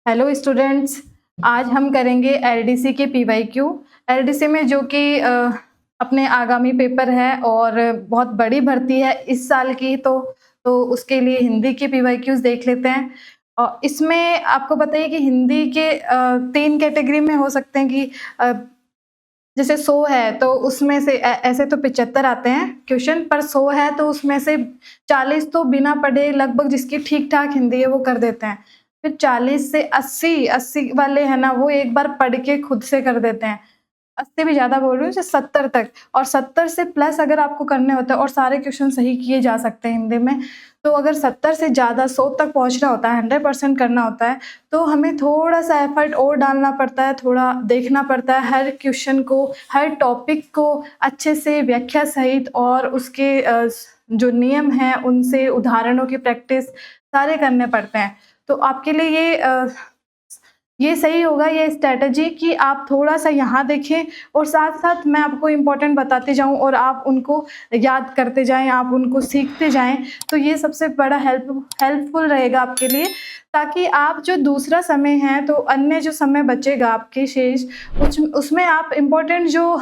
Hello students. आज हम करेंगे एलडीसी के पीवाईक्यू। एलडीसी में जो कि अपने आगामी पेपर है और बहुत बड़ी भर्ती है इस साल की, तो उसके लिए हिंदी के पीवाईक्यूज देख लेते हैं। और इसमें आपको बताइए कि हिंदी के 3 कैटेगरी में हो सकते हैं कि जैसे 100 है तो उसमें से ऐसे तो 75 आते हैं क्वेश्चन, पर 100 है तो उसमें से 40 तो बिना पढ़े लगभग जिसकी ठीक-ठाक हिंदी है वो कर देते हैं। फिर 40 से 80 वाले हैं ना, वो एक बार पढ़ के खुद से कर देते हैं। 80 भी ज़्यादा बोल रही हूँ, जैसे 70 तक। और 70 से प्लस अगर आपको करने होते हैं और सारे क्वेश्चन सही किए जा सकते हैं हिंदी में, तो अगर 70 से ज़्यादा 100 तक पहुँचना होता है, 100% करना होता है, तो हमें थोड़ा-सा एफर्ट और डालना पड़ता है, थोड़ा देखना पड़ता है हर क्वेश्चन को, हर टॉपिक को अच्छे से व्याख्या सहित, और उसके जो नियम हैं उनसे उदाहरणों की प्रैक्टिस सारे करने पड़ते हैं। तो आपके लिए ये सही होगा, ये स्ट्रैटेजी, कि आप थोड़ा-सा यहाँ देखें और साथ-साथ मैं आपको इम्पोर्टेंट बताते जाऊँ और आप उनको याद करते जाएँ, आप उनको सीखते जाएँ। तो ये सबसे बड़ा हेल्पफुल रहेगा आपके लिए, ताकि आप जो दूसरा समय है, तो अन्य जो समय बचेगा आपके शेष, उसमें आप इम्पोर्टेंट जो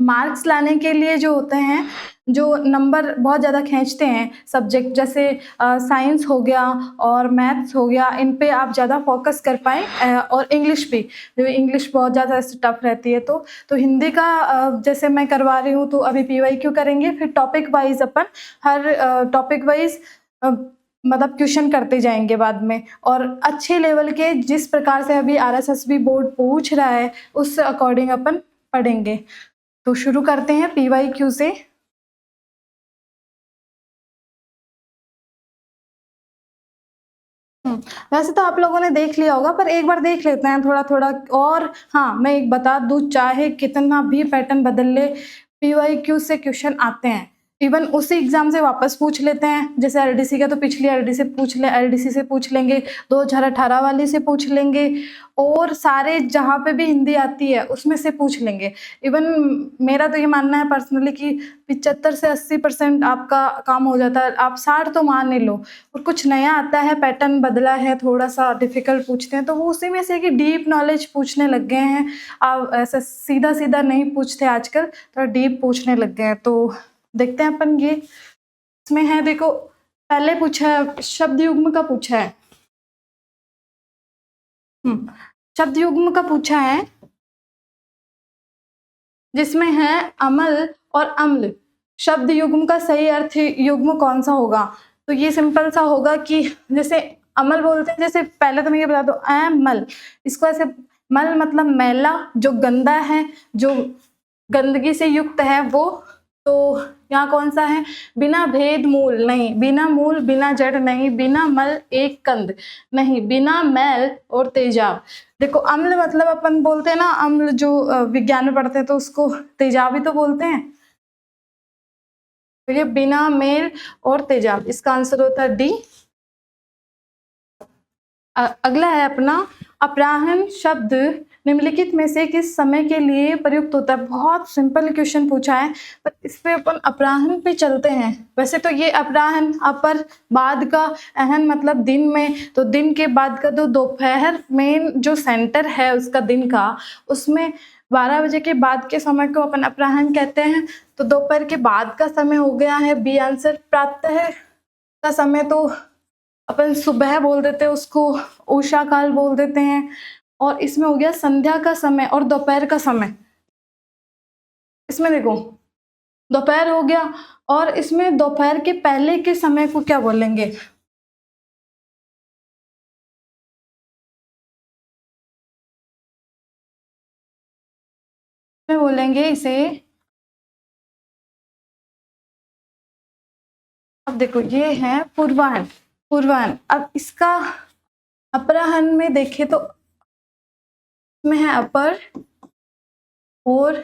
मार्क्स लाने के लिए जो होते हैं, जो नंबर बहुत ज़्यादा खींचते हैं सब्जेक्ट, जैसे साइंस हो गया और मैथ्स हो गया, इन पे आप ज़्यादा फोकस कर पाएँ। और इंग्लिश भी, इंग्लिश बहुत ज़्यादा टफ रहती है, तो हिंदी का जैसे मैं करवा रही हूँ, तो अभी पीवाईक्यू करेंगे, फिर टॉपिक वाइज अपन हर टॉपिक वाइज मतलब क्वेश्चन करते जाएंगे बाद में, और अच्छे लेवल के जिस प्रकार से अभी आरएसएसबी बोर्ड पूछ रहा है उस अकॉर्डिंग अपन पढ़ेंगे। तो शुरू करते हैं पीवाईक्यू से। वैसे तो आप लोगों ने देख लिया होगा, पर एक बार देख लेते हैं थोड़ा-थोड़ा। और हाँ, मैं एक बता दूँ, चाहे कितना भी पैटर्न बदल ले, पीवाईक्यू से क्वेश्चन आते हैं। इवन उसी एग्ज़ाम से वापस पूछ लेते हैं, जैसे एलडीसी का तो पिछली एलडीसी से पूछ लेंगे, 2018 वाले से पूछ लेंगे, और सारे जहाँ पे भी हिंदी आती है उसमें से पूछ लेंगे। इवन मेरा तो ये मानना है पर्सनली कि 75 से 80% आपका काम हो जाता है, आप 60 तो मान ही लो। और कुछ नया आता है, पैटर्न बदला है, थोड़ा-सा डिफ़िकल्ट पूछते हैं, तो वो उसी में से कि डीप नॉलेज पूछने लग गए हैं। ऐसा सीधा-सीधा नहीं पूछते आजकल, थोड़ा डीप पूछने लग गए हैं। तो देखते हैं अपन ये, इसमें है देखो, पहले पूछा है शब्द युग्म का पूछा है। शब्द युग्म का पूछा है, जिसमें है अमल और अम्ल। शब्द युग्म का सही अर्थ युग्म कौन सा होगा? तो ये सिंपल सा होगा कि जैसे अमल बोलते हैं, जैसे पहले तो मैं ये बता दूं, अमल, इसको ऐसे, मल मतलब मैला, जो गंदा है, जो गंदगी से युक्त है वो। तो यहाँ कौन सा है? बिना भेद मूल नहीं, बिना मूल बिना जड़ नहीं, बिना मल एक कंद नहीं, बिना मैल और तेजाब। देखो, अम्ल मतलब अपन बोलते हैं ना, अम्ल जो विज्ञान में पढ़ते हैं तो उसको तेजाब ही तो बोलते हैं। तो ये बिना मेल और तेजाब, इसका आंसर होता है डी। अगला है अपना, अपराह्न शब्द निम्नलिखित में से किस समय के लिए प्रयुक्त होता है? बहुत सिंपल क्वेश्चन पूछा है, पर इस पे अपन अपराह्न पे चलते हैं। वैसे तो ये अपराह्न अपर, बाद का, अहन मतलब दिन में, तो दिन के बाद का तो दोपहर, मेन जो सेंटर है उसका दिन का, उसमें 12 बजे के बाद के समय को अपन अपराह्न कहते हैं। तो दोपहर के बाद का समय हो गया है बी आंसर। प्रातः का समय तो अपन सुबह बोल देते हैं, उसको उषा काल बोल देते हैं। और इसमें हो गया संध्या का समय और दोपहर का समय। इसमें देखो, दोपहर हो गया, और इसमें दोपहर के पहले के समय को क्या बोलेंगे? में बोलेंगे इसे, अब देखो ये है पूर्वाह्न। पूर्वाह्न, अब इसका अपराह्न में देखे तो में है अपर और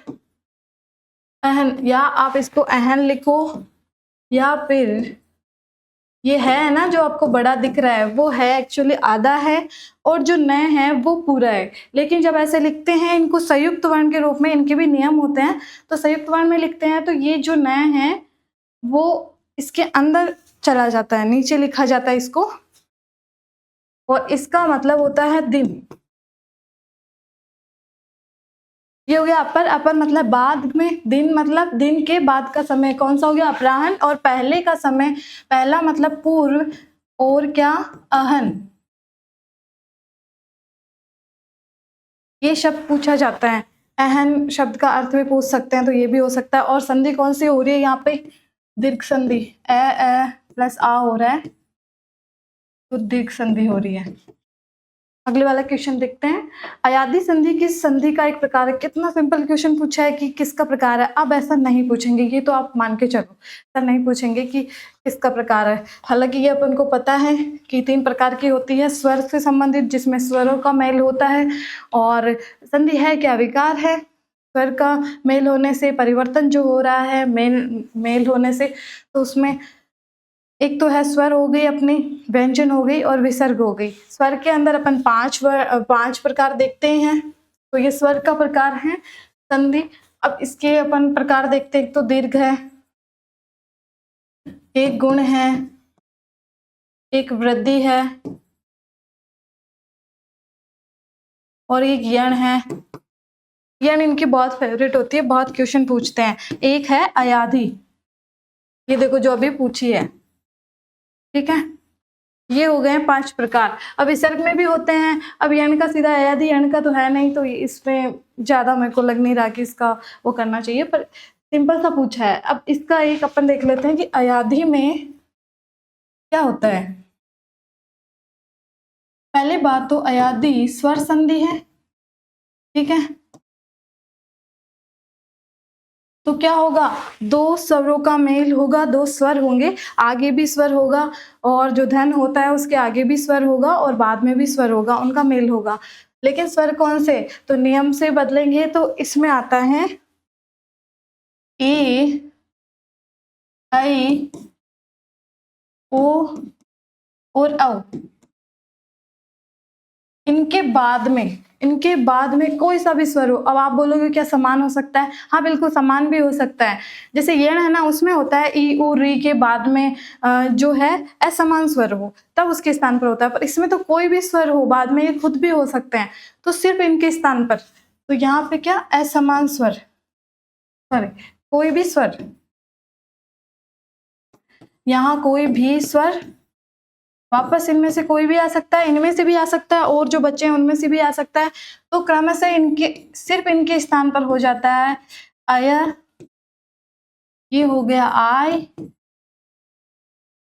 अहन, या आप इसको अहन लिखो, या फिर ये है ना जो आपको बड़ा दिख रहा है, वो है एक्चुअली आधा है, और जो नए है वो पूरा है। लेकिन जब ऐसे लिखते हैं इनको संयुक्त वर्ण के रूप में, इनके भी नियम होते हैं, तो संयुक्त वर्ण में लिखते हैं, तो ये जो नए है वो इसके अंदर चला जाता है, नीचे लिखा जाता है इसको, और इसका मतलब होता है दिन। ये हो गया अपर। अपर मतलब बाद में, दिन मतलब दिन के बाद का समय कौन सा हो गया, अपराह्न। और पहले का समय, पहला मतलब पूर्व, और क्या, अहन। ये शब्द पूछा जाता है। अहन शब्द का अर्थ भी पूछ सकते हैं, तो ये भी हो सकता है। और संधि कौन सी हो रही है यहाँ पे, दीर्घ संधि। ए प्लस आ हो रहा है, तो दीर्घ संधि हो रही है। अगले वाला क्वेश्चन देखते हैं। अयादी संधि किस संधि का एक प्रकार है। कितना सिंपल क्वेश्चन पूछा है कि किसका प्रकार है। अब ऐसा नहीं पूछेंगे, ये तो आप मान के चलो, ऐसा नहीं पूछेंगे कि किसका प्रकार है। हालांकि ये अपन को पता है कि 3 प्रकार की होती है। स्वर से संबंधित, जिसमें स्वरों का मेल होता है। और संधि है क्या, विकार है। स्वर का मेल होने से परिवर्तन जो हो रहा है, मेल होने से, तो उसमें एक तो है स्वर हो गई अपनी, व्यंजन हो गई, और विसर्ग हो गई। स्वर के अंदर अपन 5 प्रकार देखते हैं, तो ये स्वर का प्रकार है संधि। अब इसके अपन प्रकार देखते हैं। एक तो दीर्घ है, एक गुण है, एक वृद्धि है, और एक यण है। यण इनकी बहुत फेवरेट होती है, बहुत क्वेश्चन पूछते हैं। एक है अयाधी, ये देखो जो अभी पूछी है, ठीक है। ये हो गए 5 प्रकार। अब विसर्ग में भी होते हैं। अब यण का सीधा अयाधी, यण का तो है नहीं, तो इसमें ज्यादा मेरे को लग नहीं रहा कि इसका वो करना चाहिए, पर सिंपल सा पूछा है। अब इसका एक अपन देख लेते हैं कि अयाधी में क्या होता है। पहले बात तो अयाधी स्वर संधि है, ठीक है। तो क्या होगा, 2 स्वरों का मेल होगा, 2 स्वर होंगे, आगे भी स्वर होगा, और जो धन होता है उसके आगे भी स्वर होगा, और बाद में भी स्वर होगा, उनका मेल होगा। लेकिन स्वर कौन से, तो नियम से बदलेंगे। तो इसमें आता है ए, आई, ओ और औ। इनके बाद में कोई सा भी स्वर हो। अब आप बोलोगे क्या समान हो सकता है, हाँ बिल्कुल समान भी हो सकता है। जैसे यण है ना, उसमें होता है ई उ री के बाद में जो है असमान स्वर हो, तब उसके स्थान पर होता है। पर इसमें तो कोई भी स्वर हो, बाद में ये खुद भी हो सकते हैं, तो सिर्फ इनके स्थान पर। तो यहाँ पे क्या, असमान स्वर, सॉरी कोई भी स्वर, यहाँ कोई भी स्वर, वापस इनमें से कोई भी आ सकता है, इनमें से भी आ सकता है, और जो बच्चे हैं उनमें से भी आ सकता है। तो क्रमशः इनके, सिर्फ इनके स्थान पर हो जाता है अय, ये हो गया आय,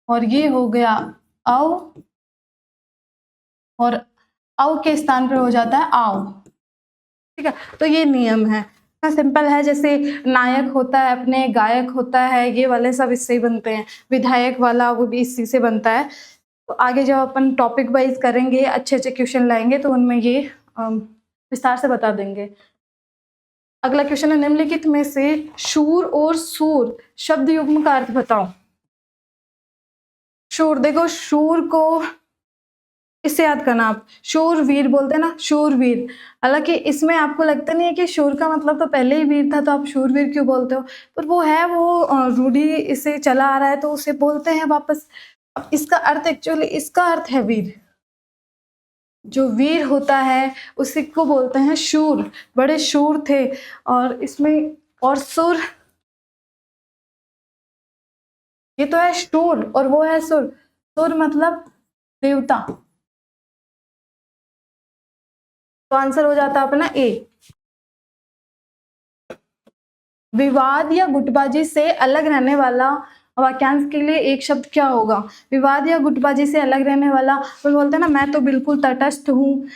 और ये हो गया औ, और औ के स्थान पर हो जाता है आओ, ठीक है। तो ये नियम है, सिंपल है। जैसे नायक होता है अपने, गायक होता है, ये वाले सब इससे ही बनते हैं। विधायक वाला वो भी इसी से बनता है। तो आगे जब अपन टॉपिक वाइज करेंगे, अच्छे अच्छे क्वेश्चन लाएंगे, तो उनमें ये विस्तार से बता देंगे। अगला क्वेश्चन है, निम्नलिखित में से शूर और सूर शब्द युग्म का अर्थ बताओ। शूर, देखो शूर को इससे याद करना आप, शूरवीर बोलते हैं ना, शूरवीर। हालांकि इसमें आपको लगता नहीं है कि शूर का मतलब तो पहले ही वीर था, तो आप शूरवीर क्यों बोलते हो, पर वो है, वो रूढ़ी इससे चला आ रहा है, तो उसे बोलते हैं वापस। अब इसका अर्थ, एक्चुअली इसका अर्थ है वीर। जो वीर होता है उसी को बोलते हैं शूर, बड़े शूर थे। और इसमें, और सुर, ये तो है शूर और वो है सुर। सुर मतलब देवता, तो आंसर हो जाता है अपना ए। विवाद या गुटबाजी से अलग रहने वाला वाक्यांश के लिए एक शब्द क्या होगा। विवाद या गुटबाजी से अलग रहने वाला, वो बोलते हैं ना, मैं तो बिल्कुल तटस्थ हूँ।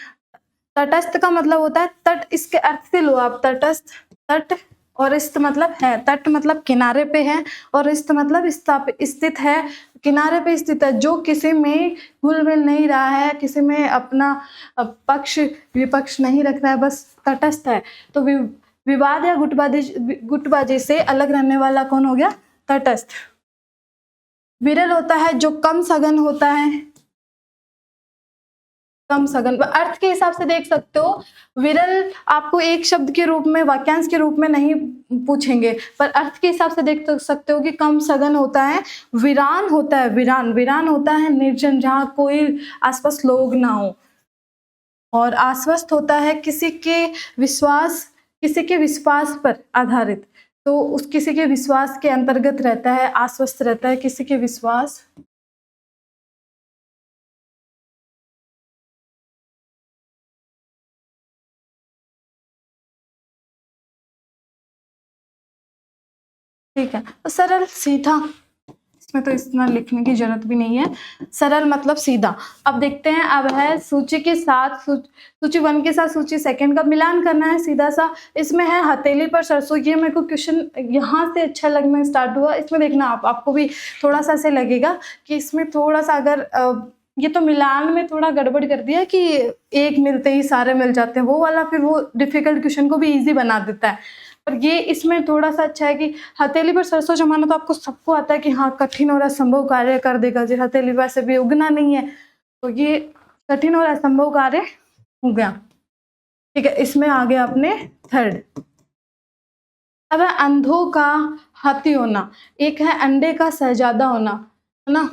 तटस्थ का मतलब होता है तट, इसके अर्थ से लो आप, तटस्थ, तट, और इस्त मतलब है, तट मतलब किनारे पे है, और इस्त मतलब स्थित है, किनारे पे स्थित है, जो किसी में घुल मिल नहीं रहा है, किसी में अपना पक्ष विपक्ष नहीं रख रहा है, बस तटस्थ है। तो विवाद या गुटबाजी से अलग रहने वाला कौन हो गया, तटस्थ। विरल होता है जो कम सघन होता है, कम सघन। अर्थ के हिसाब से देख सकते हो, विरल आपको एक शब्द के रूप में, वाक्यांश के रूप में नहीं पूछेंगे, पर अर्थ के हिसाब से देख सकते हो कि कम सघन होता है, वीरान होता है, वीरान होता है निर्जन, जहाँ कोई आसपास लोग ना हो। और आश्वस्त होता है किसी के विश्वास पर आधारित, तो उस किसी के विश्वास के अंतर्गत रहता है, आश्वस्त रहता है किसी के विश्वास। ठीक है, तो सरल, सीधा, इसमें तो इतना लिखने की जरूरत भी नहीं है। सरल मतलब सीधा। अब देखते हैं, अब है सूची के साथ सूची 1 के साथ सूची 2 का मिलान करना है सीधा सा। इसमें है हथेली पर सरसों। ये मेरे को क्वेश्चन यहाँ से अच्छा लगना स्टार्ट हुआ। इसमें देखना आपको भी थोड़ा सा ऐसे लगेगा कि इसमें थोड़ा सा अगर ये तो मिलान में थोड़ा गड़बड़ कर दिया कि एक मिलते ही सारे मिल जाते हैं, वो वाला फिर वो डिफिकल्ट क्वेश्चन को भी ईजी बना देता है। पर ये इसमें थोड़ा सा अच्छा है कि हथेली पर सरसों जमाना तो आपको सबको आता है कि हाँ कठिन और असंभव कार्य कर देगा जी। हथेली पर से भी उगना नहीं है, तो ये कठिन और असंभव कार्य हो गया। ठीक है, इसमें आ गया अपने 3rd। अब है अंधों का हाथी होना, एक है अंडे का शहजादा होना, है ना।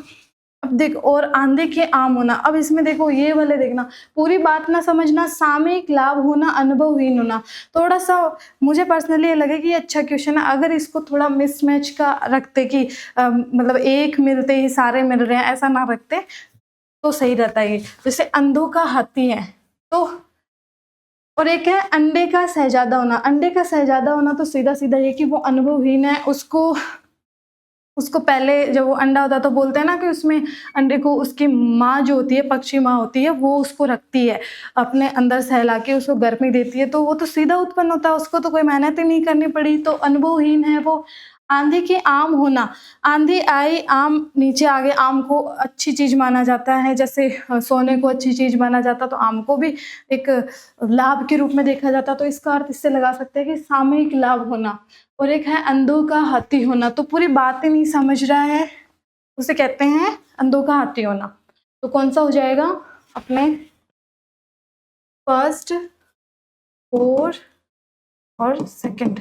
अब देख, और आंधे के आम होना। अब इसमें देखो ये वाले देखना, पूरी बात ना समझना, सामयिक लाभ होना, अनुभवहीन होना। थोड़ा सा मुझे पर्सनली ये लगे कि ये अच्छा क्वेश्चन है। अगर इसको थोड़ा मिसमैच का रखते कि मतलब एक मिलते ही सारे मिल रहे हैं, ऐसा ना रखते तो सही रहता है। ये जैसे अंधों का हाथी है तो, और एक है अंडे का शहजादा होना। अंडे का शहजादा होना तो सीधा सीधा ये कि वो अनुभवहीन है, उसको पहले जब वो अंडा होता है तो बोलते हैं ना कि उसमें अंडे को उसकी माँ जो होती है, पक्षी माँ होती है, वो उसको रखती है अपने अंदर सहला के, उसको गर्मी देती है, तो वो तो सीधा उत्पन्न होता है, उसको तो कोई मेहनत ही नहीं करनी पड़ी, तो अनुभवहीन है वो। आंधी के आम होना, आंधी आई, आम नीचे आ गए। आम को अच्छी चीज माना जाता है, जैसे सोने को अच्छी चीज माना जाता, तो आम को भी एक लाभ के रूप में देखा जाता, तो इसका अर्थ इससे लगा सकते हैं कि सामयिक लाभ होना। और एक है अंधों का हाथी होना, तो पूरी बात ही नहीं समझ रहा है, उसे कहते हैं अंधों का हाथी होना। तो कौन सा हो जाएगा अपने 1st, 4th और 2nd।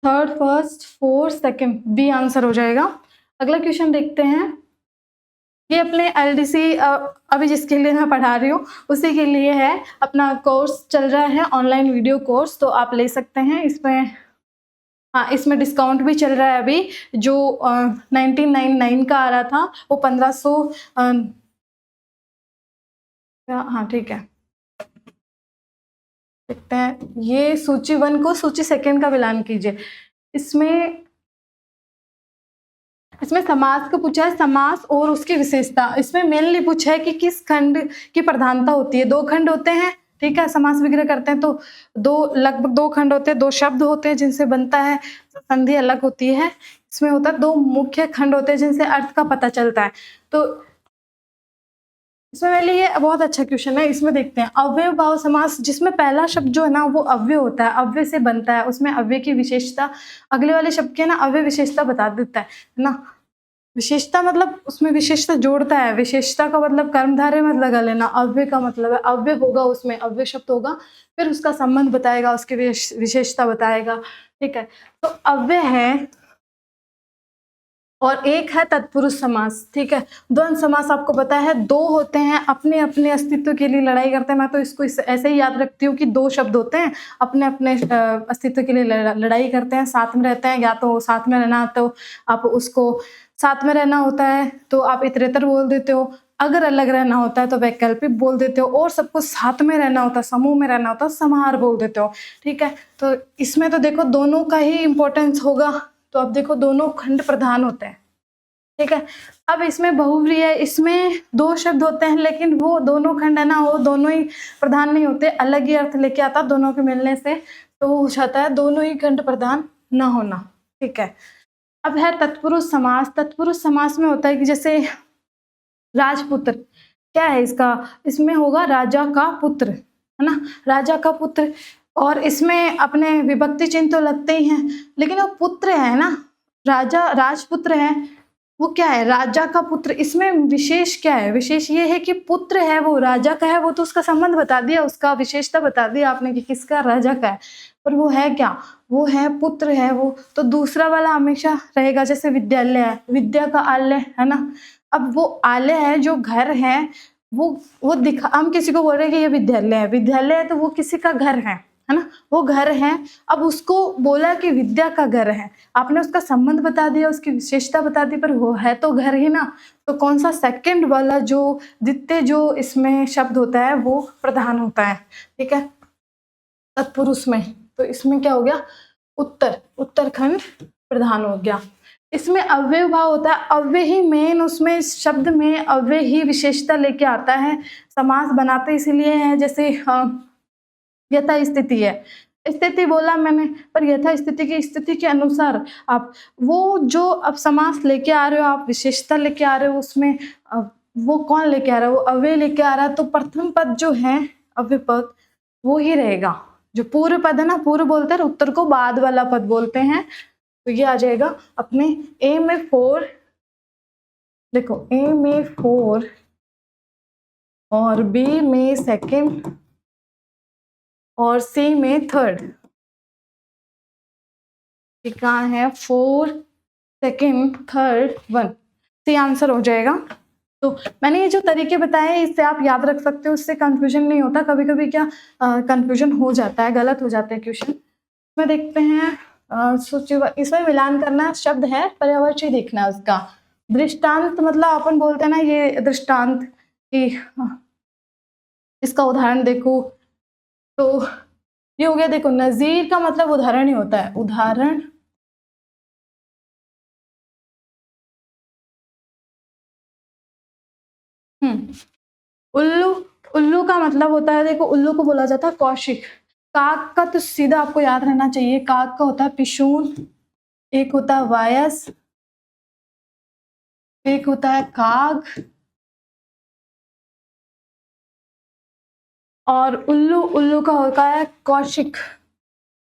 3rd, 1st, 4th, 2nd B answer हो जाएगा। अगला क्वेश्चन देखते हैं। ये अपने LDC अभी जिसके लिए मैं पढ़ा रही हूँ उसी के लिए है। अपना कोर्स चल रहा है, ऑनलाइन वीडियो कोर्स, तो आप ले सकते हैं। इसमें हाँ, इसमें डिस्काउंट भी चल रहा है अभी। जो 1999 का आ रहा था वो 1500। हाँ ठीक है, देखते हैं। ये सूची 1 को सूची 2 का मिलान कीजिए। इसमें समास को पूछा है, समास और उसकी विशेषता। इसमें मेनली पूछा है कि किस खंड की प्रधानता होती है। 2 खंड होते हैं, ठीक है, समास वगैरह करते हैं तो लगभग 2 खंड होते हैं, 2 शब्द होते हैं जिनसे बनता है, संधि अलग होती है। इसमें होता है 2 मुख्य खंड होते हैं जिनसे अर्थ का पता चलता है। तो इसमें मेरे लिए बहुत अच्छा क्वेश्चन है। इसमें देखते हैं अव्यय भाव समास, जिसमें पहला शब्द जो है ना वो अव्यय होता है, अव्यय से बनता है। उसमें अव्यय की विशेषता अगले वाले शब्द के ना अव्यय विशेषता बता देता है ना। विशेषता मतलब उसमें विशेषता जोड़ता है। विशेषता का मतलब कर्मधारय मत लगा लेना। अव्यय का मतलब है अव्यय होगा, उसमें अव्यय शब्द होगा, फिर उसका संबंध बताएगा, उसकी विशेषता बताएगा। ठीक है, तो अव्यय है और एक है तत्पुरुष समास। ठीक है, द्वंद्व समास आपको पता है 2 होते हैं, अपने अपने अस्तित्व के लिए लड़ाई करते हैं। मैं तो इसको ऐसे ही याद रखती हूँ कि 2 शब्द होते हैं, अपने अपने अस्तित्व के लिए लड़ाई करते हैं, साथ में रहते हैं। या तो साथ में रहना तो आप उसको साथ में रहना होता है तो आप इतरेतर बोल देते हो, अगर अलग रहना होता है तो वैकल्पिक बोल देते हो, और सबको साथ में रहना होता है, समूह में रहना होता है, समाहार बोल देते हो। ठीक है, तो इसमें तो देखो दोनों का ही इंपॉर्टेंस होगा। तो अब देखो दोनों खंड प्रधान होते हैं। ठीक है, अब इसमें बहुव्रीहि है, इसमें 2 शब्द होते हैं, लेकिन वो दोनों खंड है ना, वो दोनों ही प्रधान नहीं होते, अलग ही अर्थ लेके आता दोनों के मिलने से। तो वो हो जाता है दोनों ही खंड प्रधान न होना। ठीक है, अब है तत्पुरुष समास। तत्पुरुष समास में होता है कि जैसे राजपुत्र, क्या है इसका, इसमें होगा राजा का पुत्र, है ना, राजा का पुत्र। और इसमें अपने विभक्ति चिन्ह तो लगते ही हैं, लेकिन वो पुत्र है ना, राजा राजपुत्र है, वो क्या है, राजा का पुत्र। इसमें विशेष क्या है, विशेष ये है कि पुत्र है, वो राजा का है, वो तो उसका संबंध बता दिया, उसका विशेषता बता दिया आपने कि किसका, राजा का है, पर वो है क्या, वो है पुत्र है वो। तो दूसरा वाला हमेशा रहेगा, जैसे विद्यालय है, विद्या का आलय है ना। अब वो आलय है, जो घर है, वो दिखा, हम किसी को बोल रहे हैं कि ये विद्यालय है, विद्यालय है तो वो किसी का घर है ना, वो घर है। अब उसको बोला कि विद्या का घर है, आपने उसका संबंध बता दिया, उसकी विशेषता बता दी, पर वो है तो घर ही ना। तो कौन सा, सेकंड वाला जो द्वितीय जो इसमें शब्द होता है वो प्रधान होता है, ठीक है, तत्पुरुष में। तो इसमें क्या हो गया, उत्तर, उत्तरखंड प्रधान हो गया। इसमें अव्यय भाव होता है, अव्यय ही मेन, उसमें इस शब्द में अव्यय ही विशेषता लेके आता है। समास बनाते इसलिए है, जैसे यथा स्थिति है, स्थिति बोला मैंने, पर यथा स्थिति की स्थिति के अनुसार आप वो जो अब समास लेके आ रहे हो, आप विशेषता लेके आ रहे हो उसमें, वो कौन लेके आ रहा है, वो अव्यय लेके आ रहा है। तो प्रथम पद जो है अव्यय पद वो ही रहेगा। जो पूर्व पद है ना, पूर्व बोलते हैं, उत्तर को बाद वाला पद बोलते हैं। तो ये आ जाएगा अपने ए में 4, देखो ए में 4 और बी में सेकंड और सी में थर्ड। कहाँ है, 4 सेकंड थर्ड 1, सी आंसर हो जाएगा। तो मैंने ये जो तरीके बताए इससे आप याद रख सकते हो, उससे कंफ्यूजन नहीं होता। कभी कभी क्या कंफ्यूजन हो जाता है, गलत हो जाते हैं क्वेश्चन। इसमें देखते हैं सूची, इसमें मिलान करना शब्द है, पर्यायवाची देखना है उसका। दृष्टांत मतलब अपन बोलते हैं ना, ये दृष्टांत कि इसका उदाहरण देखो, तो ये हो गया। देखो नजीर का मतलब उदाहरण ही होता है, उदाहरण। उल्लू, उल्लू का मतलब होता है, देखो उल्लू को बोला जाता है कौशिक। काक का तो सीधा आपको याद रहना चाहिए, काक का होता है पिशून, एक होता है वायस, एक होता है काग, और उल्लू, उल्लू का होता है कौशिक,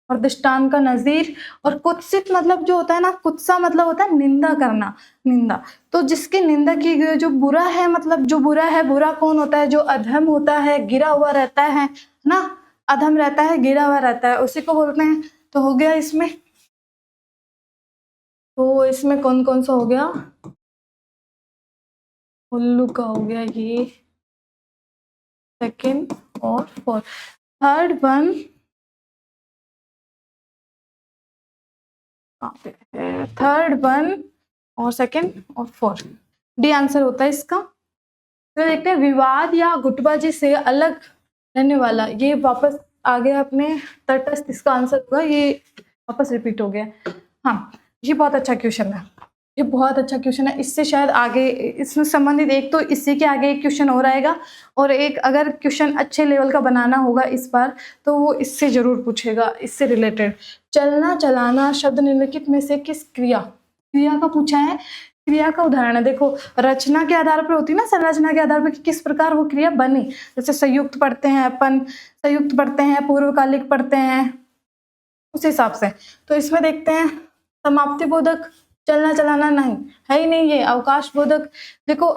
और दृष्टांत का नजीर। और कुत्सित मतलब जो होता है ना, कुत्सा मतलब होता है निंदा करना, निंदा। तो जिसकी निंदा की गई, जो बुरा है, मतलब जो बुरा है, बुरा कौन होता है, जो अधम होता है, गिरा हुआ रहता है ना, अधम रहता है, गिरा हुआ रहता है, उसी को बोलते हैं। तो हो गया इसमें, तो इसमें कौन कौन सा हो गया, उल्लू का हो गया ये, सेकंड और fourth. Third one third one और सेकंड और फोर्थ, डी आंसर होता है इसका। तो देखते हैं, विवाद या गुटबाजी से अलग रहने वाला, ये वापस आ गया अपने तटस्थ, इसका आंसर होगा ये, वापस रिपीट हो गया। हाँ, ये बहुत अच्छा क्वेश्चन है, ये बहुत अच्छा क्वेश्चन है। इससे शायद आगे इसमें संबंधित एक, तो इसी के आगे एक क्वेश्चन और आएगा, और एक अगर क्वेश्चन अच्छे लेवल का बनाना होगा इस बार, तो वो इससे जरूर पूछेगा, इससे रिलेटेड। चलना चलाना शब्द निम्नलिखित में से किस क्रिया, क्रिया का पूछा है, क्रिया का उदाहरण है। देखो रचना के आधार पर होती है ना, संरचना के आधार पर कि किस प्रकार वो क्रिया बनी। जैसे संयुक्त पढ़ते हैं अपन, संयुक्त पढ़ते हैं, पूर्वकालिक पढ़ते हैं, उस हिसाब से। तो इसमें देखते हैं, समाप्ति बोधक, चलना चलाना नहीं है ही नहीं, ये अवकाश बोधक। देखो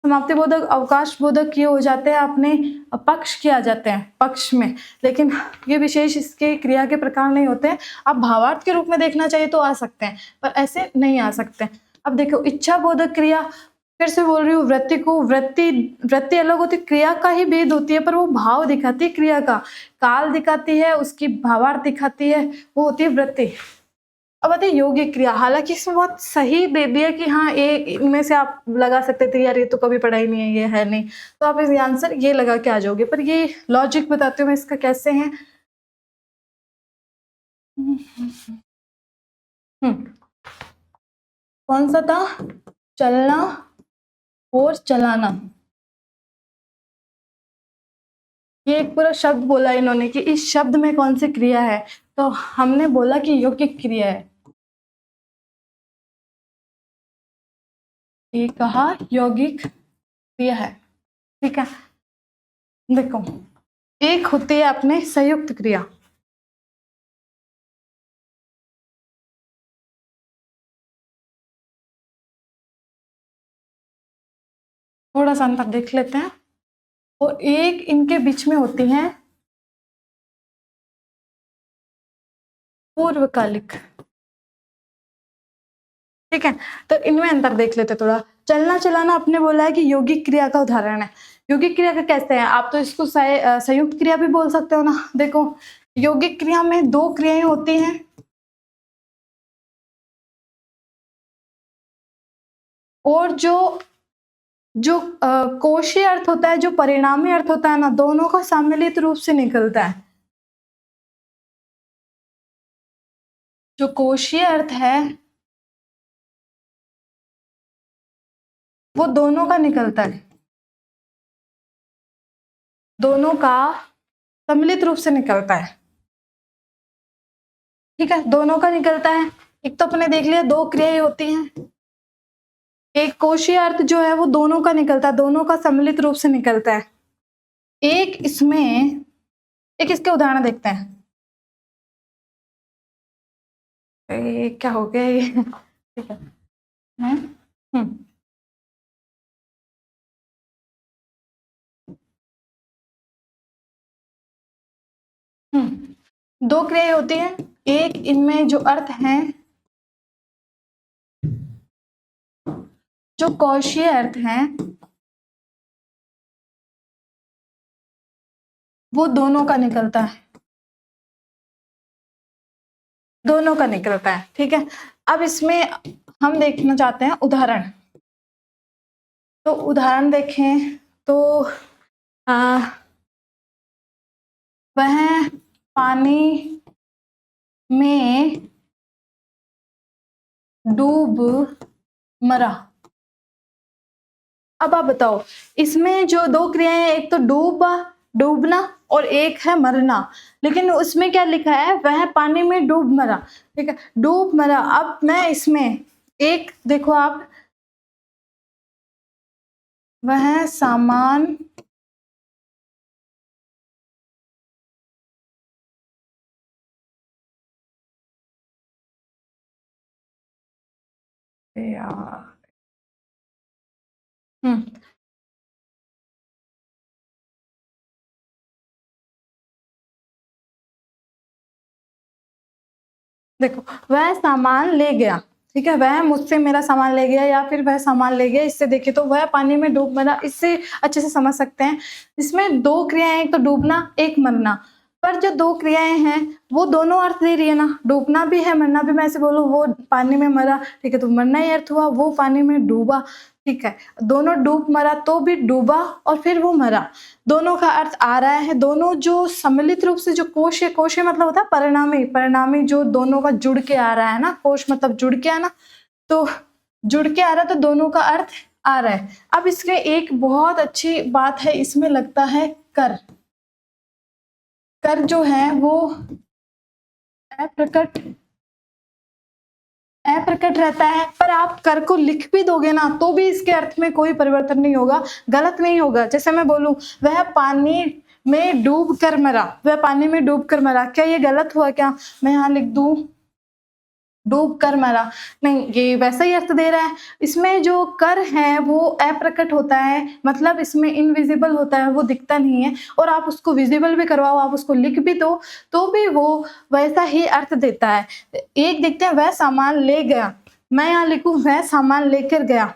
समाप्ति बोधक, अवकाश बोधक ये हो जाते हैं अपने पक्ष किया जाते हैं, पक्ष में, लेकिन ये विशेष इसके क्रिया के प्रकार नहीं होते हैं। आप भावार्थ के रूप में देखना चाहिए तो आ सकते हैं, पर ऐसे नहीं आ सकते। अब देखो इच्छा बोधक क्रिया, फिर से बोल रही हूँ, वृत्ति को, वृत्ति, वृत्ति अलग होती है, क्रिया का ही भेद होती है, पर वो भाव दिखाती है, क्रिया का काल दिखाती है, उसकी भावार्थ दिखाती है, वो होती है वृत्ति। अब आते यौगिक क्रिया, हालांकि इसमें बहुत सही दे दिया कि हाँ एक इनमें से आप लगा सकते थे यार ये तो कभी पढ़ा ही नहीं है, ये है नहीं, तो आप इस आंसर ये लगा के आ जाओगे, पर ये लॉजिक बताते हुए इसका कैसे है। कौन सा था, चलना और चलाना, ये एक पूरा शब्द बोला इन्होंने कि इस शब्द में कौन सी क्रिया है, तो हमने बोला कि यौगिक क्रिया है, ये कहा यौगिक क्रिया है, ठीक है। देखो एक होती है अपने संयुक्त क्रिया, सा अंतर देख लेते हैं। और एक इनके बीच में होती हैं पूर्वकालिक। ठीक है, तो इनमें अंतर देख लेते थोड़ा। चलना चलाना आपने बोला है कि यौगिक क्रिया का उदाहरण है। यौगिक क्रिया का कैसे है, आप तो इसको संयुक्त क्रिया भी बोल सकते हो ना। देखो, यौगिक क्रिया में दो क्रियाएं होती हैं, और जो जो कोशीय अर्थ होता है, जो परिणामी अर्थ होता है ना, दोनों का सम्मिलित रूप से निकलता है। जो कोशीय अर्थ है वो दोनों का निकलता है, दोनों का सम्मिलित रूप से निकलता है। ठीक है, दोनों का निकलता है। एक तो अपने देख लिया दो क्रियाएं होती हैं, एक कोशीय अर्थ जो है वो दोनों का निकलता है, दोनों का सम्मिलित रूप से निकलता है। एक इसमें, एक इसके उदाहरण देखते हैं। क्या हो गया ये? ठीक है। हम्म दो क्रियाएं होती हैं, एक इनमें जो अर्थ हैं, जो कोशीय अर्थ हैं, वो दोनों का निकलता है, दोनों का निकलता है। ठीक है, अब इसमें हम देखना चाहते हैं उदाहरण। तो उदाहरण देखें तो वह पानी में डूब मरा। अब आप बताओ, इसमें जो दो क्रियाएं हैं, एक तो डूबना और एक है मरना, लेकिन उसमें क्या लिखा है, वह पानी में डूब मरा। ठीक है, डूब मरा। अब मैं इसमें एक देखो आप, वह सामान यार देखो, वह सामान ले गया। ठीक है, वह मुझसे मेरा सामान ले गया, या फिर वह सामान ले गया, इससे देखे तो वह पानी में डूब मरा, इससे अच्छे से समझ सकते हैं। इसमें दो क्रियाएं, एक तो डूबना, एक मरना। पर जो दो क्रियाएं हैं वो दोनों अर्थ दे रही है ना, डूबना भी है, मरना भी। मैं ऐसे बोलूं वो पानी में मरा, ठीक है, तो मरना ही अर्थ हुआ, वो पानी में डूबा। ठीक है, दोनों डूब मरा तो भी डूबा और फिर वो मरा, दोनों का अर्थ आ रहा है। दोनों जो सम्मिलित रूप से, जो कोश है, कोश मतलब होता है परिणामी, परिणामी जो दोनों का जुड़ के आ रहा है ना, कोश मतलब जुड़ के आना, तो जुड़ के आ रहा है तो दोनों का अर्थ आ रहा है। अब इसके एक बहुत अच्छी बात है, इसमें लगता है कर। कर जो है वो अप्रकट अप्रकट रहता है, पर आप कर को लिख भी दोगे ना तो भी इसके अर्थ में कोई परिवर्तन नहीं होगा, गलत नहीं होगा। जैसे मैं बोलूं वह पानी में डूब कर मरा, वह पानी में डूब कर मरा, क्या ये गलत हुआ? क्या मैं यहाँ लिख दूं डूब कर मरा? नहीं, ये वैसा ही अर्थ दे रहा है। इसमें जो कर है वो अप्रकट होता है, मतलब इसमें इनविजिबल होता है, वो दिखता नहीं है, और आप उसको विजिबल भी करवाओ, आप उसको लिख भी दो तो भी वो वैसा ही अर्थ देता है। एक देखते हैं, वह सामान ले गया, मैं यहाँ लिखूं वह सामान लेकर गया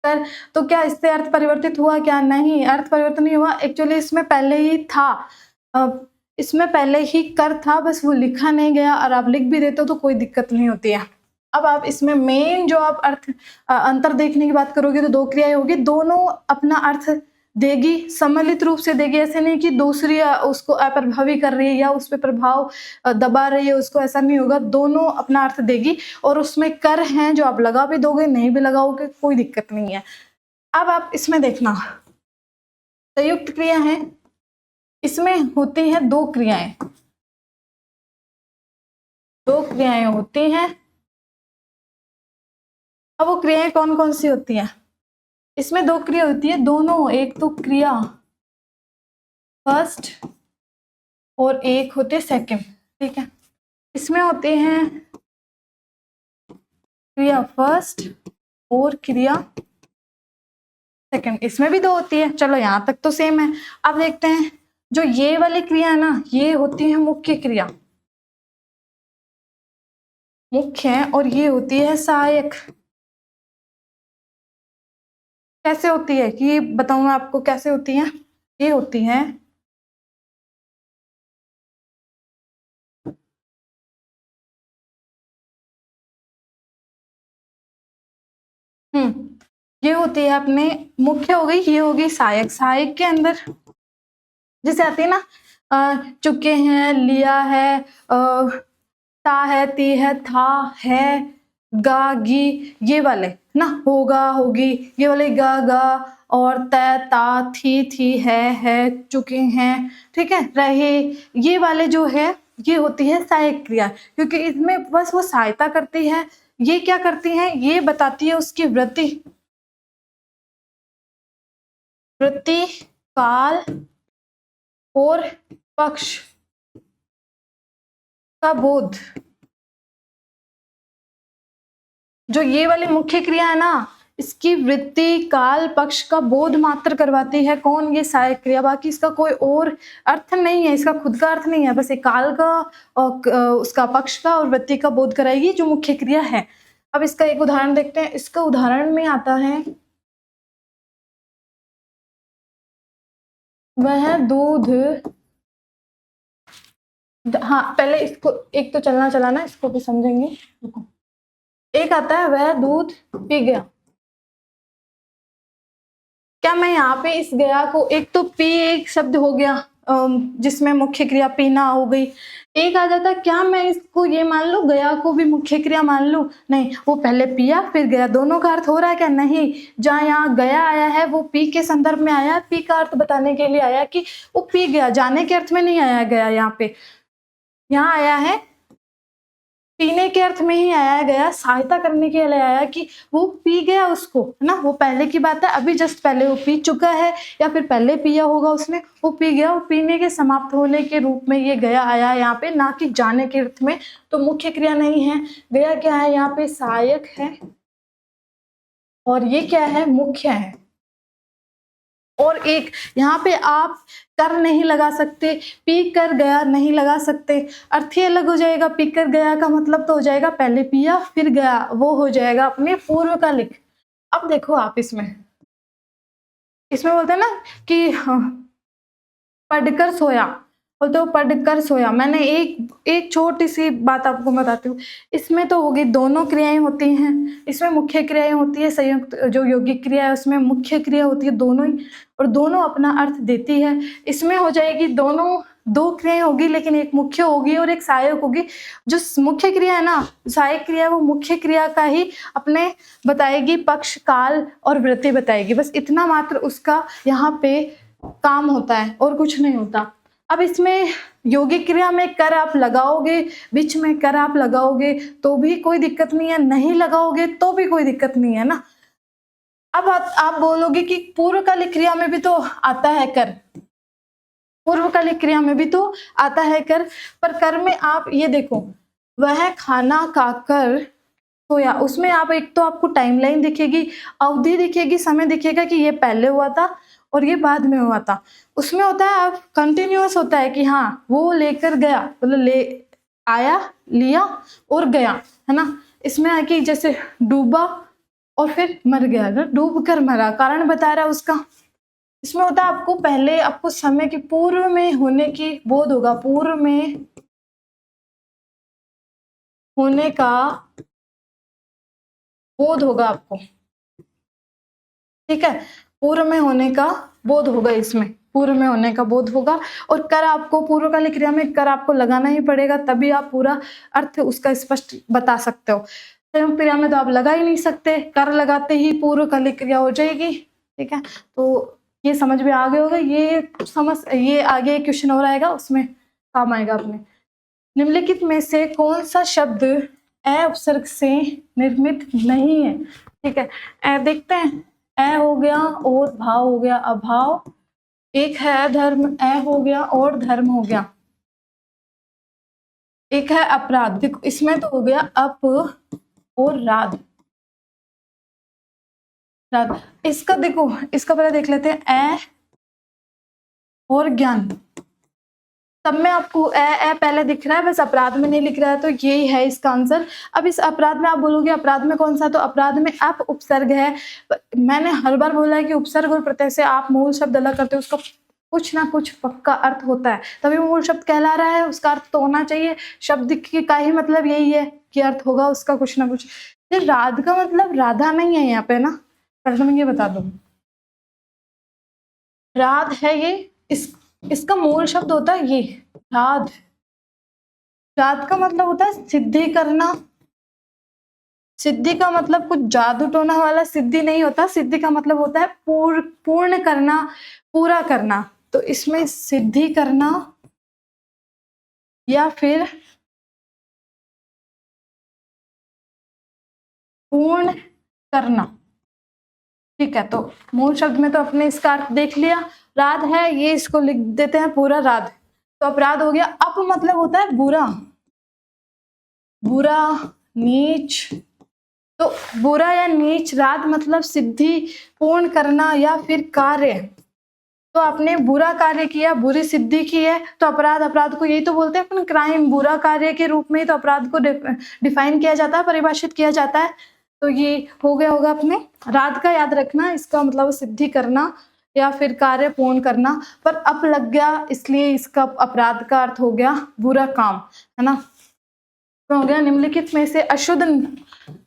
कर, तो क्या इससे अर्थ परिवर्तित हुआ? क्या नहीं, अर्थ परिवर्तन नहीं हुआ। एक्चुअली इसमें पहले ही था, इसमें पहले ही कर था, बस वो लिखा नहीं गया, और आप लिख भी देते हो तो कोई दिक्कत नहीं होती है। अब आप इसमें मेन जो आप अर्थ अंतर देखने की बात करोगे तो दो क्रियाएं होगी, दोनों अपना अर्थ देगी, सम्मिलित रूप से देगी। ऐसे नहीं कि दूसरी उसको अप्रभावी कर रही है या उस पर प्रभाव दबा रही है उसको, ऐसा नहीं होगा, दोनों अपना अर्थ देगी। और उसमें कर हैं जो आप लगा भी दोगे, नहीं भी लगाओगे, कोई दिक्कत नहीं है। अब आप इसमें देखना, संयुक्त क्रिया है, इसमें होती है दो क्रियाएं, दो क्रियाएं होती हैं। अब वो क्रियाएं कौन कौन सी होती हैं? इसमें दो क्रिया होती है, दोनों, एक तो क्रिया फर्स्ट और एक होते सेकंड। ठीक है, इसमें होते हैं क्रिया फर्स्ट और क्रिया सेकंड, इसमें भी 2 होती है। चलो यहाँ तक तो सेम है। अब देखते हैं, जो ये वाली क्रिया है ना, ये होती है मुख्य क्रिया, मुख्य है, और ये होती है सहायक। कैसे होती है कि ये बताऊं मैं आपको कैसे होती है? ये होती है ये होती है अपने, मुख्य हो गई, ये होगी सहायक। सहायक के अंदर जैसे आती है ना, चुके हैं, लिया है, ता है, ती है, था है, गा, गी, ये वाले ना, होगा, होगी, ये वाले गा, गा, और तय, ता, थी, है, चुके हैं, ठीक है, रहे, ये वाले जो है, ये होती है सहायक क्रिया, क्योंकि इसमें बस वो सहायता करती है। ये क्या करती है? ये बताती है उसकी वृत्ति, वृत्ति, काल और पक्ष का बोध। जो ये वाली मुख्य क्रिया है ना, इसकी वृत्ति, काल, पक्ष का बोध मात्र करवाती है। कौन? ये सहायक क्रिया। बाकी इसका कोई और अर्थ नहीं है, इसका खुद का अर्थ नहीं है, बस एक काल का और उसका पक्ष का और वृत्ति का बोध कराएगी, जो मुख्य क्रिया है। अब इसका एक उदाहरण देखते हैं। इसका उदाहरण में आता है, वह दूध, हाँ पहले इसको एक तो चलना चलाना, इसको भी समझेंगे। रुको। एक आता है, वह दूध पी गया। क्या मैं यहाँ पे इस गया को, एक तो पी एक शब्द हो गया जिसमें मुख्य क्रिया पीना हो गई, एक आ जाता, क्या मैं इसको ये मान लूं, गया को भी मुख्य क्रिया मान लूं? नहीं, वो पहले पिया फिर गया, दोनों का अर्थ हो रहा है क्या? नहीं। जहाँ यहाँ गया आया है वो पी के संदर्भ में आया है, पी का अर्थ बताने के लिए आया कि वो पी गया, जाने के अर्थ में नहीं आया गया। यहाँ पे यहाँ आया है पीने के अर्थ में ही आया गया, सहायता करने के लिए आया कि वो पी गया उसको, है ना, वो पहले की बात है, अभी जस्ट पहले वो पी चुका है, या फिर पहले पिया होगा उसने, वो पी गया, वो पीने के समाप्त होने के रूप में ये गया आया यहाँ पे, ना कि जाने के अर्थ में। तो मुख्य क्रिया नहीं है। गया क्या है? यहाँ पे सहायक है, और ये क्या है? मुख्य है। और एक यहाँ पे आप कर नहीं लगा सकते, पी कर गया नहीं लगा सकते, अर्थ ही अलग हो जाएगा। पी कर गया का मतलब तो हो जाएगा पहले पिया फिर गया, वो हो जाएगा अपने पूर्वकालिक। अब देखो आप इसमें बोलते हैं ना कि पढ़कर सोया, बोलते हो पढ़कर सोया। मैंने एक छोटी सी बात आपको बताती हूँ। इसमें तो होगी, दोनों क्रियाएं होती हैं, इसमें मुख्य क्रियाएं होती है, संयुक्त जो यौगिक क्रिया है उसमें मुख्य क्रिया होती है दोनों ही, और दोनों अपना अर्थ देती है। इसमें हो जाएगी दोनों, दो क्रियाएं होगी, लेकिन एक मुख्य होगी और एक सहायक होगी। जो मुख्य क्रिया है ना, सहायक क्रिया है, वो मुख्य क्रिया का ही अपने बताएगी, पक्ष, काल और वृत्ति बताएगी, बस इतना मात्र उसका यहाँ पे काम होता है और कुछ नहीं होता। अब इसमें यौगिक क्रिया में कर आप लगाओगे, बीच में कर आप लगाओगे तो भी कोई दिक्कत नहीं है, नहीं लगाओगे तो भी कोई दिक्कत नहीं है ना। अब आप बोलोगे कि पूर्वकालिक क्रिया में भी तो आता है कर, पूर्वकालिक क्रिया में भी तो आता है कर, पर कर में आप ये देखो, वह खाना खाकर सोया, उसमें आप एक तो आपको टाइमलाइन दिखेगी, अवधि दिखेगी, समय दिखेगा कि ये पहले हुआ था और ये बाद में हुआ था। उसमें होता है आप कंटिन्यूअस होता है कि हाँ वो लेकर गया, मतलब ले आया, लिया और गया, है ना। इसमें है कि जैसे डूबा और फिर मर गया, डूब कर मरा, कारण बता रहा है उसका। इसमें होता है आपको पहले, आपको समय के पूर्व में होने की बोध होगा, पूर्व में होने का बोध होगा आपको, ठीक है, पूर्व में होने का बोध होगा, इसमें पूर्व में होने का बोध होगा। और कर आपको, पूर्वकालिक क्रिया में कर आपको लगाना ही पड़ेगा, तभी आप पूरा अर्थ उसका स्पष्ट बता सकते हो। संयुक्त क्रिया में तो आप लगा ही नहीं सकते, कर लगाते ही पूर्वकालिक क्रिया हो जाएगी, ठीक है। तो ये समझ में आ गए होगा, ये आगे क्वेश्चन हो रहेगा, उसमें काम आएगा अपने। निम्नलिखित में से कौन सा शब्द अ उपसर्ग से निर्मित नहीं है? ठीक है, देखते हैं। अ हो गया और भाव हो गया, अभाव, एक है अधर्म, अ हो गया और धर्म हो गया, एक है अपराध। देखो इसमें तो हो गया अप और राध, राधा। इसका देखो, इसका पहले देख लेते हैं। ए और ज्ञान, सब में आपको ए पहले दिख रहा है, बस अपराध में नहीं लिख रहा है, तो यही है इसका आंसर। अब इस अपराध में आप बोलोगे अपराध में कौन सा, तो अपराध में अप उपसर्ग है। मैंने हर बार बोला है कि उपसर्ग और प्रत्यय से आप मूल शब्द अलग करते हो, उसका कुछ ना कुछ पक्का अर्थ होता है, तभी मूल शब्द कहला रहा है, उसका अर्थ तो होना चाहिए। शब्द की का ही मतलब यही है कि अर्थ होगा उसका कुछ ना कुछ। राध का मतलब राधा नहीं है यहाँ पे ना, पहले मैं ये बता दूं। राध है ये, इसका मूल शब्द होता है ये राध। राध का मतलब होता है सिद्धि करना। सिद्धि का मतलब कुछ जादू टोना वाला सिद्धि नहीं होता, सिद्धि का मतलब होता है पूर्ण करना, पूरा करना। तो इसमें सिद्धि करना या फिर पूर्ण करना, ठीक है। तो मूल शब्द में तो अपने इसका अर्थ देख लिया, राध है ये, इसको लिख देते हैं पूरा राध। तो अपराध हो गया। अप मतलब होता है बुरा, बुरा, नीच। तो बुरा या नीच, राध मतलब सिद्धि, पूर्ण करना या फिर कार्य। तो आपने बुरा कार्य किया, बुरी सिद्धि की है, तो अपराध, अपराध को यही तो बोलते हैं अपन, क्राइम, बुरा कार्य के रूप में तो अपराध को डिफाइन किया जाता है, परिभाषित किया जाता है। तो ये हो गया होगा अपने राध का, याद रखना इसका मतलब सिद्धि करना या फिर कार्य पूर्ण करना, पर अप लग गया इसलिए इसका अपराध का अर्थ हो गया बुरा काम, है ना। तो हो गया। निम्नलिखित में से अशुद्ध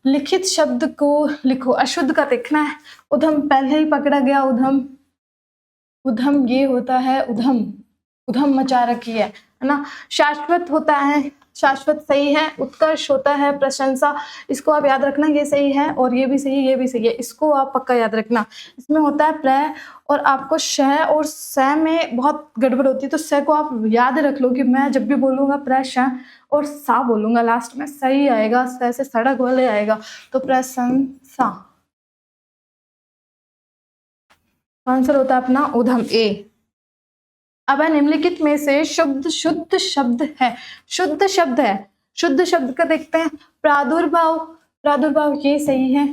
लिखित शब्द को लिखो। अशुद्ध का देखना है। उधम पहले ही पकड़ा गया, उधम, उधम ये होता है उधम, उधम मचा रखी है ना। शाश्वत होता है, शाश्वत सही है। उत्कर्ष होता है प्रशंसा, इसको आप याद रखना, ये सही है और ये भी सही है, ये भी सही है, इसको आप पक्का याद रखना। इसमें होता है प्रय, और आपको श और स में बहुत गड़बड़ होती है, तो स को आप याद रख लो कि मैं जब भी बोलूंगा प्रय श और सा बोलूंगा, लास्ट में सही आएगा, स से सड़क वाले आएगा, तो प्रशंसा। आंसर होता है अपना उधम, ए। अब निम्नलिखित में से शुद्ध शब्द है, शुद्ध शब्द है, शुद्ध शब्द का देखते हैं। प्रादुर्भाव, प्रादुर्भाव ये सही है।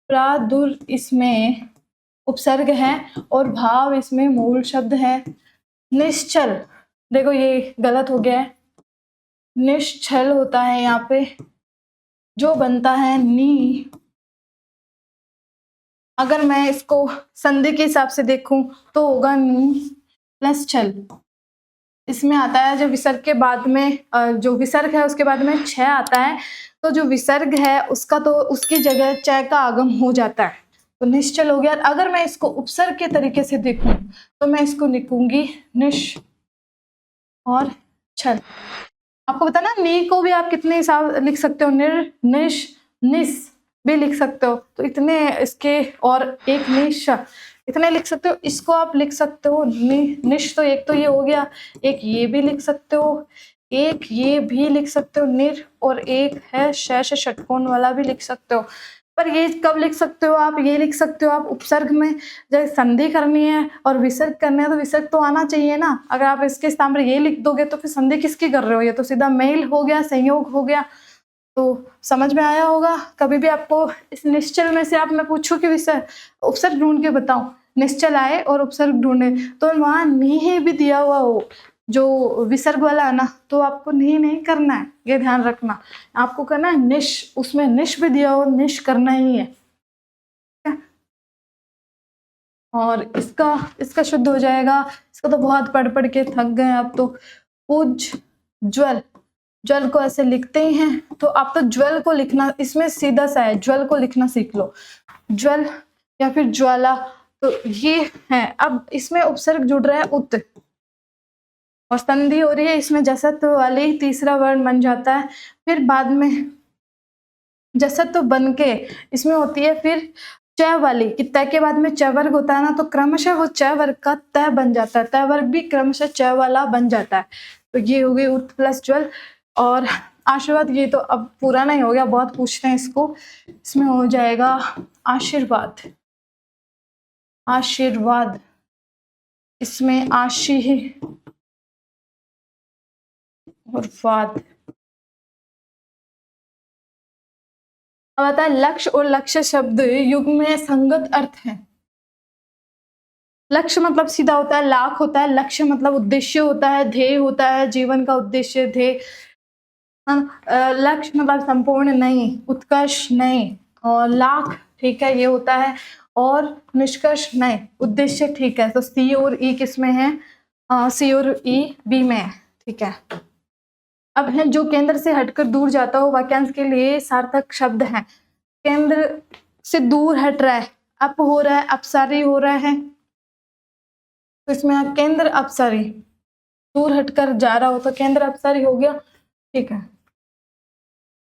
प्रादुर इसमें उपसर्ग है और भाव इसमें मूल शब्द है। निश्चल, देखो ये गलत हो गया है, निश्चल होता है यहाँ पे, जो बनता है नी। अगर मैं इसको संधि के हिसाब से देखूं तो होगा नी प्लस छल। इसमें आता है जो विसर्ग के बाद में, जो विसर्ग है उसके बाद में छ आता है, तो जो विसर्ग है उसका तो उसकी जगह च का आगम हो जाता है, तो निश्चल हो गया। अगर मैं इसको उपसर्ग के तरीके से देखूं तो मैं इसको लिखूंगी निश और छल। आपको पता ना, नी को भी आप कितने हिसाब लिख सकते हो, निर, निश, निस भी लिख सकते हो, तो इतने इसके, और एक निश, इतने लिख सकते हो। इसको आप लिख सकते हो निश, तो एक तो ये हो गया, एक ये भी लिख सकते हो, एक ये भी लिख सकते हो निर, और एक है शैश षटकोण वाला भी लिख सकते हो। पर ये कब लिख सकते हो आप, ये लिख सकते हो आप उपसर्ग में, जब संधि करनी है और विसर्ग करना है तो विसर्ग तो आना चाहिए ना। अगर आप इसके स्थान पर ये लिख दोगे तो फिर संधि किसकी कर रहे हो, ये तो सीधा मेल हो गया, संयोग हो गया। तो समझ में आया होगा। कभी भी आपको इस निश्चल में से आप मैं पूछूं कि विसर्ग उपसर्ग ढूंढ के बताऊं, निश्चल आए और उपसर्ग ढूंढे तो वहां नहीं भी दिया हुआ हो जो विसर्ग वाला है ना, तो आपको नहीं करना है, ये ध्यान रखना। आपको करना है निश, उसमें निश भी दिया हो, निश करना ही है। और इसका शुद्ध हो जाएगा। इसका तो बहुत पढ़ के थक गए अब तो। उज्ज्वल, ज्वल को ऐसे लिखते ही हैं, तो आप तो ज्वल को लिखना, इसमें सीधा सा है, ज्वल को लिखना सीख लो, ज्वल या फिर ज्वाला, तो ये है। अब इसमें उपसर्ग जुड़ रहा है उत, और संधि हो रही है, इसमें जसत्व वाली तीसरा वर्ण बन जाता है। फिर बाद में जसत्व बन के इसमें होती है फिर च वाली, कि त के बाद में च वर्ग होता है ना, तो क्रमशः वो च वर्ग का त बन जाता है, त वर्ग भी क्रमशः च वाला बन जाता है। तो ये हो गई उत प्लस ज्वल। और आशीर्वाद, ये तो अब पूरा नहीं हो गया, बहुत पूछते हैं इसको, इसमें हो जाएगा आशीर्वाद, आशीर्वाद, इसमें आशी और वाद। अब आता है लक्ष्य और लक्ष्य शब्द युग्म में संगत अर्थ है। लक्ष्य मतलब सीधा होता है, लाख होता है, लक्ष्य मतलब उद्देश्य होता है, ध्येय होता है, जीवन का उद्देश्य ध्येय। लक्ष्य मतलब संपूर्ण नहीं, उत्कर्ष नहीं, और लाख ठीक है ये होता है, और निष्कर्ष नहीं, उद्देश्य ठीक है। तो सी और ई किस में है? सी और ई बी में है, ठीक है। अब है जो केंद्र से हटकर दूर जाता हो, वाक्यांश के लिए सार्थक शब्द है। केंद्र से दूर हट रहा है, अप हो रहा है, अपसारी हो रहा है, तो इसमें केंद्र अपसारी, दूर हटकर जा रहा हो तो केंद्र अपसारी हो गया, ठीक है।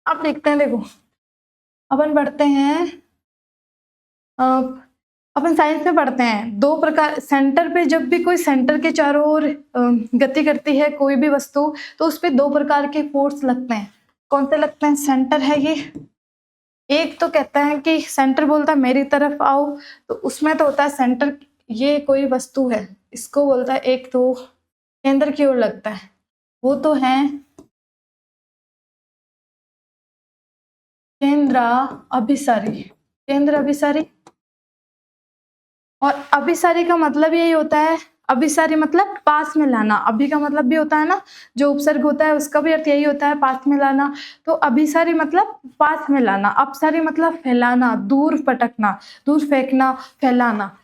अब देखते हैं, देखो अपन पढ़ते हैं, अपन साइंस में पढ़ते हैं दो प्रकार। सेंटर पे जब भी कोई सेंटर के चारों ओर गति करती है कोई भी वस्तु, तो उस पे दो प्रकार के फोर्स लगते हैं। कौन से लगते हैं? सेंटर है ये, एक तो कहता है कि सेंटर बोलता है मेरी तरफ आओ, तो उसमें तो होता है सेंटर, ये कोई वस्तु है, इसको बोलता है एक तो केंद्र की ओर लगता है, वो तो है केंद्र अभिसारी। केंद्र अभिसारी, और अभिसारी का मतलब यही होता है, अभिसारी मतलब पास में लाना। अभि का मतलब भी होता है ना, जो उपसर्ग होता है उसका भी अर्थ यही होता है, पास में लाना। तो अभिसारी मतलब पास में लाना, अपसारी मतलब फैलाना, दूर पटकना, दूर फेंकना, फैलाना।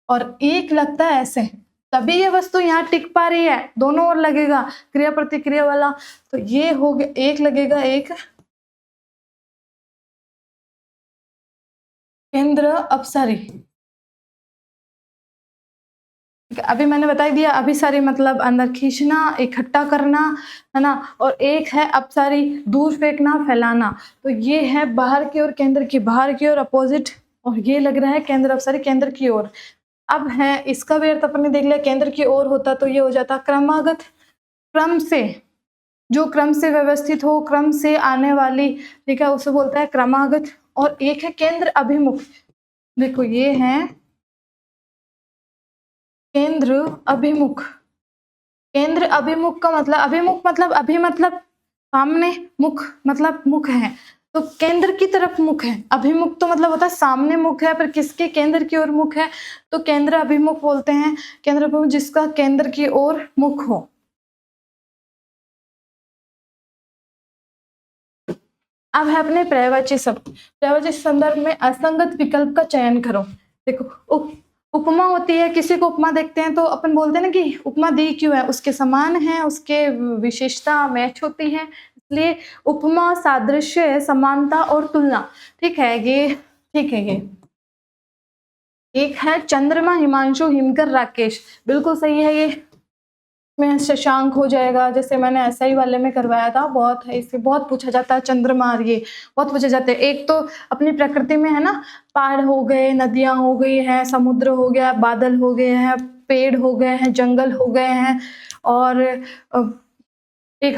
और एक लगता है ऐसे, तभी ये वस्तु यहाँ टिक पा रही है, दोनों ओर लगेगा क्रिया प्रतिक्रिया वाला, तो ये हो गया एक लगेगा, एक केंद्र अपसारी। अभी मैंने बता दिया, अभिसारी मतलब अंदर खींचना, इकट्ठा करना, है ना, और एक है अपसारी, दूर फेंकना, फैलाना। तो ये है बाहर की ओर, केंद्र की बाहर की ओर अपोजिट, और ये लग रहा है केंद्र अपसारी केंद्र की ओर। अब है इसका भी अर्थ अपन ने देख लिया, केंद्र की ओर होता तो ये हो जाता क्रमागत, क्रम से, जो क्रम से व्यवस्थित हो, क्रम से आने वाली, ठीक है, उसे बोलता है क्रमागत। और एक है केंद्र अभिमुख, देखो ये है केंद्र अभिमुख। केंद्र अभिमुख का मतलब, अभिमुख मतलब अभि मतलब सामने, मुख मतलब मुख है, तो केंद्र की तरफ मुख है। अभिमुख तो मतलब होता है सामने मुख है, पर किसके? केंद्र की ओर मुख है, तो केंद्र अभिमुख बोलते हैं। केंद्र अभिमुख जिसका केंद्र की ओर मुख हो। अब है अपने पर्यायवाची शब्द। पर्यायवाची संदर्भ में असंगत विकल्प का चयन करो। देखो उपमा होती है, किसी को उपमा देखते हैं तो अपन बोलते हैं ना कि उपमा दी क्यों है, उसके समान है, उसके विशेषता मैच होती है, इसलिए उपमा, सादृश्य, समानता और तुलना, ठीक है ये, ठीक है ये। एक है चंद्रमा, हिमांशु, हिमकर, राकेश, बिल्कुल सही है ये। में शशांक हो जाएगा, जैसे मैंने एसआई वाले में करवाया था, बहुत है, इससे बहुत पूछा जाता है, चंद्रमा, ये बहुत पूछे जाते हैं। एक तो अपनी प्रकृति में है ना, पहाड़ हो गए, नदियां हो गई हैं, समुद्र हो गया, बादल हो गए हैं, पेड़ हो गए हैं, जंगल हो गए हैं, और एक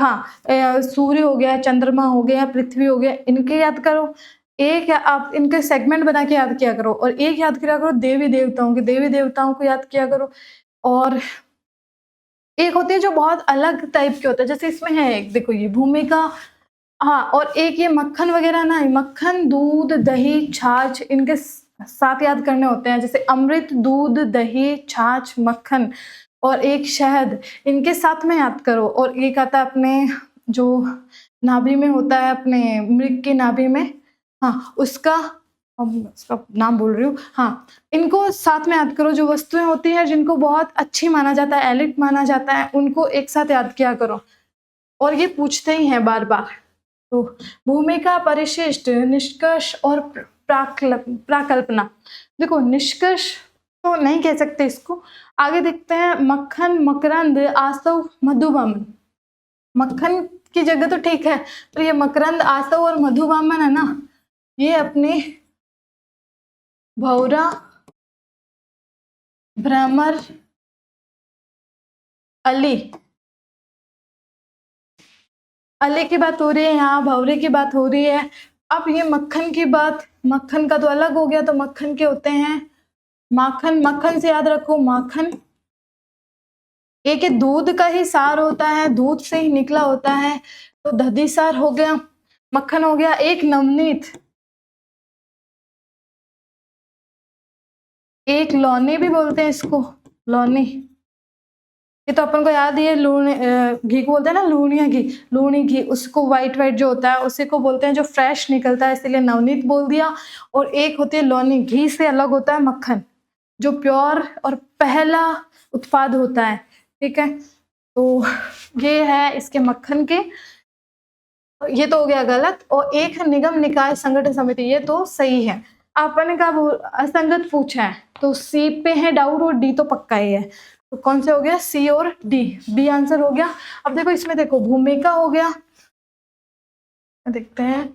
सूर्य हो गया, चंद्रमा हो गया, पृथ्वी हो गया, इनके याद करो। एक आप इनके सेगमेंट बना के याद किया करो, और एक याद किया करो देवी देवताओं के, देवी देवताओं को याद किया करो। और एक होती है जो बहुत अलग टाइप के होता है, जैसे इसमें है एक, देखो ये भूमिका, हाँ, और एक ये मक्खन वगैरह ना, मक्खन, दूध, दही, छाछ, इनके साथ याद करने होते हैं, जैसे अमृत, दूध, दही, छाछ, मक्खन, और एक शहद, इनके साथ में याद करो। और एक आता है अपने जो नाभि में होता है, अपने मृग की नाभि में, हाँ उसका नाम बोल रही हूँ, हाँ, इनको साथ में याद करो। जो वस्तुएं होती हैं जिनको बहुत अच्छी माना जाता है, एलिट माना जाता है, उनको एक साथ याद किया करो, और ये पूछते ही हैं बार बार। तो भूमिका, परिशिष्ट, निष्कर्ष और प्राकल्पना। देखो निष्कर्ष तो नहीं कह सकते इसको, आगे देखते हैं। मक्खन, मकरंद, आसव, मधुबामन। मक्खन की जगह तो ठीक है, पर ये मकरंद, आसव और मधुबामन है ना, ये अपने भौरा, भ्रमर, अली, अली की बात हो रही है यहाँ, भौरे की बात हो रही है। अब ये मक्खन की बात, मक्खन का तो अलग हो गया, तो मक्खन के होते हैं माखन, मक्खन से याद रखो माखन। एक दूध का ही सार होता है, दूध से ही निकला होता है, तो दधी सार हो गया, मक्खन हो गया। एक नवनीत, एक लौनी भी बोलते हैं इसको, लौनी। ये तो अपन को याद ही है, घी को बोलते हैं ना लूणिया घी, लूणी घी, उसको व्हाइट व्हाइट जो होता है उसी को बोलते हैं, जो फ्रेश निकलता है, इसीलिए नवनीत बोल दिया। और एक होती है लौनी, घी से अलग होता है मक्खन, जो प्योर और पहला उत्पाद होता है, ठीक है। तो ये है इसके मक्खन के, ये तो हो गया गलत। और एक है निगम निकाय संगठन समिति, ये तो सही है। आपने कहा असंगत पूछा है, तो सी पे है डाउट और डी तो पक्का ही है। तो कौन से हो गया, सी और डी, डी आंसर हो गया। अब देखो इसमें देखो भूमिका हो गया, देखते हैं।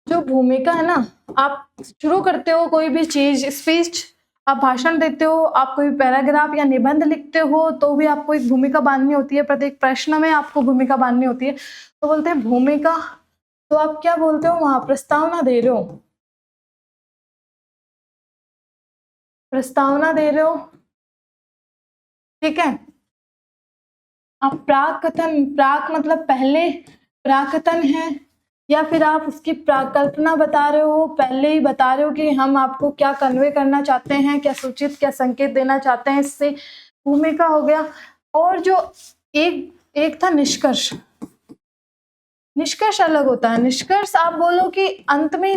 जो भूमिका है ना, आप शुरू करते हो कोई भी चीज, स्पीच, आप भाषण देते हो, आप कोई पैराग्राफ या निबंध लिखते हो, तो भी आपको एक भूमिका बांधनी होती है, प्रत्येक प्रश्न में आपको भूमिका बांधनी होती है। तो बोलते हैं भूमिका, तो आप क्या बोलते हो वहां, प्रस्तावना दे रहे हो, प्रस्तावना दे रहे हो, ठीक है। आप प्राक कथन, प्राक मतलब पहले, प्राकथन है, या फिर आप उसकी प्राकल्पना बता रहे हो, पहले ही बता रहे हो कि हम आपको क्या कन्वे करना चाहते हैं, क्या सूचित, क्या संकेत देना चाहते हैं, इससे भूमिका हो गया। और जो एक था निष्कर्ष, निष्कर्ष अलग होता है। निष्कर्ष आप बोलो कि अंत में ही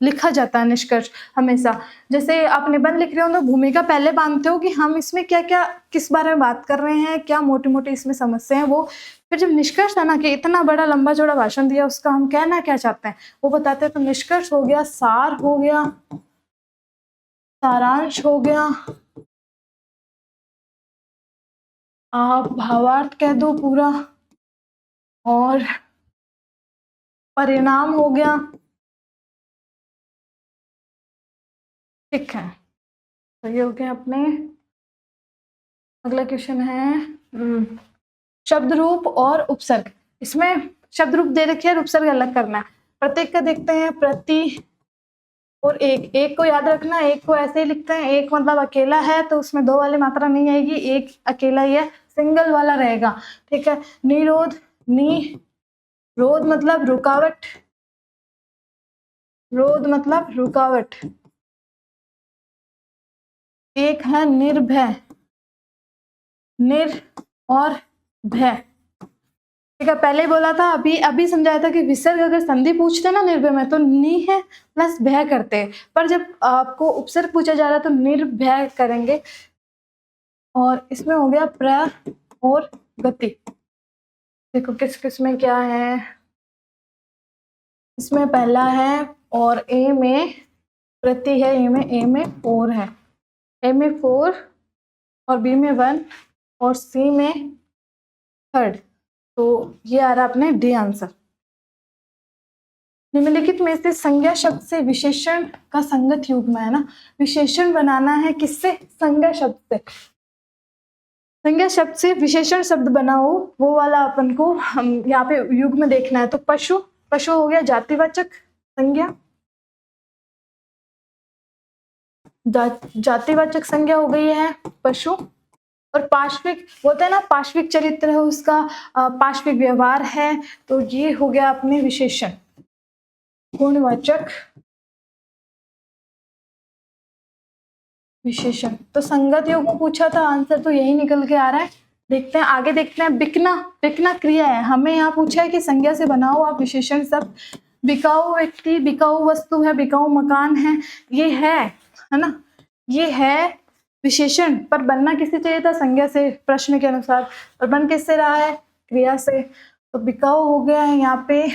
लिखा जाता है निष्कर्ष हमेशा। जैसे आप निबंध लिख रहे हो तो भूमिका पहले बांधते हो कि हम इसमें क्या क्या, किस बारे में बात कर रहे हैं, क्या मोटी मोटी इसमें समस्या है वो। फिर जब निष्कर्ष था ना, कि इतना बड़ा लंबा चौड़ा भाषण दिया, उसका हम कहना क्या चाहते हैं वो बताते हैं। तो निष्कर्ष हो गया, सार हो गया, सारांश हो गया, आप भावार्थ कह दो पूरा, और परिणाम हो गया, ठीक है। तो ये हो गया अपने। अगला क्वेश्चन है शब्द रूप और उपसर्ग। इसमें शब्द रूप दे रखे है, उपसर्ग अलग करना है। प्रत्येक का देखते हैं, प्रति और एक, एक को याद रखना, एक को ऐसे ही लिखते हैं, एक मतलब अकेला है तो उसमें दो वाली मात्रा नहीं आएगी, एक अकेला ही है, सिंगल वाला रहेगा, ठीक है। निरोध, नी, रोध मतलब रुकावट, रोध मतलब रुकावट। एक है निर्भय, निर और भय, ठीक है। पहले ही बोला था, अभी समझाया था कि विसर्ग अगर संधि पूछते ना निर्भय में, तो नी है प्लस भय करते हैं, पर जब आपको उपसर्ग पूछा जा रहा है तो निर्भय करेंगे। और इसमें हो गया प्र और गति। देखो किस किस में क्या है, इसमें पहला है, और ए में प्रति है, ए में 4 है, ए में 4 और बी में 1 और सी में 3rd। तो ये आ रहा अपने डी आंसर। निम्नलिखित में से संज्ञा शब्द से विशेषण का संगत युग्म है ना, विशेषण बनाना है किससे, संज्ञा शब्द से। संज्ञा शब्द से विशेषण शब्द बनाओ, वो वाला अपन को हम यहाँ पे युग्म देखना है। तो पशु, पशु हो गया जातिवाचक संज्ञा, जातिवाचक संज्ञा हो गई है पशु। और पार्श्विक बोलते हैं ना, पार्श्विक चरित्र है उसका, पार्श्विक व्यवहार है, तो ये हो गया अपने विशेषण। गुणवाचक विशेषण, तो संगत युग्म पूछा था, आंसर तो यही निकल के आ रहा है। देखते हैं आगे, देखते हैं। बिकना, बिकना क्रिया है, हमें यहाँ पूछा है कि संज्ञा से बनाओ आप विशेषण शब्द। बिकाऊ व्यक्ति, बिकाऊ वस्तु है, बिकाऊ मकान है, ये है ना, ये है विशेषण, पर बनना किससे चाहिए था, संज्ञा से, प्रश्न के अनुसार। और बन किससे रहा है, क्रिया से। तो बिकाऊ हो गया है यहाँ पे,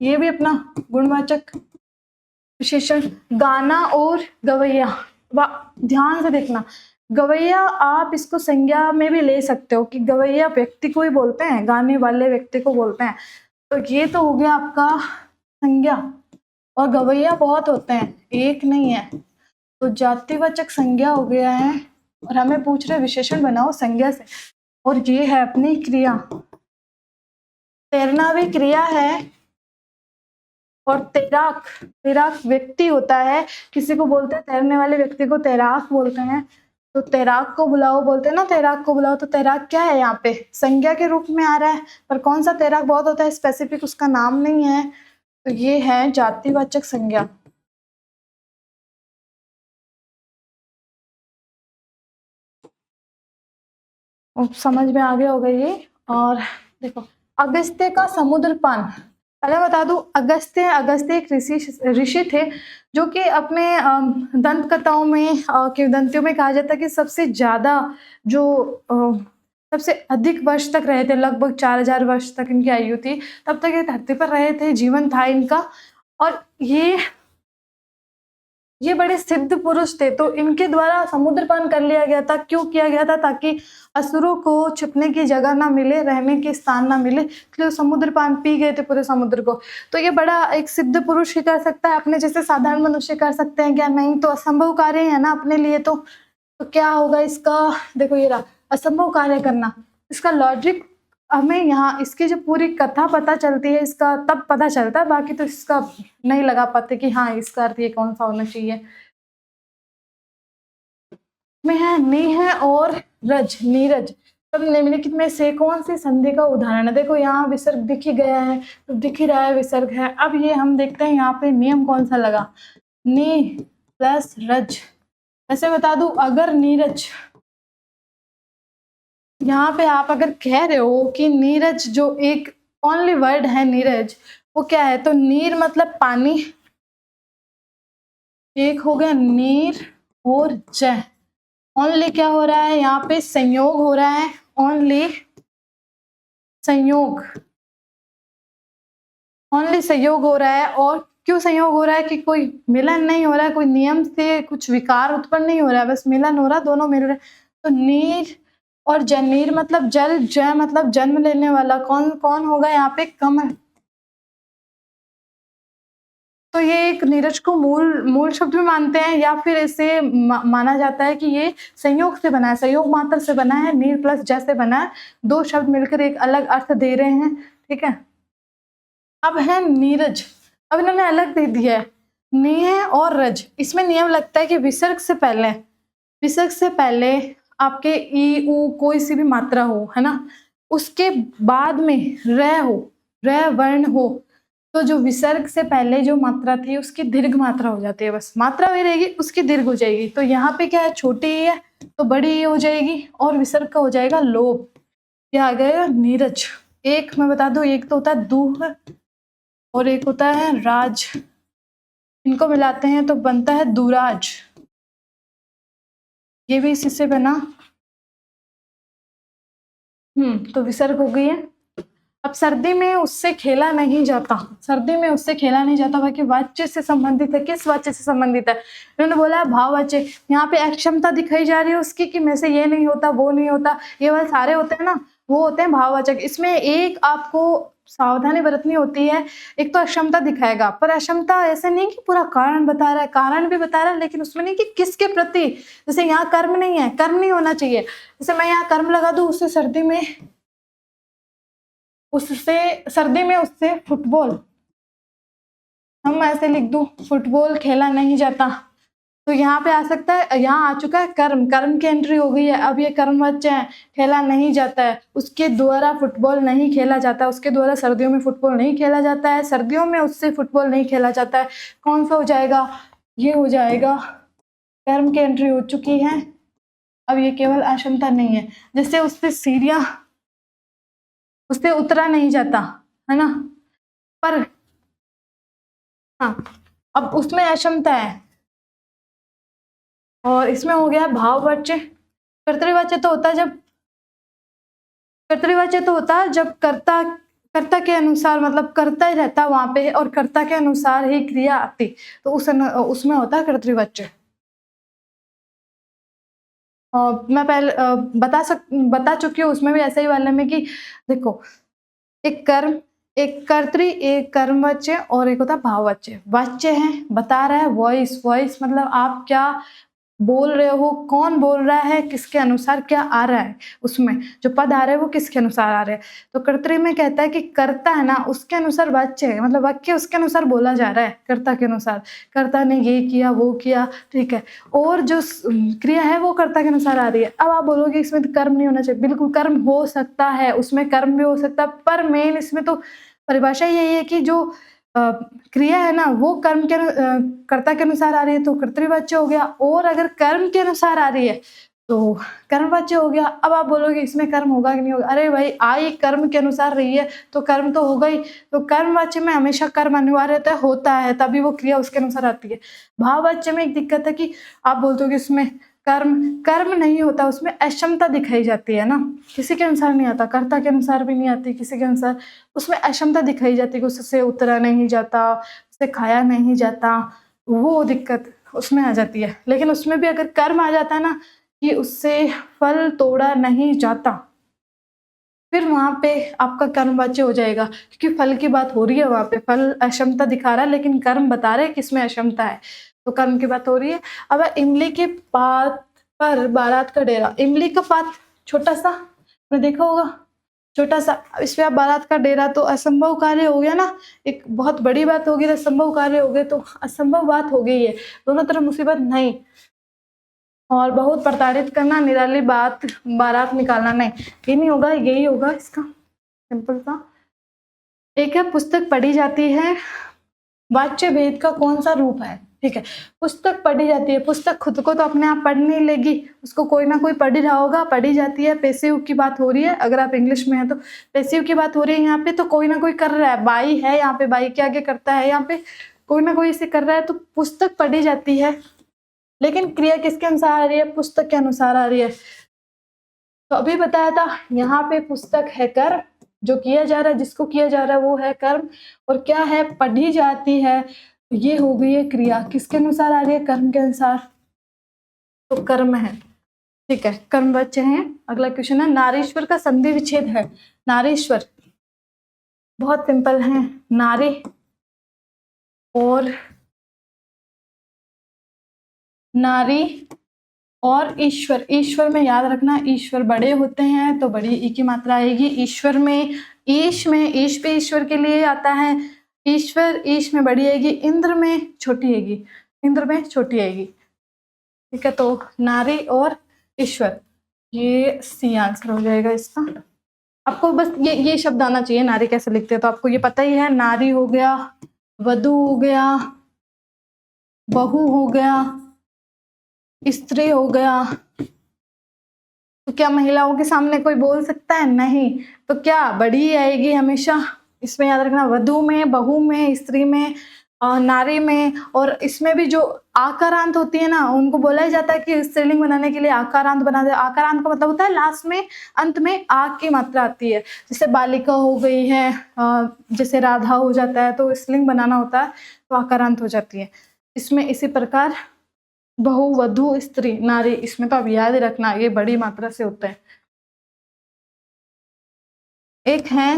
ये भी अपना गुणवाचक विशेषण। गाना और गवैया, ध्यान से देखना, गवैया आप इसको संज्ञा में भी ले सकते हो कि गवैया व्यक्ति को ही बोलते हैं, गाने वाले व्यक्ति को बोलते हैं। तो ये तो हो गया आपका संज्ञा, और गवैया बहुत होते हैं, एक नहीं है, तो जातिवाचक संज्ञा हो गया है। और हमें पूछ रहे विशेषण बनाओ संज्ञा से, और ये है अपनी क्रिया। तैरना भी क्रिया है, और तैराक, तैराक व्यक्ति होता है, किसी को बोलते हैं तैरने वाले व्यक्ति को तैराक बोलते हैं। तो तैराक को बुलाओ बोलते हैं ना, तैराक को बुलाओ, तो तैराक क्या है यहाँ पे, संज्ञा के रूप में आ रहा है, पर कौन सा तैराक बहुत होता है स्पेसिफिक, उसका नाम नहीं है, तो ये है जातिवाचक संज्ञा। अब समझ में आ गया होगा ये। और देखो, अगस्त्य का समुद्र पान, पहले बता दूं, अगस्त्य एक ऋषि थे जो कि अपने दंत कथाओं में, किंवदंतियों में कहा जाता है कि सबसे ज्यादा जो सबसे अधिक वर्ष तक रहे थे, लगभग 4000 वर्ष तक इनकी आयु थी। तब तक ये धरती पर रहे थे, जीवन था इनका। और ये बड़े सिद्ध पुरुष थे, तो इनके द्वारा समुद्र पान कर लिया गया था। क्यों किया गया था? ताकि असुरों को छिपने की जगह ना मिले, रहने के स्थान ना मिले, इसलिए समुद्र पान पी गए थे पूरे समुद्र को। तो ये बड़ा एक सिद्ध पुरुष ही कर सकता है, अपने जैसे साधारण मनुष्य कर सकते हैं क्या? नहीं, तो असंभव कार्य है ना अपने लिए। तो क्या होगा इसका? देखो ये रहा, असंभव कार्य करना। इसका लॉजिक हमें यहाँ इसकी जो पूरी कथा पता चलती है, इसका तब पता चलता है, बाकी तो इसका नहीं लगा पाते कि हाँ इसका अर्थ ये कौन सा होना चाहिए। में है नेह और रज, नीरज। तब निम्नलिखित में से कौन सी संधि का उदाहरण है? देखो यहाँ विसर्ग दिख ही गया है, तो दिख ही रहा है विसर्ग है। अब ये हम देखते हैं यहाँ पे नियम कौन सा लगा, नी प्लस रज। ऐसे बता दूं, अगर नीरज, यहाँ पे आप अगर कह रहे हो कि नीरज जो एक ओनली वर्ड है नीरज, वो क्या है? तो नीर मतलब पानी, एक हो गया नीर, और जय ओनली क्या हो रहा है यहाँ पे? संयोग हो रहा है, ओनली संयोग, ओनली संयोग हो रहा है। और क्यों संयोग हो रहा है? कि कोई मिलन नहीं हो रहा है, कोई नियम से कुछ विकार उत्पन्न नहीं हो रहा है, बस मिलन हो रहा है, दोनों मिल रहे हैं। तो नीर और जनीर मतलब जल, जय मतलब जन्म लेने वाला। कौन कौन होगा यहाँ पे? कमल। तो ये एक नीरज को मूल शब्द भी मानते हैं, या फिर इसे माना जाता है कि ये संयोग से बना है, संयोग मात्र से बना है, नीर प्लस जय से बना है। दो शब्द मिलकर एक अलग अर्थ दे रहे हैं, ठीक है। अब है नीरज, अब इन्होंने अलग दे दिया है, नेह और रज। इसमें नियम लगता है कि विसर्ग से पहले आपके ई उ कोई सी भी मात्रा हो, है ना, उसके बाद में र हो, र वर्ण हो, तो जो विसर्ग से पहले जो मात्रा थी उसकी दीर्घ मात्रा हो जाती है। बस मात्रा वही रहेगी, उसकी दीर्घ हो जाएगी। तो यहाँ पे क्या है, छोटी ई है तो बड़ी ई हो जाएगी, और विसर्ग का हो जाएगा लोभ। क्या आ गया? नीरज। एक मैं बता दूं, एक तो होता है दूह और एक होता है राज, इनको मिलाते हैं तो बनता है दुराज। ये भी इसी से बना। तो विसर्ग हो गई है। अब सर्दी में उससे खेला नहीं जाता, बाकी वाच्य से संबंधित है। किस वाच्य से संबंधित है? उन्होंने बोला भाववाच्य। यहाँ पे अक्षमता दिखाई जा रही है उसकी, कि में से ये नहीं होता, वो नहीं होता, ये वाले सारे होते हैं ना, वो होते हैं भाववाचक। इसमें एक आपको सावधानी बरतनी होती है, एक तो अक्षमता दिखाएगा, पर अक्षमता ऐसे नहीं कि पूरा कारण बता रहा है, कारण भी बता रहा है, लेकिन उसमें नहीं कि किसके प्रति। जैसे यहाँ कर्म नहीं है, कर्म नहीं होना चाहिए। जैसे मैं यहाँ कर्म लगा दूं, उससे सर्दी में उससे फुटबॉल, हम ऐसे लिख दूं, फुटबॉल खेला नहीं जाता, तो यहाँ पे आ सकता है, यहाँ आ चुका है कर्म, कर्म की एंट्री हो गई है। अब ये कर्मवाच्य है, खेला नहीं जाता है, उसके द्वारा फुटबॉल नहीं खेला जाता, उसके द्वारा सर्दियों में फुटबॉल नहीं खेला जाता है, सर्दियों में उससे फुटबॉल नहीं खेला जाता है। कौन सा हो जाएगा? ये हो जाएगा, कर्म की एंट्री हो चुकी है। अब ये केवल अक्षमता नहीं है, जैसे उससे उतरा नहीं जाता, है ना, पर हाँ, अब उसमें अक्षमता है। और इसमें हो गया भाववाच्य। कर्तृवाच्य तो होता है जब कर्ता के अनुसार, मतलब कर्ता ही रहता वहां पे, और कर्ता के अनुसार ही क्रिया आती, तो उसमें होता है कर्तृवाच्य। मैं पहले बता चुकी हूँ उसमें भी ऐसे ही वाले में कि देखो, एक कर्म, एक कर्तृ, एक कर्मवाच्य, और एक होता है भाववाच्य। वाच्य है, बता रहा है, वॉइस मतलब आप क्या बोल रहे हो, कौन बोल रहा है, किसके अनुसार क्या आ रहा है, उसमें जो पद आ रहे हैं वो किसके अनुसार आ रहे हैं। तो कर्तृ में कहता है कि कर्ता है ना, उसके अनुसार वाच्य है, मतलब वाक्य उसके अनुसार बोला जा रहा है, कर्ता के अनुसार, कर्ता ने ये किया वो किया, ठीक है। और जो क्रिया है वो कर्ता के अनुसार आ रही है। अब आप बोलोगे इसमें तो कर्म नहीं होना चाहिए, बिल्कुल कर्म हो सकता है, उसमें कर्म भी हो सकता है, पर मेन इसमें तो परिभाषा यही है कि जो क्रिया है ना वो कर्म के कर्ता के अनुसार आ रही है, तो कर्तृवाच्य हो गया। और अगर कर्म के अनुसार आ रही है तो कर्मवाच्य हो गया। अब आप बोलोगे इसमें कर्म होगा कि नहीं होगा? अरे भाई आई कर्म के अनुसार रही है तो कर्म तो होगा ही। तो कर्मवाच्य में हमेशा कर्म अनिवार्यतः होता है, तभी वो क्रिया उसके अनुसार आती है। भाववाच्य में एक दिक्कत है कि आप बोलते हो कि इसमें कर्म नहीं होता, उसमें अक्षमता दिखाई जाती है ना, किसी के अनुसार नहीं आता, कर्ता के अनुसार भी नहीं आती, किसी के अनुसार उसमें अक्षमता दिखाई जाती है कि उससे उतरा नहीं जाता, उससे खाया नहीं जाता, वो दिक्कत उसमें आ जाती है। लेकिन उसमें भी अगर कर्म आ जाता है ना कि उससे फल तोड़ा नहीं जाता, फिर वहां पे आपका कर्मवाच्य हो जाएगा, क्योंकि फल की बात हो रही है, वहां पे फल अक्षमता दिखा रहा है लेकिन कर्म बता रहे हैं कि इसमें अक्षमता है, तो कर्म की बात हो रही है। अब इमली के पात पर बारात का डेरा, इमली का पात छोटा सा आपने देखा होगा, छोटा सा, इस पे आप बारात का डेरा, तो असंभव कार्य हो गया ना, एक बहुत बड़ी बात होगी तो असंभव कार्य हो गए, तो असंभव बात हो गई है, दोनों तरफ मुसीबत नहीं। और बहुत प्रताड़ित करना, निराली बात, बारात निकालना, नहीं ये नहीं होगा, यही होगा इसका सिंपल सा। एक है पुस्तक पढ़ी जाती है, वाच्य भेद का कौन सा रूप है? ठीक है, पुस्तक पढ़ी जाती है, पुस्तक खुद को तो अपने आप पढ़ नहीं लेगी, उसको कोई ना कोई पढ़ ही रहा होगा, पढ़ी जाती है, पैसिव की बात हो रही है, अगर आप इंग्लिश में है तो पैसिव की बात हो रही है यहाँ पे, तो कोई ना कोई कर रहा है, बाई है यहाँ पे, बाई के आगे करता है, यहाँ पे कोई ना कोई इसे कर रहा है, तो पुस्तक पढ़ी जाती है, लेकिन क्रिया किसके अनुसार आ रही है? पुस्तक के अनुसार आ रही है। तो अभी बताया था यहाँ पे पुस्तक है कर्म, जो किया जा रहा है, जिसको किया जा रहा है वो है कर्म, और क्या है? पढ़ी जाती है, ये हो गई है क्रिया, किसके अनुसार आ रही है? कर्म के अनुसार, तो कर्म है। ठीक है, कर्म बच्चे हैं। अगला क्वेश्चन है, नारीश्वर का संधि विच्छेद है। नारीश्वर बहुत सिंपल है, नारी और ईश्वर। ईश्वर में याद रखना, ईश्वर बड़े होते हैं तो बड़ी ई की मात्रा आएगी। ईश्वर में ईश पे ईश्वर के लिए आता है, ईश्वर ईश में बड़ी आएगी, इंद्र में छोटी आएगी, इंद्र में छोटी आएगी। ठीक है, तो नारी और ईश्वर, ये सी आंसर हो जाएगा इसका। आपको बस ये शब्द आना चाहिए, नारी कैसे लिखते हैं तो आपको ये पता ही है। नारी हो गया, वधु हो गया, बहू हो गया, स्त्री हो गया। तो क्या महिलाओं के सामने कोई बोल सकता है? नहीं। तो क्या बड़ी आएगी हमेशा, इसमें याद रखना, वधु में, बहू में, स्त्री में, नारी में। और इसमें भी जो आकारांत होती है ना, उनको बोला ही जाता है कि स्त्रीलिंग बनाने के लिए आकारांत बना दे। आकारांत का मतलब होता है लास्ट में, अंत में आ की मात्रा आती है। जैसे बालिका हो गई है, जैसे राधा हो जाता है, तो स्त्रीलिंग बनाना होता है तो आकारांत हो जाती है। इसमें इसी प्रकार बहु, वधु, स्त्री, नारी, इसमें तो अब याद रखना ये बड़ी मात्रा से होता है। एक है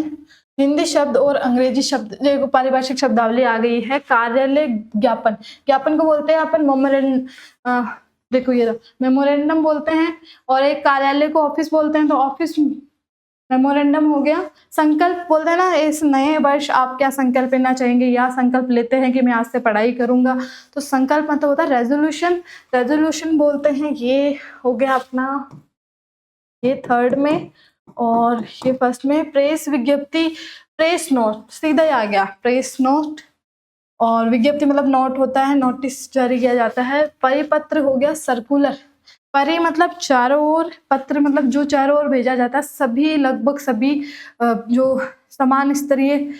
हिंदी शब्द और अंग्रेजी शब्द, जो पारिभाषिक शब्दावली आ गई है। कार्यालय ज्ञापन, ज्ञापन को बोलते हैं अपन मेमोरेंडम, देखो ये मेमोरेंडम बोलते हैं, और एक कार्यालय को ऑफिस बोलते हैं, तो ऑफिस मेमोरेंडम हो गया। संकल्प बोलते हैं ना, इस नए वर्ष आप क्या संकल्प लेना चाहेंगे, या संकल्प लेते हैं कि मैं आज से पढ़ाई करूंगा, तो संकल्प मतलब होता है रेजोल्यूशन, रेजोल्यूशन बोलते हैं। ये हो गया अपना, ये थर्ड में, और ये फर्स्ट में। प्रेस विज्ञप्ति, प्रेस नोट सीधा ही आ गया, प्रेस नोट, और विज्ञप्ति मतलब नोट होता है, नोटिस जारी किया जाता है। परिपत्र हो गया सर्कुलर, परि मतलब चारों ओर, पत्र मतलब जो चारों ओर भेजा जाता है, सभी लगभग सभी जो समान स्तरीय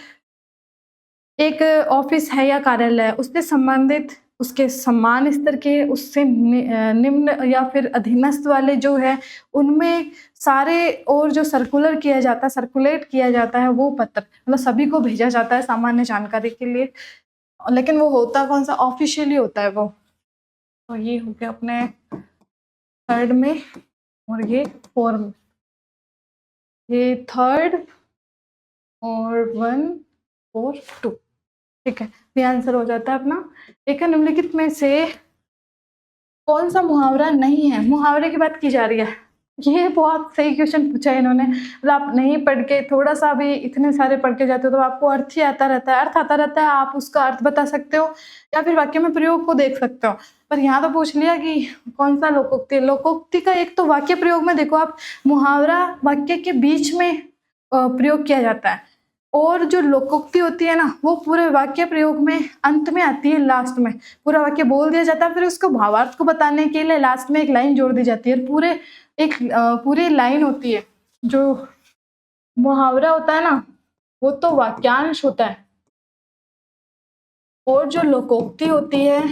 एक ऑफिस है या कार्यालय है, उससे संबंधित, उसके समान स्तर के, उससे निम्न या फिर अधीनस्थ वाले जो है, उनमें सारे और जो सर्कुलर किया जाता है, सर्कुलेट किया जाता है, वो पत्र मतलब सभी को भेजा जाता है सामान्य जानकारी के लिए। लेकिन वो होता कौन सा? ऑफिशियली होता है वो। तो ये हो गया अपने थर्ड में, और ये फोर्थ में, ये थर्ड और 1 4 2। ठीक है, ये आंसर हो जाता है अपना। एक है, निम्नलिखित में से कौन सा मुहावरा नहीं है? मुहावरे की बात की जा रही है। ये बहुत सही क्वेश्चन पूछा है इन्होंने। मतलब आप नहीं पढ़ के, थोड़ा सा भी इतने सारे पढ़ के जाते हो तो आपको अर्थ ही आता रहता है, अर्थ आता रहता है, आप उसका अर्थ बता सकते हो या फिर वाक्य में प्रयोग को देख सकते हो। पर यहाँ तो पूछ लिया कि कौन सा लोकोक्ति। लोकोक्ति का एक तो वाक्य प्रयोग में देखो आप, मुहावरा वाक्य के बीच में प्रयोग किया जाता है, और जो लोकोक्ति होती है ना, वो पूरे वाक्य प्रयोग में अंत में आती है, लास्ट में। पूरा वाक्य बोल दिया जाता है, फिर उसको भावार्थ को बताने के लिए लास्ट में एक लाइन जोड़ दी जाती है। और पूरी लाइन होती है। जो मुहावरा होता है ना, वो तो वाक्यांश होता है। और जो लोकोक्ति होती है,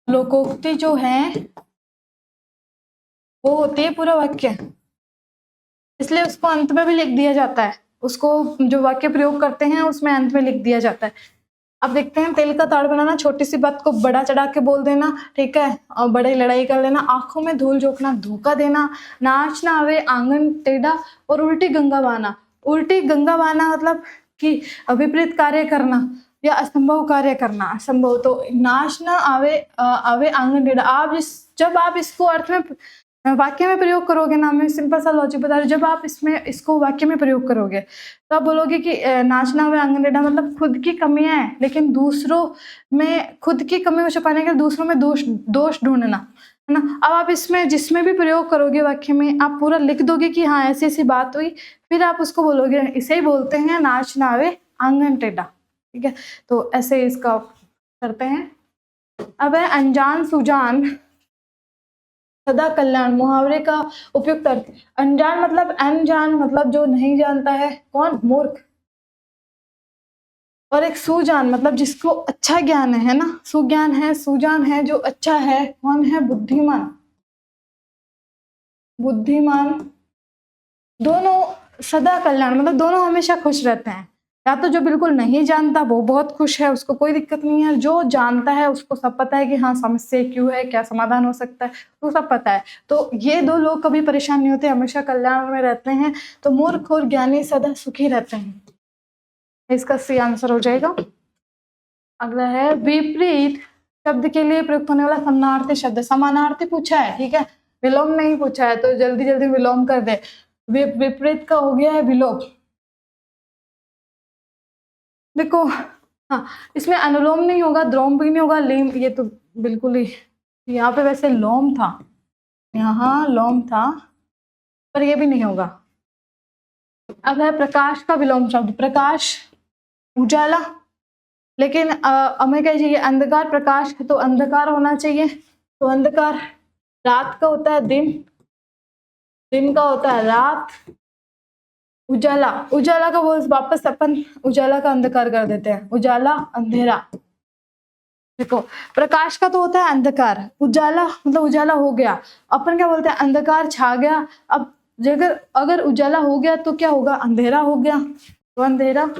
लोकोक्ति जो है वो होती है पूरा वाक्य, इसलिए उसको अंत में भी लिख दिया जाता है। उसको जो वाक्य प्रयोग करते हैं उसमें अंत में लिख दिया जाता है। अब देखते हैं, तेल का ताड़ बनाना, छोटी सी बात को बड़ा चढ़ा के बोल देना, ठीक है, और बड़ी लड़ाई कर लेना, आंखों में धूल झोंकना, धोखा देना, नाच ना आवे आंगन टेढ़ा, और उल्टी गंगा बहाना। उल्टी गंगा बहाना मतलब कि विपरीत कार्य करना या असंभव कार्य करना। असंभव तो नाच ना आवे आंगन टेढ़ा। जब आप इसको अर्थ में वाक्य में प्रयोग करोगे ना, मैं सिंपल सा लॉजिक बता रही हूँ, जब आप इसको वाक्य में प्रयोग करोगे तो आप बोलोगे कि नाचना हुआ आंगन टेढ़ा, मतलब खुद की कमियां हैं लेकिन दूसरों में, खुद की कमी को छुपाने के दूसरों में दोष ढूंढना, है ना। अब आप इसमें जिसमें भी प्रयोग करोगे वाक्य में, आप पूरा लिख दोगे कि हाँ ऐसी ऐसी बात हुई, फिर आप उसको बोलोगे, इसे ही बोलते हैं नाचना आवे आंगन टेढ़ा, ठीक है। तो ऐसे इसका करते हैं। अब है अनजान सुजान सदा कल्याण। मुहावरे का उपयुक्त अर्थ। अनजान मतलब, अनजान मतलब जो नहीं जानता है, कौन, मूर्ख। और एक सुजान मतलब जिसको अच्छा ज्ञान है ना, सुज्ञान है, सुजान है, जो अच्छा है, कौन है, बुद्धिमान। बुद्धिमान। दोनों सदा कल्याण मतलब दोनों हमेशा खुश रहते हैं। या तो जो बिल्कुल नहीं जानता वो बहुत खुश है, उसको कोई दिक्कत नहीं है। जो जानता है उसको सब पता है कि हाँ समस्या क्यों है, क्या समाधान हो सकता है, तो सब पता है। तो ये दो लोग कभी परेशान नहीं होते, हमेशा कल्याण में रहते हैं। तो मूर्ख और ज्ञानी सदा सुखी रहते हैं। इसका सी आंसर हो जाएगा। अगला है विपरीत शब्द के लिए प्रयुक्त होने वाला समानार्थी शब्द। समानार्थी पूछा है, ठीक है, विलोम नहीं पूछा है, तो जल्दी जल्दी विलोम कर दे। विपरीत का हो गया है विलोम। देखो, हाँ, इसमें अनुलोम नहीं होगा, द्रोम भी नहीं होगा, लीम, ये तो बिल्कुल ही, यहाँ पे वैसे लोम था, यहाँ लोम था, पर ये भी नहीं होगा। अब है प्रकाश का विलोम शब्द। प्रकाश उजाला, लेकिन हमें क्या चाहिए, अंधकार। प्रकाश तो अंधकार होना चाहिए, तो अंधकार रात का होता है दिन, दिन का होता है रात। उजाला, उजाला का बोल वापस अपन उजाला का अंधकार कर देते हैं, उजाला अंधेरा। देखो, प्रकाश का तो होता है अंधकार, उजाला मतलब उजाला हो गया, अपन क्या बोलते हैं, अंधकार छा गया। अब अगर उजाला हो गया तो क्या होगा, अंधेरा हो गया, तो अंधेरा।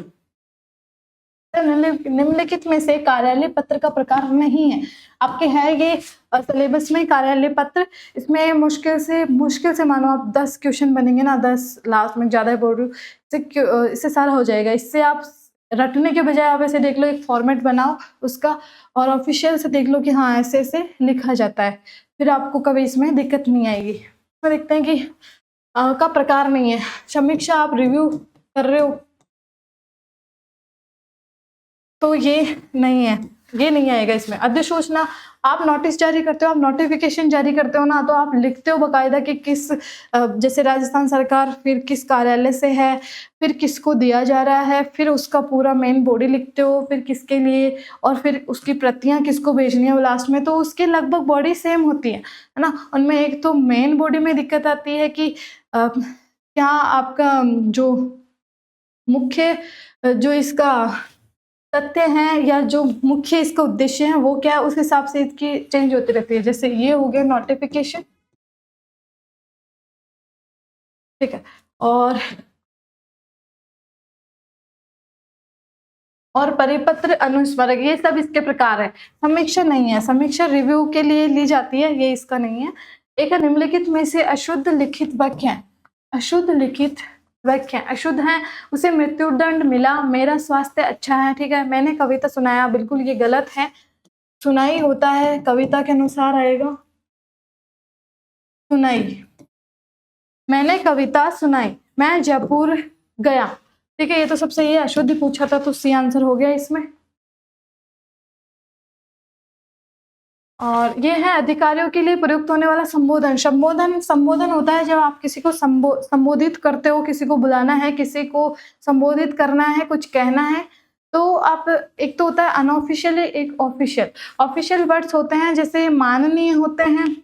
निम्नलिखित में से कार्यालय पत्र का प्रकार नहीं है। आपके है ये सिलेबस में कार्यालय पत्र, इसमें मुश्किल से मानो आप 10 क्वेश्चन बनेंगे ना, 10 लास्ट में, ज्यादा बोल रही हूँ, इससे सारा हो जाएगा। इससे आप रटने के बजाय आप ऐसे देख लो, एक फॉर्मेट बनाओ उसका, और ऑफिशियल से देख लो कि हाँ ऐसे ऐसे लिखा जाता है, फिर आपको कभी इसमें दिक्कत नहीं आएगी। तो देखते हैं कि का प्रकार नहीं है। समीक्षा आप रिव्यू कर रहे हो, तो ये नहीं है, ये नहीं आएगा इसमें। अधिसूचना, आप नोटिस जारी करते हो, आप नोटिफिकेशन जारी करते हो ना, तो आप लिखते हो बकायदा कि किस, जैसे राजस्थान सरकार, फिर किस कार्यालय से है, फिर किसको दिया जा रहा है, फिर उसका पूरा मेन बॉडी लिखते हो, फिर किसके लिए, और फिर उसकी प्रतियां किसको भेजनी है वो लास्ट में। तो उसके लगभग बॉडी सेम होती है ना। उनमें एक तो मेन बॉडी में दिक्कत आती है कि क्या आपका जो मुख्य जो इसका तथ्य हैं या जो मुख्य इसका उद्देश्य है वो क्या है, उस हिसाब से इसकी चेंज होती रहती है। जैसे ये हो गया नोटिफिकेशन, ठीक है, और परिपत्र, अनुस्मारक, ये सब इसके प्रकार है। समीक्षा नहीं है, समीक्षा रिव्यू के लिए ली जाती है, ये इसका नहीं है। एक है निम्नलिखित में से अशुद्ध लिखित वाक्य है। अशुद्ध लिखित वाक्य अशुद्ध है, उसे मृत्युदंड मिला, मेरा स्वास्थ्य अच्छा है, ठीक है। मैंने कविता सुनाया, बिल्कुल ये गलत है। सुनाई होता है, कविता के अनुसार आएगा सुनाई। मैंने कविता सुनाई, मैं जयपुर गया, ठीक है। ये तो सबसे ये अशुद्ध पूछा था, तो सी आंसर हो गया इसमें। और ये है अधिकारियों के लिए प्रयुक्त होने वाला संबोधन। संबोधन होता है जब आप किसी को संबोधित करते हो, किसी को बुलाना है, किसी को संबोधित करना है, कुछ कहना है, तो आप, एक तो होता है अनऑफिशियल, एक ऑफिशियल। ऑफिशियल वर्ड्स होते हैं जैसे माननीय होते हैं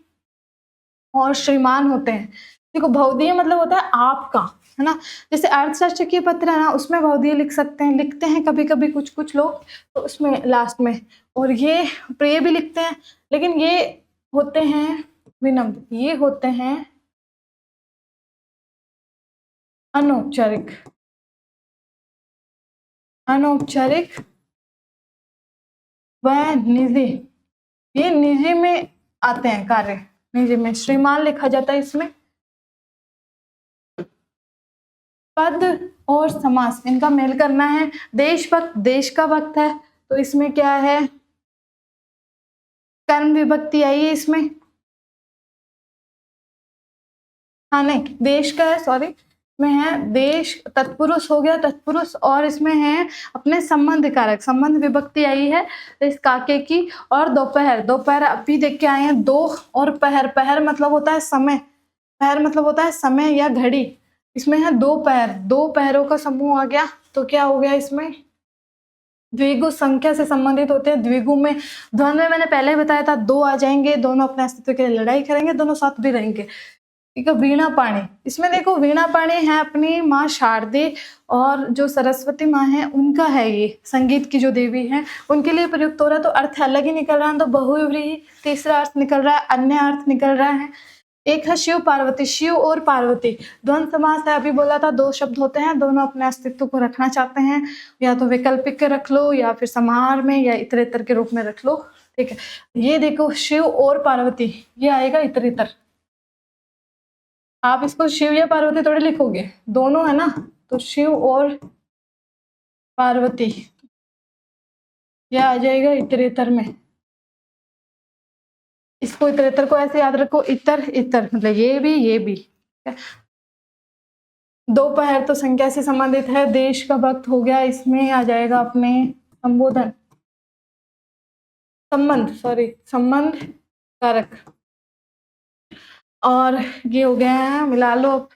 और श्रीमान होते हैं। देखो भवदीय मतलब होता है आपका, है ना। जैसे अर्थशास्त्र के पत्र है ना, उसमें भवदीय लिख सकते हैं, लिखते हैं कभी कभी कुछ लोग, तो उसमें लास्ट में, और ये प्रिय भी लिखते हैं, लेकिन ये होते हैं विनम्र, ये होते हैं अनौपचारिक। अनौपचारिक व निजी, ये निजी में आते हैं कार्य, निजी में श्रीमान लिखा जाता है इसमें। पद और समास इनका मेल करना है। देशभक्त, देश का भक्त है, तो इसमें क्या है, कर्म विभक्ति आई है इसमें। हाँ नहीं, देश का है, सॉरी, में है देश, तत्पुरुष हो गया, तत्पुरुष, और इसमें है अपने संबंध कारक, संबंध विभक्ति आई है इस काके की। और दोपहर, दोपहर अभी देख के आए हैं, दो और पहर, पहर मतलब होता है समय, पहर मतलब होता है समय या घड़ी। इसमें है दो पहर, दो पहरों का समूह आ गया, तो क्या हो गया इसमें, द्विगु संख्या से संबंधित होते हैं। द्विगु में, द्वंद्व में मैंने पहले ही बताया था, दो आ जाएंगे, दोनों अपने अस्तित्व के लिए लड़ाई करेंगे, दोनों साथ भी रहेंगे। ठीक है, वीणा पाणी, इसमें देखो वीणा पाणी है अपनी माँ शारदे, और जो सरस्वती माँ है उनका है, ये संगीत की जो देवी है उनके लिए प्रयुक्त हो रहा है, तो अर्थ अलग ही निकल रहा है, तो बहुव्रीहि तीसरा अर्थ निकल रहा है, अन्य अर्थ निकल रहा है। एक है शिव पार्वती, शिव और पार्वती द्वंद्व समास है, अभी बोला था दो शब्द होते हैं, दोनों अपने अस्तित्व को रखना चाहते हैं, या तो वैकल्पिक रख लो, या फिर समाहार में, या इतरेतर के रूप में रख लो। ठीक है, ये देखो शिव और पार्वती, ये आएगा इतरेतर। आप इसको शिव या पार्वती थोड़े लिखोगे, दोनों है ना, तो शिव और पार्वती यह आ जाएगा इतरेतर में। इसको, इतरेतर को ऐसे याद रखो, इतर इतर मतलब ये भी। दोपहर तो संख्या से संबंधित है, देश का भक्त हो गया, इसमें आ जाएगा अपने संबोधन, संबंध, सॉरी, संबंध कारक। और ये हो गया है, मिला लो, अब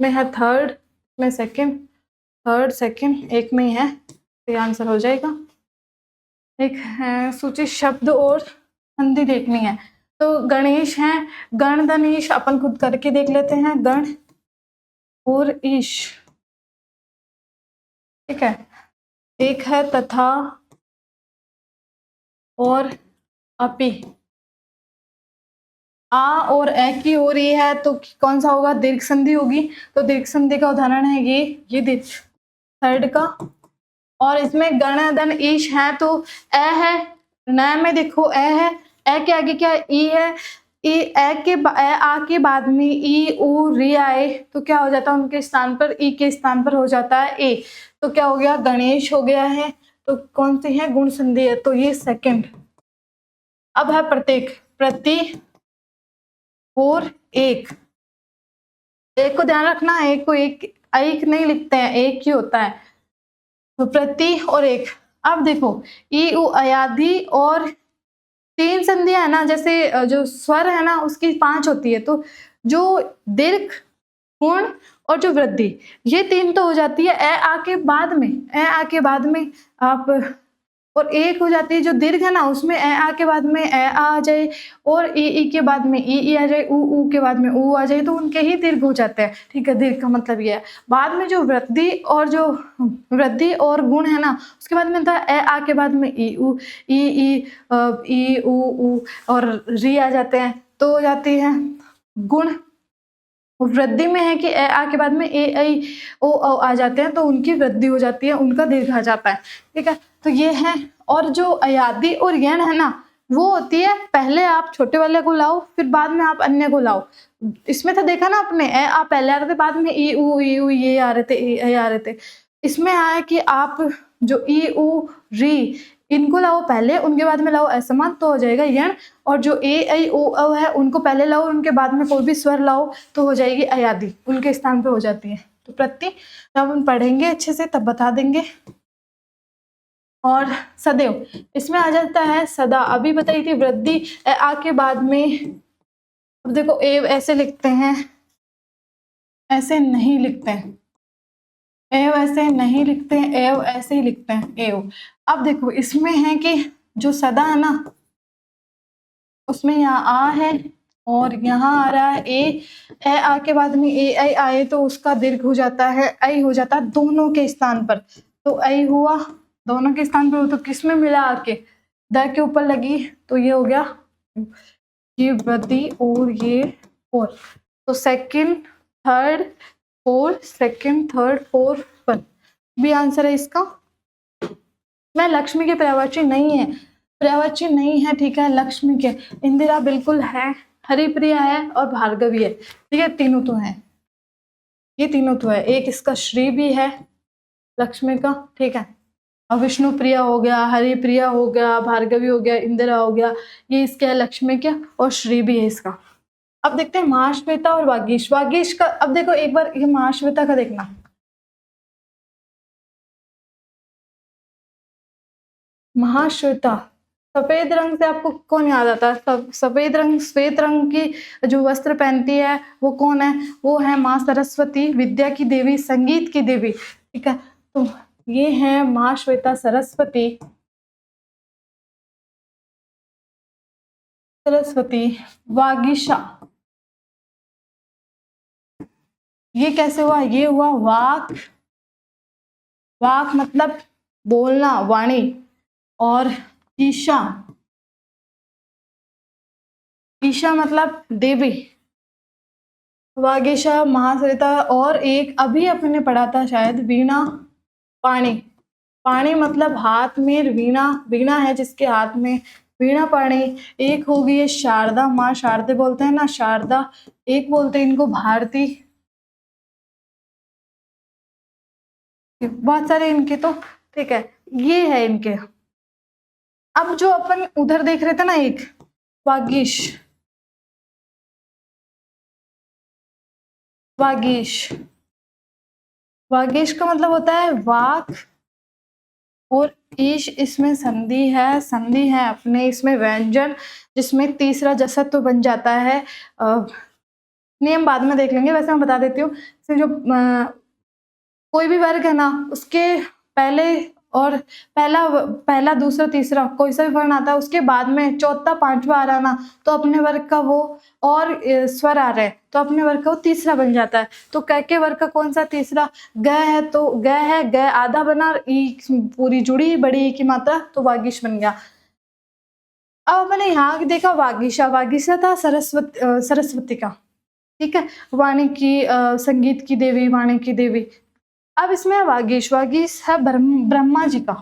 में है थर्ड, में सेकंड, थर्ड सेकंड एक में ही है, तो आंसर हो जाएगा। एक है सूचित शब्द और संधि देखनी है, तो गणेश है, गण धनीश अपन खुद करके देख लेते हैं, गण और ईश। ठीक है, एक है तथा और अपि, आ और ए की हो रही है, तो कौन सा होगा, दीर्घ संधि होगी, तो दीर्घ संधि का उदाहरण है ये दीर्घ थर्ड का। और इसमें गण धन ईश है, तो ए है, न में देखो ए है, ए के आगे क्या ई है, ई, ए आ के बाद में ई उ री आए, तो क्या हो जाता है, उनके स्थान पर, ई के स्थान पर हो जाता है ए, तो क्या हो गया, गणेश हो गया है, तो कौन सी है, गुण संधि है, तो ये सेकंड। अब है प्रत्येक, प्रति और एक को ध्यान रखना, एक को एक नहीं लिखते हैं, एक ही होता है, तो प्रति और एक। अब देखो ई उ अयादि और तीन संधियां है ना, जैसे जो स्वर है ना उसकी 5 होती है, तो जो दीर्घ, गुण और जो वृद्धि, ये 3 तो हो जाती है ए आ के बाद में, ए आ के बाद में आप, और एक हो जाती है जो दीर्घ है ना, उसमें ए आ के बाद में ए आ जाए, और ई के बाद में ई आ जाए, ऊ के बाद में ऊ आ जाए, तो उनके ही दीर्घ हो जाते हैं। ठीक है, दीर्घ का मतलब ये है। बाद में जो वृद्धि और गुण है ना, उसके बाद में था ए आ के बाद में ई ऊ और री आ जाते हैं, तो हो जाती है गुण। वृद्धि में है कि ए आ के बाद में ए ऐ ओ आ जाते हैं, तो उनकी वृद्धि हो जाती है, उनका दीर्घ आ जाता है। ठीक है, तो ये है। और जो अयादि और यण है ना, वो होती है पहले आप छोटे वाले को लाओ, फिर बाद में आप अन्य को लाओ। इसमें था देखा ना आपने, ए आ पहले आ रहे थे, बाद में ई उ ये आ रहे थे, ए आ रहे थे। इसमें आया कि आप जो ई उ री इनको लाओ पहले, उनके बाद में लाओ असमान, तो हो जाएगा यण। और जो ए ऐ ओ है उनको पहले लाओ, उनके बाद में कोई भी स्वर लाओ, तो हो जाएगी अयादि, उनके स्थान पे हो जाती है। तो प्रति जब हम पढ़ेंगे अच्छे से तब बता देंगे। और सदैव, इसमें आ जाता है सदा। अभी बताई थी वृद्धि आ के बाद में, अब देखो एव ऐसे लिखते हैं, ऐसे नहीं लिखते हैं, एव ऐसे नहीं लिखते हैं, एव ऐसे ही लिखते हैं, एव। अब देखो इसमें है कि जो सदा है ना, उसमें यहाँ आ है और यहाँ आ रहा है ए आ के बाद में ए आई आए तो उसका दीर्घ हो जाता है, आई हो जाता है दोनों के स्थान पर। तो आई हुआ दोनों के स्थान पर, तो किस में मिला आके, द के ऊपर लगी, तो ये हो गया ये वृद्धि और ये फोर। तो second third fourth, second third fourth one भी आंसर है इसका। मैं लक्ष्मी के पर्यायवाची नहीं है, पर्यायवाची नहीं है, ठीक है। लक्ष्मी के इंदिरा बिल्कुल है, हरिप्रिया है और भार्गवी है, ठीक है। तीनों तो है, ये तीनों तो है। एक इसका श्री भी है लक्ष्मी का, ठीक है। और विष्णु प्रिया हो गया, हरिप्रिया हो गया, भार्गवी हो गया, इंदिरा हो गया, ये इसके है लक्ष्मी के, और श्री भी है इसका। अब देखते हैं महाश्वेता और वागीश। वागीश का अब देखो एक बार ये महाश्वेता का देखना, महाश्वेता सफेद रंग से आपको कौन याद आता है? सफेद रंग, श्वेत रंग की जो वस्त्र पहनती है वो कौन है? वो है माँ सरस्वती, विद्या की देवी, संगीत की देवी, ठीक है। तो ये है महाश्वेता सरस्वती, सरस्वती। वागीशा, ये कैसे हुआ? ये हुआ वाक, वाक मतलब बोलना, वाणी। और ईशा, ईशा मतलब देवी। वागीशा, महाश्वेता, और एक अभी अपने पढ़ा था शायद, वीणा पाणी। पाणी मतलब हाथ में वीणा, वीणा है जिसके हाथ में, वीणा पाणी। एक होगी ये शारदा, माँ शारदे बोलते हैं ना, शारदा। एक बोलते हैं इनको भारती, बहुत सारे इनके तो, ठीक है। ये है इनके। अब जो अपन उधर देख रहे थे ना, एक वागीश, वागीश, वागीश का मतलब होता है वाक, और ईश इसमें संधि है, संधि है अपने इसमें व्यंजन, जिसमें तीसरा जसत्व बन जाता है। नियम बाद में देख लेंगे, वैसे मैं बता देती हूँ। जो कोई भी वर्ग है ना, उसके पहले और पहला पहला दूसरा तीसरा कोई सा भी वर्ण आता है, उसके बाद में चौथा पांचवा आ रहा ना, तो अपने वर्ग का वो, और स्वर आ रहे तो अपने वर्ग का वो तीसरा बन जाता है। तो क के वर्ग का कौन सा तीसरा? ग है, तो ग है, ग आधा बना, ई पूरी जुड़ी, बड़ी ई की मात्रा, तो वागीश बन गया। अब मैंने यहाँ देखा वागीशा, वागीशा था सरस्वती, सरस्वती का, ठीक है। वाणी की संगीत की देवी, वाणी की देवी। अब इसमें वागीश, वागीश है ब्रह्मा जी का,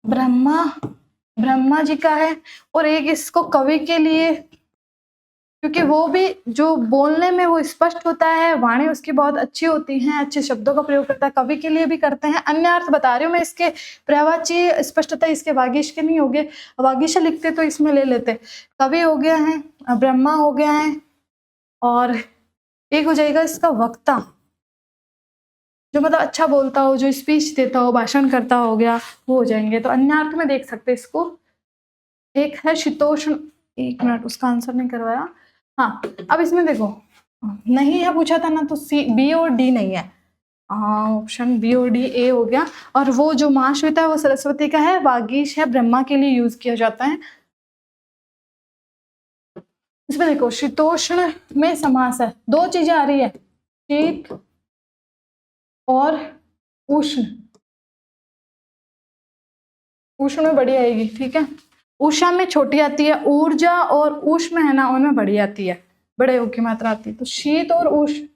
ब्रह्मा, ब्रह्मा जी का है। और एक इसको कवि के लिए, क्योंकि वो भी जो बोलने में वो स्पष्ट होता है, वाणी उसकी बहुत अच्छी होती है, अच्छे शब्दों का प्रयोग करता है, कवि के लिए भी करते हैं। अन्य अर्थ बता रही हूँ मैं, इसके पर्यायवाची स्पष्टता इसके वागीश के नहीं होगे, वागीश लिखते तो इसमें ले लेते। कवि हो गया है, ब्रह्मा हो गया है, और एक हो जाएगा इसका वक्ता, जो मतलब अच्छा बोलता हो, जो स्पीच देता हो, भाषण करता हो गया, वो हो जाएंगे। तो अन्य अर्थ में देख सकते इसको। एक है शीतोष्ण, एक मिनट, उसका आंसर नहीं करवाया। हाँ, अब इसमें देखो नहीं है पूछा था ना, तो सी, बी और डी नहीं है, ऑप्शन बी और डी, ए हो गया। और वो जो महाश्वेता है वो सरस्वती का है, वागीश है ब्रह्मा के लिए यूज किया जाता है। इसमें देखो शीतोष्ण में समास है, दो चीजें आ रही है, शीत और उष्ण, उष्ण में बड़ी आएगी, ठीक है। उषा में छोटी आती है, ऊर्जा और उष्ण है ना, उनमें बड़ी आती है, बड़े की मात्रा आती है। तो शीत और उष्ण,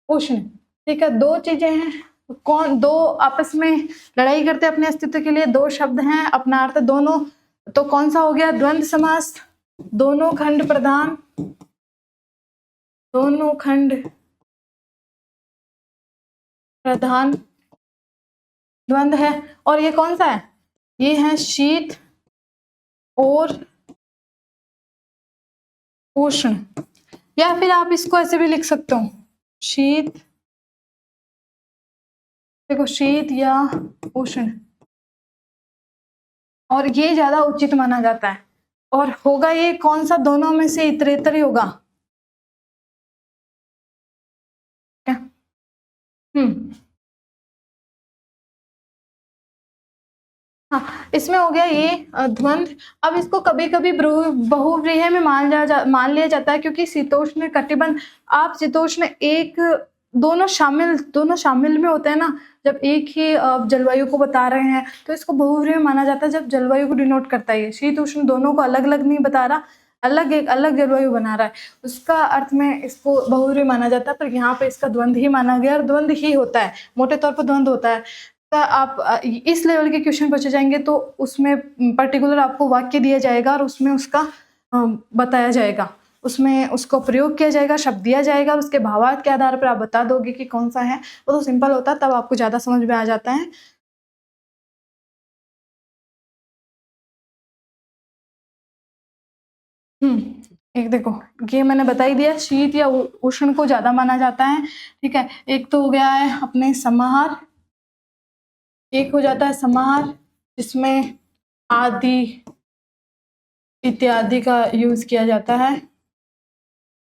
उष्ण, ठीक है। दो चीजें हैं, कौन दो आपस में लड़ाई करते हैं अपने अस्तित्व के लिए, दो शब्द हैं, अपना अर्थ दोनों, तो कौन सा हो गया? द्वंद्व समास, दोनों खंड प्रधान, दोनों खंड प्रधान द्वंद्व है। और ये कौन सा है? ये है शीत और उष्ण, या फिर आप इसको ऐसे भी लिख सकते हो, शीत देखो शीत या उष्ण, और ये ज्यादा उचित माना जाता है। और होगा ये कौन सा, दोनों में से इतरेतर ही होगा क्या? हम्म, हाँ, इसमें हो गया ये द्वंद्व। अब इसको कभी कभी बहुव्रीहि में मान लिया जाता है, क्योंकि शीतोष्ण कटिबंध, आप शीतोष्ण एक, दोनों शामिल में होते हैं ना, जब एक ही जलवायु को बता रहे हैं तो इसको बहुव्रीहि में माना जाता है, जब जलवायु को डिनोट करता है। ये शीत उष्ण दोनों को अलग अलग नहीं बता रहा, अलग एक अलग जलवायु बना रहा है, उसका अर्थ में इसको बहुव्रीहि माना जाता है। पर यहाँ पे इसका द्वंद्व ही माना गया, और द्वंद्व ही होता है, मोटे तौर पर द्वंद्व होता है। आप इस लेवल के क्वेश्चन पूछे जाएंगे तो उसमें पर्टिकुलर आपको वाक्य दिया जाएगा और उसमें उसका बताया जाएगा, उसमें उसको प्रयोग किया जाएगा, शब्द दिया जाएगा, और उसके भावार्थ के आधार पर आप बता दोगे कि कौन सा है। वो तो सिंपल होता है, तब आपको ज्यादा समझ में आ जाता है। एक देखो, ये मैंने बता ही दिया, शीत या उष्ण को ज्यादा माना जाता है। ठीक है, एक तो हो गया है अपने समाहार, एक हो जाता है समाहार जिसमें आदि इत्यादि का यूज किया जाता है,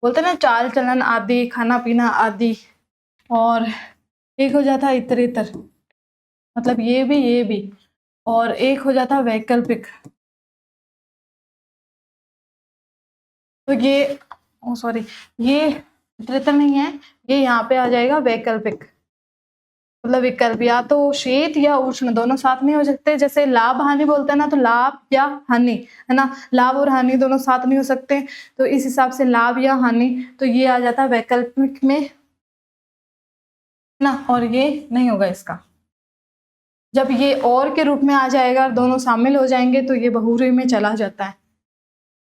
बोलते हैं ना चाल चलन आदि, खाना पीना आदि। और एक हो जाता है इतरेतर, मतलब ये भी। और एक हो जाता है वैकल्पिक, तो ये, ओ सॉरी, ये इतरेतर नहीं है, ये यहाँ पे आ जाएगा वैकल्पिक, मतलब विकल्प, या तो शीत या उष्ण दोनों साथ नहीं हो सकते। जैसे लाभ हानि बोलते हैं ना, तो लाभ या हानि, है ना, लाभ और हानि दोनों साथ नहीं हो सकते, तो इस हिसाब से लाभ या हानि, तो ये आ जाता है वैकल्पिक में ना, और ये नहीं होगा इसका। जब ये और के रूप में आ जाएगा और दोनों शामिल हो जाएंगे तो ये बहुव्रीहि में चला जाता है।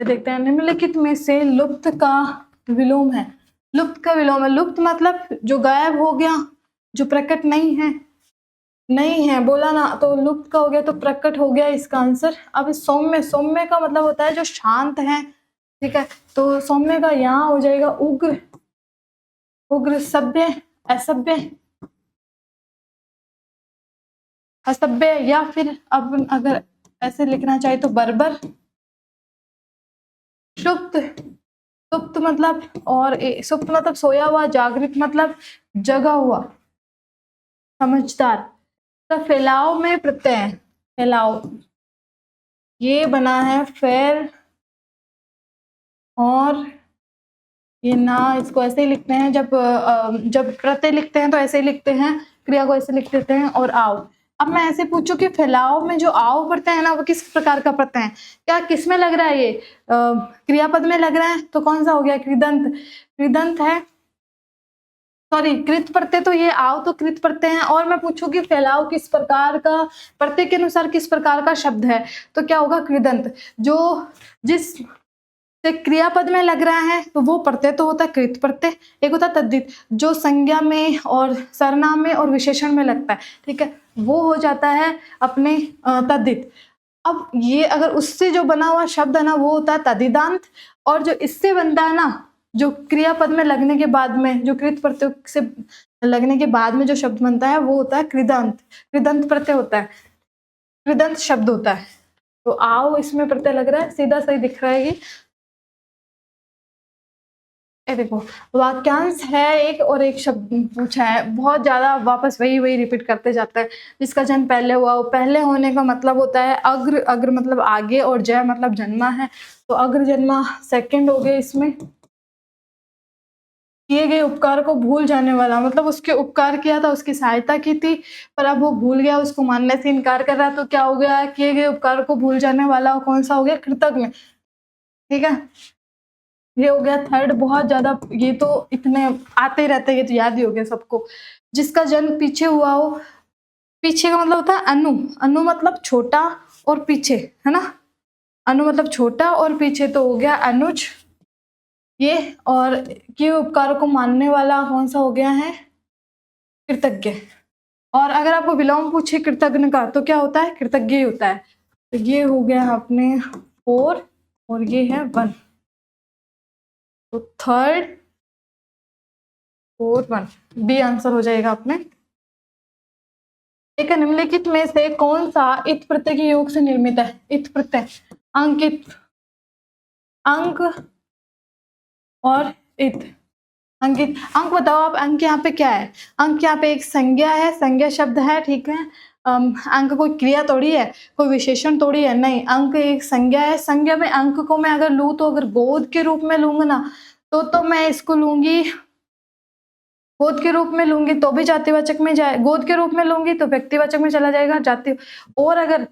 तो देखते हैं, निम्नलिखित में से लुप्त का विलोम है। लुप्त का विलोम है, लुप्त मतलब जो गायब हो गया, जो प्रकट नहीं है, नहीं है बोला ना, तो लुप्त का हो गया, तो प्रकट हो गया इसका आंसर। अब सौम्य, सौम्य का मतलब होता है जो शांत है। ठीक है, तो सौम्य का यहाँ हो जाएगा उग्र, उग्र, सभ्य, असभ्य, असभ्य, या फिर अब अगर ऐसे लिखना चाहे तो बर्बर, सुप्त, सुप्त मतलब, और सुप्त मतलब सोया हुआ, जागृत मतलब जगा हुआ, समझदार। तो फैलाव में प्रत्यय है, फैलाव, ये बना है फैल, और ये ना, इसको ऐसे ही लिखते हैं, जब प्रत्यय लिखते हैं तो ऐसे ही लिखते हैं, क्रिया को ऐसे लिख देते हैं, और आओ। अब मैं ऐसे पूछूं कि फैलाव में जो आओ प्रत्यय है ना, वो किस प्रकार का प्रत्यय है? क्या किस में लग रहा है? ये क्रियापद में लग रहा है, तो कौन सा हो गया? कृदंत, कृदंत है, सॉरी कृत प्रत्यय, तो ये आओ तो कृत प्रत्यय है। और मैं पूछूं कि फैलाव किस प्रकार का, प्रत्यय के अनुसार किस प्रकार का शब्द है, तो क्या होगा? कृदंत। जो जिस से क्रियापद में लग रहा है तो वो प्रत्यय तो होता है कृत प्रत्यय, एक होता है तद्धित, जो संज्ञा में और सर्वनाम में और विशेषण में लगता है, ठीक है, वो हो जाता है अपने तद्धित। अब ये अगर उससे जो बना हुआ शब्द है ना, वो होता है तद्धितांत, और जो इससे बनता है ना, जो क्रियापद में लगने के बाद में, जो कृत प्रत्यय से लगने के बाद में जो शब्द बनता है, वो होता है कृदंत, कृदंत प्रत्यय होता है, कृदंत शब्द होता है। तो आओ इसमें प्रत्यय लग रहा है, सीधा सही दिख रहा है ये। देखो, वाक्यांश है एक, और एक शब्द पूछा है, बहुत ज्यादा वापस वही वही रिपीट करते जाता है। जिसका जन्म पहले हुआ, वो पहले होने का मतलब होता है अग्र, अग्र मतलब आगे, और जय मतलब जन्मा है, तो अग्र जन्मा सेकंड हो गए इसमें। किए गए उपकार को भूल जाने वाला, मतलब उसके उपकार किया था, उसकी सहायता की थी, पर अब वो भूल गया, उसको मानने से इनकार कर रहा है, तो क्या हो गया? किए गए उपकार को भूल जाने वाला कौन सा हो गया? कृतज्ञ। ठीक है, ये हो गया थर्ड। बहुत ज्यादा ये तो इतने आते ही रहते हैं, ये तो याद ही हो गया सबको। जिसका जन्म पीछे हुआ हो, पीछे का मतलब होता है अनु, अनु मतलब छोटा और पीछे, है ना, अनु मतलब छोटा और पीछे, तो हो गया अनुज ये। और के उपकार को मानने वाला कौन सा हो गया है? कृतज्ञ। और अगर आपको विलोम पूछे कृतज्ञ का, तो क्या होता है? कृतज्ञ ही होता है। तो ये हो गया अपने 4, और ये है 1, तो थर्ड 4 1 बी आंसर हो जाएगा अपने। एक है, निम्नलिखित में से कौन सा इत प्रत्यय के योग से निर्मित है? इत प्रत्यय, अंकित, अंक और इत। अंकित, अंक बताओ आप, अंक यहाँ पे क्या है? अंक यहाँ पे एक संज्ञा है, संज्ञा शब्द है, ठीक है। अंक कोई क्रिया थोड़ी है, कोई विशेषण थोड़ी है, नहीं, अंक एक संज्ञा है। संज्ञा में अंक को मैं अगर लूँ तो अगर गोद के रूप में लूंगा ना तो मैं इसको लूंगी, गोद के रूप में लूंगी तो भी जातिवाचक में जाए, गोद के रूप में लूंगी तो व्यक्तिवाचक में चला जाएगा जाति। और अगर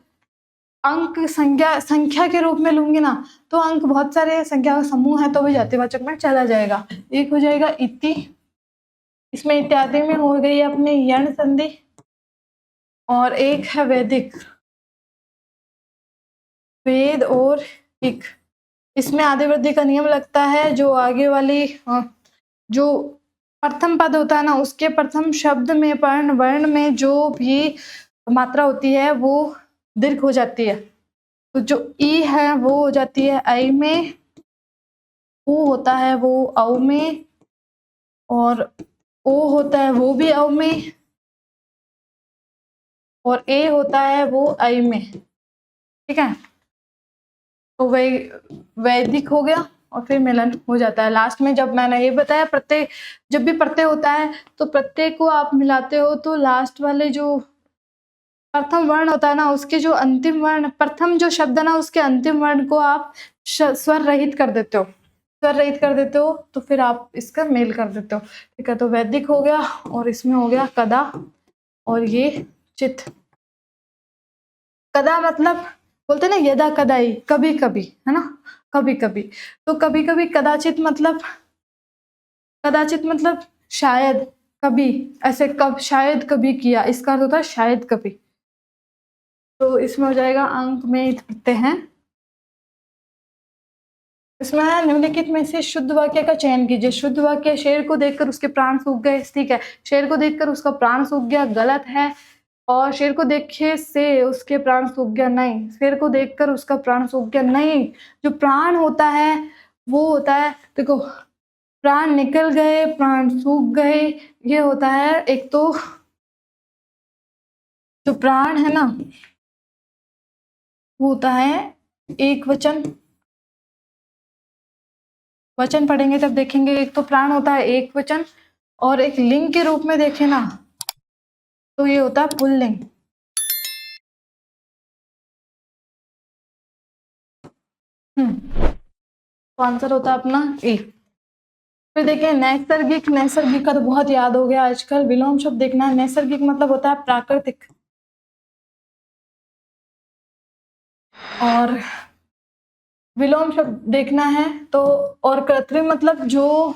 अंक संख्या के रूप में लूंगी ना तो अंक बहुत सारे संख्या का समूह है तो भी जातिवाचक में चला जाएगा। एक हो जाएगा इति, इसमें इत्यादि में हो गई अपनी यण संधि, और एक है वैदिक, वेद और इक। इसमें आदि वृद्धि का नियम लगता है, जो आगे वाली जो प्रथम पद होता है ना उसके प्रथम शब्द में पर्ण वर्ण में जो भी मात्रा होती है वो दीर्घ हो जाती है। तो जो ई है वो हो जाती है ऐ में, ऊ होता है वो औ में, और ओ होता है वो भी औ में, और ए होता है वो ऐ में, ठीक है। तो वैदिक हो गया और फिर मिलन हो जाता है लास्ट में। जब मैंने ये बताया प्रत्यय, जब भी प्रत्यय होता है तो प्रत्यय को आप मिलाते हो तो लास्ट वाले जो प्रथम वर्ण होता है ना उसके जो अंतिम वर्ण, प्रथम जो शब्द है ना उसके अंतिम वर्ण को आप स्वर रहित कर देते हो, स्वर रहित कर देते हो तो फिर आप इसका मेल कर देते हो, ठीक है। तो वैदिक हो गया और इसमें हो गया कदा, और ये चित। कदा मतलब बोलते ना यदा कदाई, कभी कभी, है ना, कभी कभी। तो कभी कभी, कदाचित मतलब शायद कभी, ऐसे कब शायद कभी किया, इसका अर्थ होता है शायद कभी। तो इसमें हो जाएगा अंक में इत प्रत्यय हैं। इसमें निम्नलिखित में से शुद्ध वाक्य का चयन कीजिए। शुद्ध वाक्य, शेर को देखकर उसके प्राण सूख गए, ठीक है, शेर को देखकर उसका प्राण सूख गया, गलत है। और शेर को देखे से उसके प्राण सूख गया, नहीं, शेर को देखकर उसका प्राण सूख गया, नहीं। जो प्राण होता है वो होता है, देखो, प्राण निकल गए, प्राण सूख गए, ये होता है। एक तो जो प्राण है ना वो होता है एक वचन, वचन पढ़ेंगे तब देखेंगे। एक तो प्राण होता है एक वचन, और एक लिंग के रूप में देखें ना तो ये होता है पुल्लिंग। तो आंसर होता है अपना ए। फिर देखिए नैसर्गिक, नैसर्गिक का तो बहुत याद हो गया आजकल, विलोम शब्द देखना है। नैसर्गिक मतलब होता है प्राकृतिक, और विलोम शब्द देखना है तो, और कृत्रिम मतलब जो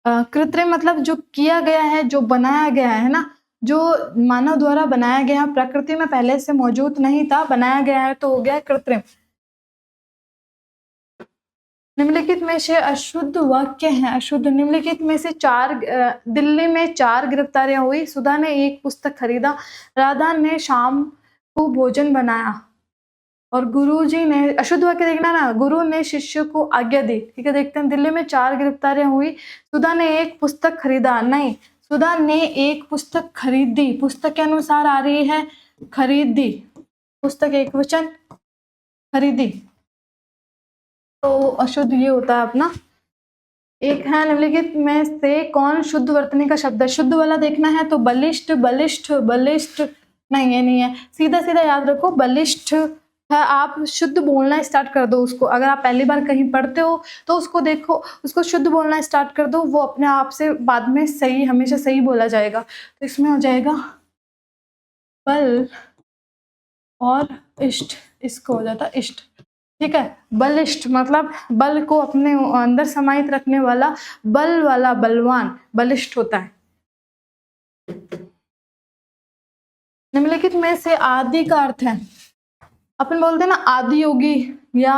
कृत्रिम मतलब जो किया गया है, जो बनाया गया है ना, जो मानव द्वारा बनाया गया, प्रकृति में पहले से मौजूद नहीं था, बनाया गया है तो हो गया कृत्रिम। निम्नलिखित में से अशुद्ध वाक्य हैं, अशुद्ध। निम्नलिखित में से दिल्ली में 4 गिरफ्तारियां हुई, सुधा ने 1 पुस्तक खरीदा, राधा ने शाम को भोजन बनाया, और गुरुजी ने, अशुद्ध वाक्य देखना ना, गुरु ने शिष्य को आज्ञा दी, ठीक है। देखते हैं, दिल्ली में 4 गिरफ्तारियां हुई, सुधा ने 1 पुस्तक खरीदा, नहीं, सुधा ने 1 पुस्तक खरीदी, पुस्तक के अनुसार आ रही है खरीदी, पुस्तक एक वचन, खरीदी, तो अशुद्ध ये होता है अपना। एक है, निम्नलिखित में से कौन शुद्ध वर्तनी का शब्द है? शुद्ध वाला देखना है तो बलिष्ठ, बलिष्ठ, बलिष्ठ, नहीं ये नहीं है, सीधा सीधा याद रखो, बलिष्ठ है। आप शुद्ध बोलना स्टार्ट कर दो उसको, अगर आप पहली बार कहीं पढ़ते हो तो उसको देखो, उसको शुद्ध बोलना स्टार्ट कर दो, वो अपने आप से बाद में सही, हमेशा सही बोला जाएगा। तो इसमें हो जाएगा बल और इष्ट, इसको हो जाता इष्ट, ठीक है। बलिष्ठ मतलब बल को अपने अंदर समाहित रखने वाला, बल वाला, बलवान, बलिष्ठ होता है। निम्नलिखित में से आदि का अर्थ है, अपन बोलते हैं ना आदि योगी या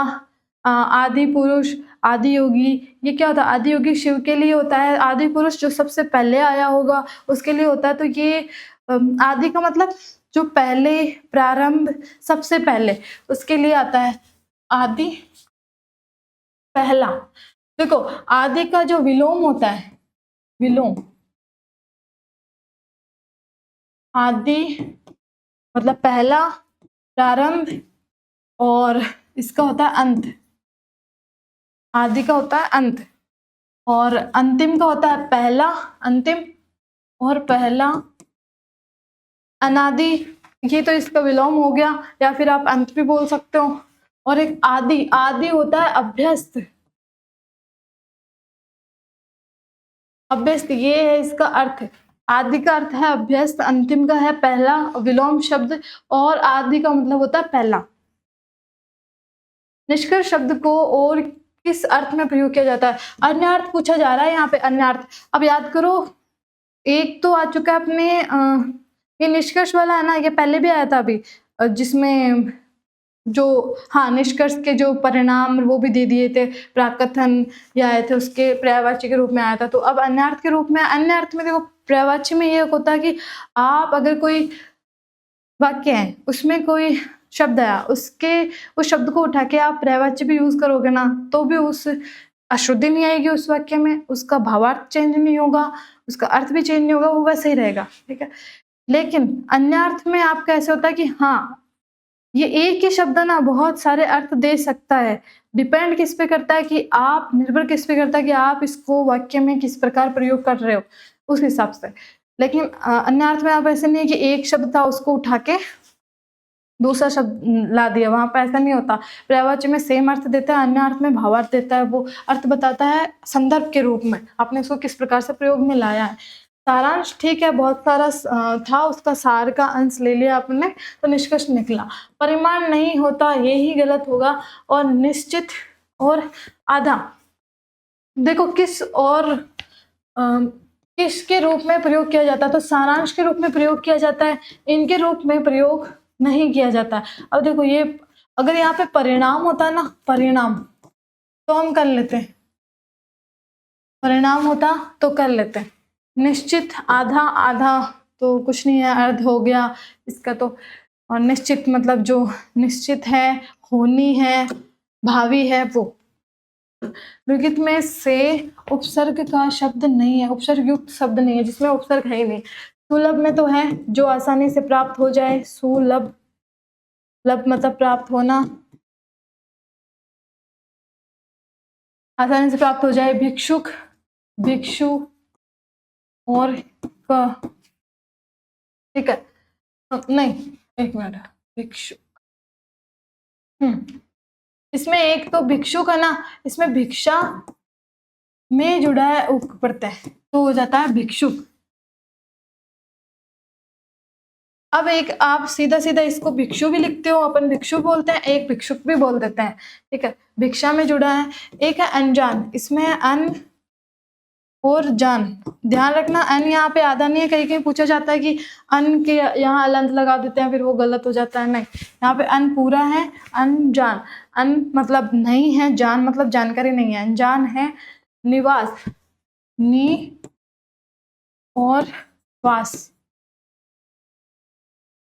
आदि पुरुष, आदि योगी, ये क्या होता है? आदि योगी शिव के लिए होता है, आदि पुरुष जो सबसे पहले आया होगा उसके लिए होता है। तो ये आदि का मतलब जो पहले, प्रारंभ, सबसे पहले, उसके लिए आता है आदि, पहला। देखो आदि का जो विलोम होता है, विलोम, आदि मतलब पहला, प्रारंभ, और इसका होता है अंत। आदि का होता है अंत, और अंतिम का होता है पहला, अंतिम, और पहला, अनादि, ये तो इसका विलोम हो गया, या फिर आप अंत भी बोल सकते हो। और एक आदि, आदि होता है अभ्यस्त। अभ्यस्त ये है इसका अर्थ। आदि का अर्थ है अभ्यस्त, अंतिम का है पहला, विलोम शब्द, और आदि का मतलब होता है पहला। निष्कर्ष शब्द को और किस अर्थ में प्रयोग किया जाता है? अन्य अर्थ पूछा जा रहा है यहाँ पे, अन्य अर्थ। अब याद करो, एक तो आ चुका है अपने ये निष्कर्ष वाला है ना, ये पहले भी आया था अभी, जिसमें जो, हाँ, निष्कर्ष के जो परिणाम वो भी दे दिए थे, प्राकथन ये आए थे, उसके पर्यायवाची के रूप में आया था। तो अब अन्यार्थ के रूप में, अन्य अर्थ में देखो, पर्यायवाची में ये होता है कि आप अगर कोई वाक्य है उसमें कोई शब्द आया, उसके उस शब्द को उठा के आप पर्यायवाची भी यूज करोगे ना, तो भी उस अशुद्धि नहीं आएगी उस वाक्य में, उसका भावार्थ चेंज नहीं होगा, उसका अर्थ भी चेंज नहीं होगा, वो वैसे ही रहेगा, ठीक है। लेकिन अन्यार्थ में आपका ऐसे होता है कि हाँ, ये एक ही शब्द ना बहुत सारे अर्थ दे सकता है। डिपेंड किस पे करता है कि आप, निर्भर किस पे करता है कि आप इसको वाक्य में किस प्रकार प्रयोग कर रहे हो, उस हिसाब से। लेकिन अन्य अर्थ में आप ऐसे नहीं है कि एक शब्द था उसको उठा के दूसरा शब्द ला दिया, वहां पर ऐसा नहीं होता। पर्यायवाची में सेम अर्थ देता है, अन्य अर्थ में भावार्थ देता है, वो अर्थ बताता है संदर्भ के रूप में, आपने उसको किस प्रकार से प्रयोग में लाया है। सारांश ठीक है, बहुत सारा था, उसका सार का अंश ले लिया आपने तो निष्कर्ष निकला। परिमाण नहीं होता, यही गलत होगा। और निश्चित और आधा, देखो किस और किसके रूप में प्रयोग किया जाता है, तो सारांश के रूप में प्रयोग किया जाता है, इनके रूप में प्रयोग नहीं किया जाता। अब देखो ये, अगर यहाँ पे परिणाम होता ना, परिणाम, तो हम कर लेते, परिणाम होता तो कर लेते। निश्चित, आधा, आधा तो कुछ नहीं है, अर्ध हो गया इसका तो। और निश्चित मतलब जो निश्चित है, होनी है, भावी है, वो। लिखित में से उपसर्ग का शब्द नहीं है, उपसर्ग युक्त शब्द नहीं है, जिसमें उपसर्ग है ही नहीं। सुलभ में तो है, जो आसानी से प्राप्त हो जाए, सुलभ, लब मतलब प्राप्त होना, आसानी से प्राप्त हो जाए। भिक्षुक, भिक्षु, और क, ठीक है, नहीं, एक मिनट, भिक्षु, इसमें एक तो भिक्षुक है ना, इसमें भिक्षा में जुड़ा है उक प्रत्यय, तो हो जाता है भिक्षुक। अब एक आप सीधा सीधा इसको भिक्षु भी लिखते हो, अपन भिक्षु बोलते हैं, एक भिक्षुक भी बोल देते हैं, ठीक है। भिक्षा में जुड़ा है। एक है अनजान, इसमें है अन और जान, ध्यान रखना, अन यहाँ पे आधा नहीं है, कहीं कहीं पूछा जाता है कि अन के यहाँ अलंत लगा देते हैं, फिर वो गलत हो जाता है, नहीं, यहाँ पे अन पूरा है। अनजान, अन मतलब नहीं है, जान मतलब जानकारी नहीं है, अनजान है। निवास, नी और वास।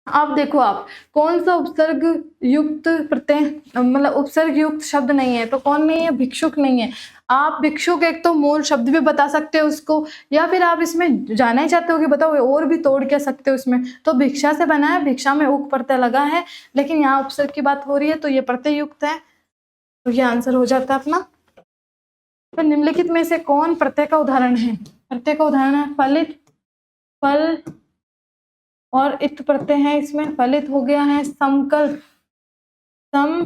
अब देखो, आप कौन सा उपसर्ग युक्त प्रत्यय, मतलब उपसर्ग युक्त शब्द नहीं है, तो कौन नहीं है, भिक्षुक नहीं है। आप भिक्षुक एक तो मूल शब्द भी बता सकते हो उसको, या फिर आप इसमें जाना ही चाहते हो कि बताओ और भी तोड़ के सकते हो इसमें, तो भिक्षा से बना है, भिक्षा में उक प्रत्यय लगा है, लेकिन यहाँ उपसर्ग की बात हो रही है, तो ये प्रत्यय युक्त है, तो ये आंसर हो जाता है अपना। तो निम्नलिखित में से कौन प्रत्यय का उदाहरण है? प्रत्यय का उदाहरण है फलित, फल और इत प्रत्यय है, इसमें फलित हो गया है समकल्प, सम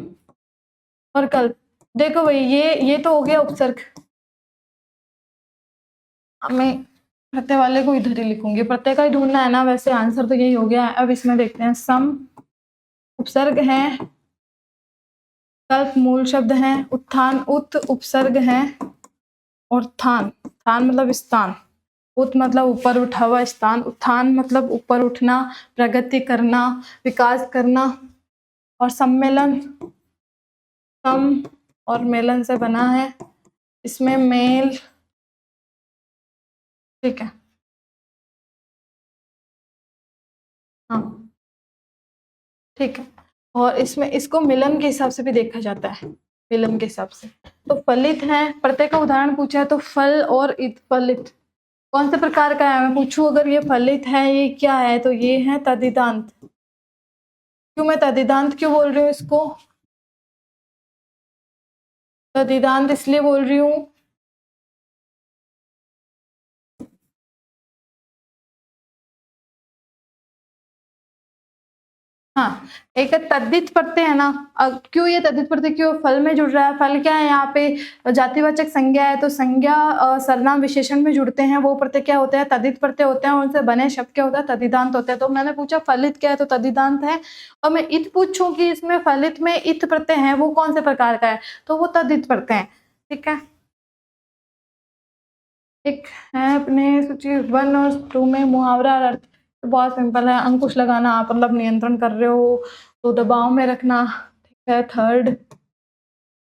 और कल्प। देखो भाई, ये तो हो गया उपसर्ग, मैं प्रत्यय वाले को इधर ही लिखूंगी, प्रत्यय का ही ढूंढना है ना, वैसे आंसर तो यही हो गया है। अब इसमें देखते हैं, सम उपसर्ग है, कल्प मूल शब्द है, उत्थान उत उपसर्ग है, और थान, थान मतलब स्थान, उत मतलब ऊपर उठा हुआ स्थान, उत्थान मतलब ऊपर उठना, प्रगति करना, विकास करना, और सम्मेलन, सम और मेलन से बना है, इसमें मेल, ठीक है, हाँ, ठीक है। और इसमें इसको मिलन के हिसाब से भी देखा जाता है, मिलन के हिसाब से। तो फलित है, प्रत्यय का उदाहरण पूछा है, तो फल और इत, फलित कौन से प्रकार का है, मैं पूछूं अगर ये फलित है, ये क्या है, तो ये है तदितांत, क्यों मैं तद्धितांत क्यों बोल रही हूँ इसको? तद्धितांत इसलिए बोल रही हूँ हाँ, एक तद्धित प्रत्यय है ना, क्यों ये तद्धित प्रत्यय क्यों फल में जुड़ रहा है? फल क्या है यहाँ पे? जातिवाचक संज्ञा है, तो संज्ञा सर्वनाम विशेषण में जुड़ते हैं, वो प्रत्यय क्या होते हैं? तद्धित प्रत्यय होते हैं, उनसे बने शब्द क्या होता है? तद्धितांत होते हैं। तो मैंने पूछा फलित क्या है, तो तद्धितांत है। और मैं इत पूछूं कि इसमें फलित में इत प्रत्यय है, वो कौन से प्रकार का है? तो वो तद्धित प्रत्यय है। ठीक है, एक है अपने सूची 1 और 2 में मुहावरा और अर्थ। तो बहुत सिंपल है, अंकुश लगाना, आप मतलब नियंत्रण कर रहे हो तो दबाव में रखना। ठीक है, थर्ड,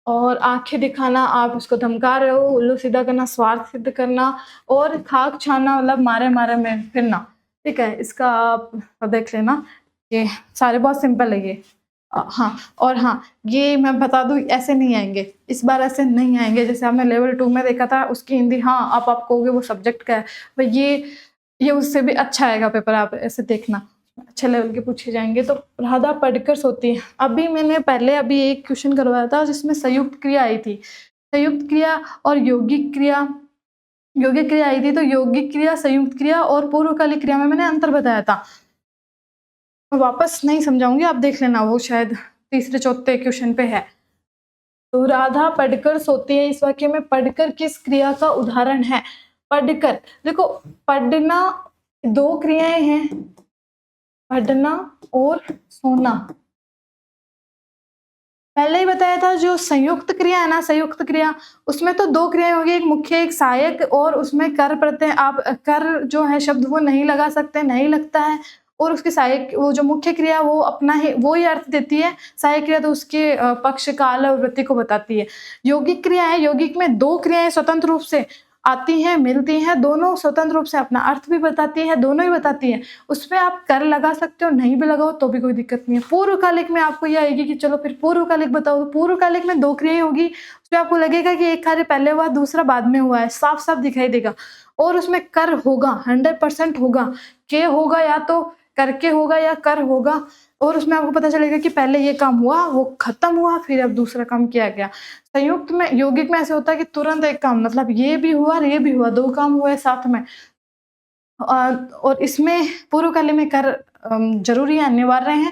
और आंखें दिखाना, आप उसको धमका रहे हो, उल्लू सीधा करना, स्वार्थ सिद्ध करना, और खाक छाना मतलब मारे मारे में फिरना। ठीक है, इसका आप देख लेना, ये सारे बहुत सिंपल है ये। हाँ, और हाँ, ये मैं बता दूं ऐसे नहीं आएंगे, इस बार ऐसे नहीं आएंगे जैसे आपने लेवल 2 में देखा था उसकी हिंदी। हाँ, आप कहोगे वो सब्जेक्ट का है, पर ये उससे भी अच्छा आएगा पेपर, आप ऐसे देखना, अच्छे लेवल के पूछे जाएंगे। तो राधा पढ़कर सोती है। अभी मैंने पहले अभी एक क्वेश्चन करवाया था जिसमें संयुक्त क्रिया आई थी, संयुक्त क्रिया और यौगिक क्रिया, यौगिक क्रिया आई थी। तो यौगिक क्रिया, संयुक्त क्रिया और पूर्वकालिक क्रिया में मैंने अंतर बताया था। मैं वापस नहीं समझाऊंगी, आप देख लेना, वो शायद तीसरे चौथे क्वेश्चन पे है। तो राधा पढ़कर सोती है, इस वाक्य में पढ़कर किस क्रिया का उदाहरण है? पढ़कर, देखो पढ़ना दो क्रियाएं हैं, पढ़ना और सोना। पहले ही बताया था, जो संयुक्त क्रिया है ना, संयुक्त क्रिया, उसमें तो दो क्रियाएं होगी, एक मुख्य एक सहायक, और उसमें कर प्रत्यय, आप कर जो है शब्द वो नहीं लगा सकते, नहीं लगता है। और उसके सहायक, वो जो मुख्य क्रिया वो अपना ही वो ही अर्थ देती है, सहायक क्रिया तो उसके पक्ष काल और वृत्ति को बताती है। यौगिक क्रिया है, यौगिक में दो क्रियाएं स्वतंत्र रूप से आती हैं, मिलती हैं, दोनों स्वतंत्र रूप से अपना अर्थ भी बताती है, दोनों ही बताती है। उसमें आप कर लगा सकते हो, नहीं भी लगाओ तो भी कोई दिक्कत नहीं है। पूर्वकालिक में आपको ये आएगी कि चलो फिर पूर्वकालिक बताओ, तो पूर्वकालिक में दो क्रियाएं होगी, उसमें आपको लगेगा कि एक कार्य पहले हुआ दूसरा बाद में हुआ है, साफ साफ दिखाई देगा। और उसमें कर होगा, 100% होगा, के होगा, या तो करके होगा या कर होगा। और उसमें आपको पता चलेगा कि पहले ये काम हुआ, वो खत्म हुआ, फिर अब दूसरा काम किया गया। संयुक्त में, यौगिक में ऐसे होता है कि तुरंत एक काम, मतलब ये भी हुआ और ये भी हुआ, दो काम हुए साथ में। और इसमें पूर्वकालिक में कर जरूरी है, अनिवार्य है।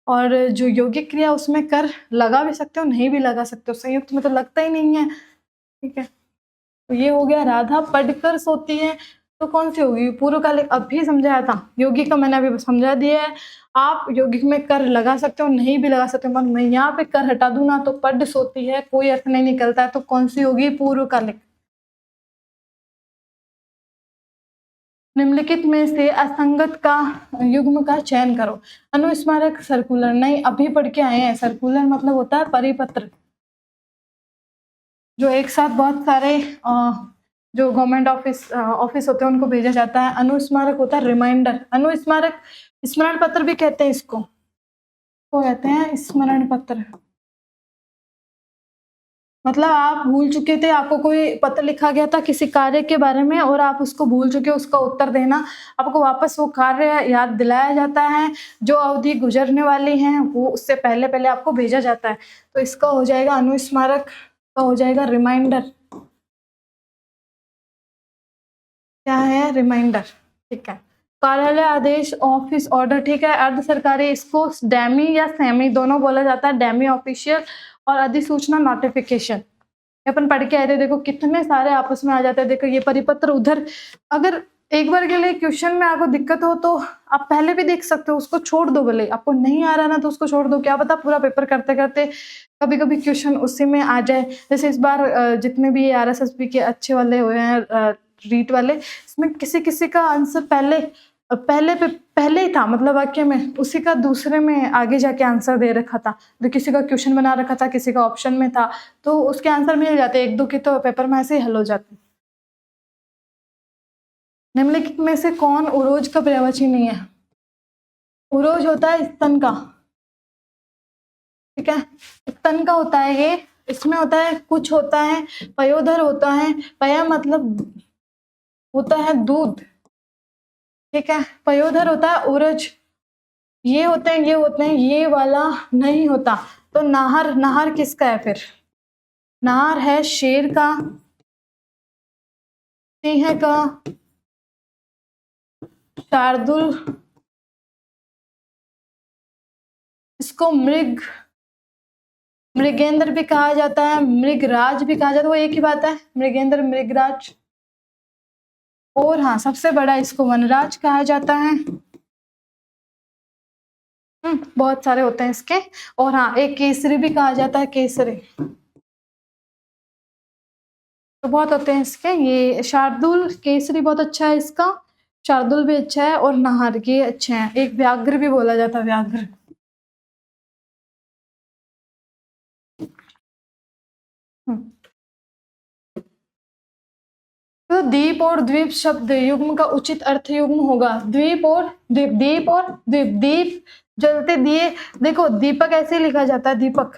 और जो यौगिक क्रिया उसमें कर लगा भी सकते हो, नहीं भी लगा सकते हो, संयुक्त में तो लगता ही नहीं है। ठीक है, तो ये हो गया राधा पढ़कर सोती है, तो कौन सी होगी? पूर्वकालिक, अभी समझाया था, यौगिक का मैंने अभी समझा दिया है। आप यौगिक में कर लगा सकते हो, नहीं भी लगा सकते हो, मैं यहाँ पे कर हटा दूं ना तो पढ़ सोती है, कोई अर्थ नहीं निकलता है, तो कौन सी होगी? पूर्वकालिक। निम्नलिखित में से असंगत का युग्म का चयन करो। अनुस्मारक, सर्कुलर, नहीं अभी पढ़ के आए हैं। सर्कुलर मतलब होता है परिपत्र, जो एक साथ बहुत सारे जो गवर्नमेंट ऑफिस होते हैं उनको भेजा जाता है। अनुस्मारक होता है रिमाइंडर, अनुस्मारक, स्मरण पत्र भी कहते हैं इसको, तो कहते हैं स्मरण पत्र। मतलब आप भूल चुके थे, आपको कोई पत्र लिखा गया था किसी कार्य के बारे में और आप उसको भूल चुके हो उसका उत्तर देना, आपको वापस वो कार्य याद दिलाया जाता है, जो अवधि गुजरने वाली है वो उससे पहले पहले आपको भेजा जाता है। तो इसका हो जाएगा अनुस्मारक, का हो जाएगा रिमाइंडर। क्या है? रिमाइंडर। ठीक है, कार्यालय, आदेश, ऑफिस, ऑर्डर। ठीक है, अर्ध सरकारी, इसको डेमी या सेमी दोनों बोला जाता है, डेमी ऑफिशियल और अधिसूचना नोटिफिकेशन। अपन पढ़ के आए थे, देखो कितने सारे आपस में आ जाते हैं। देखो ये परिपत्र उधर, अगर एक बार के लिए क्वेश्चन में आपको दिक्कत हो तो आप पहले भी देख सकते हो, उसको छोड़ दो, भले आपको नहीं आ रहा ना तो उसको छोड़ दो, क्या पता पूरा पेपर करते करते कभी कभी क्वेश्चन उसी में आ जाए। जैसे इस बार जितने भी RSSB के अच्छे वाले हुए हैं, रीट वाले, इसमें किसी किसी का आंसर पहले ही था, मतलब वाक्य में उसी का दूसरे में आगे जाके आंसर दे रखा था, जो किसी का क्वेश्चन बना रखा था, किसी का ऑप्शन में था, तो उसके आंसर मिल जाते, एक दो के तो पेपर में ऐसे ही हल हो जाते। निम्नलिखित में से कौन उरोज का पर्यायवाची नहीं है? उरोज होता है स्तन का। ठीक है, स्तन का होता है ये, इसमें होता है, कुछ होता है, पयोधर होता है, पया मतलब होता है दूध। ठीक है, पयोधर होता है उरज, ये होते हैं, ये होते हैं, ये वाला नहीं होता। तो नाहर, नाहर किसका है फिर? नाहर है शेर का, सिंह का, शार्दुल, इसको मृग, मृगेंद्र भी कहा जाता है, मृगराज भी कहा जाता है, वो एक ही बात है, मृगेंद्र, मृगराज। और हाँ, सबसे बड़ा इसको वनराज कहा जाता है। बहुत सारे होते हैं इसके। और हाँ, एक केसरी भी कहा जाता है, केसरी। तो बहुत होते हैं इसके। ये शार्दुल, केसरी बहुत अच्छा है इसका, शार्दुल भी अच्छा है, और नाहर, ये अच्छे हैं। एक व्याघ्र भी बोला जाता है, व्याघ्र। तो द्वीप और द्वीप शब्द युग्म का उचित अर्थ युग्म होगा द्वीप और द्वीप, द्वीप और द्वीप। दीप जलते दिए, देखो दीपक ऐसे लिखा जाता है, दीपक,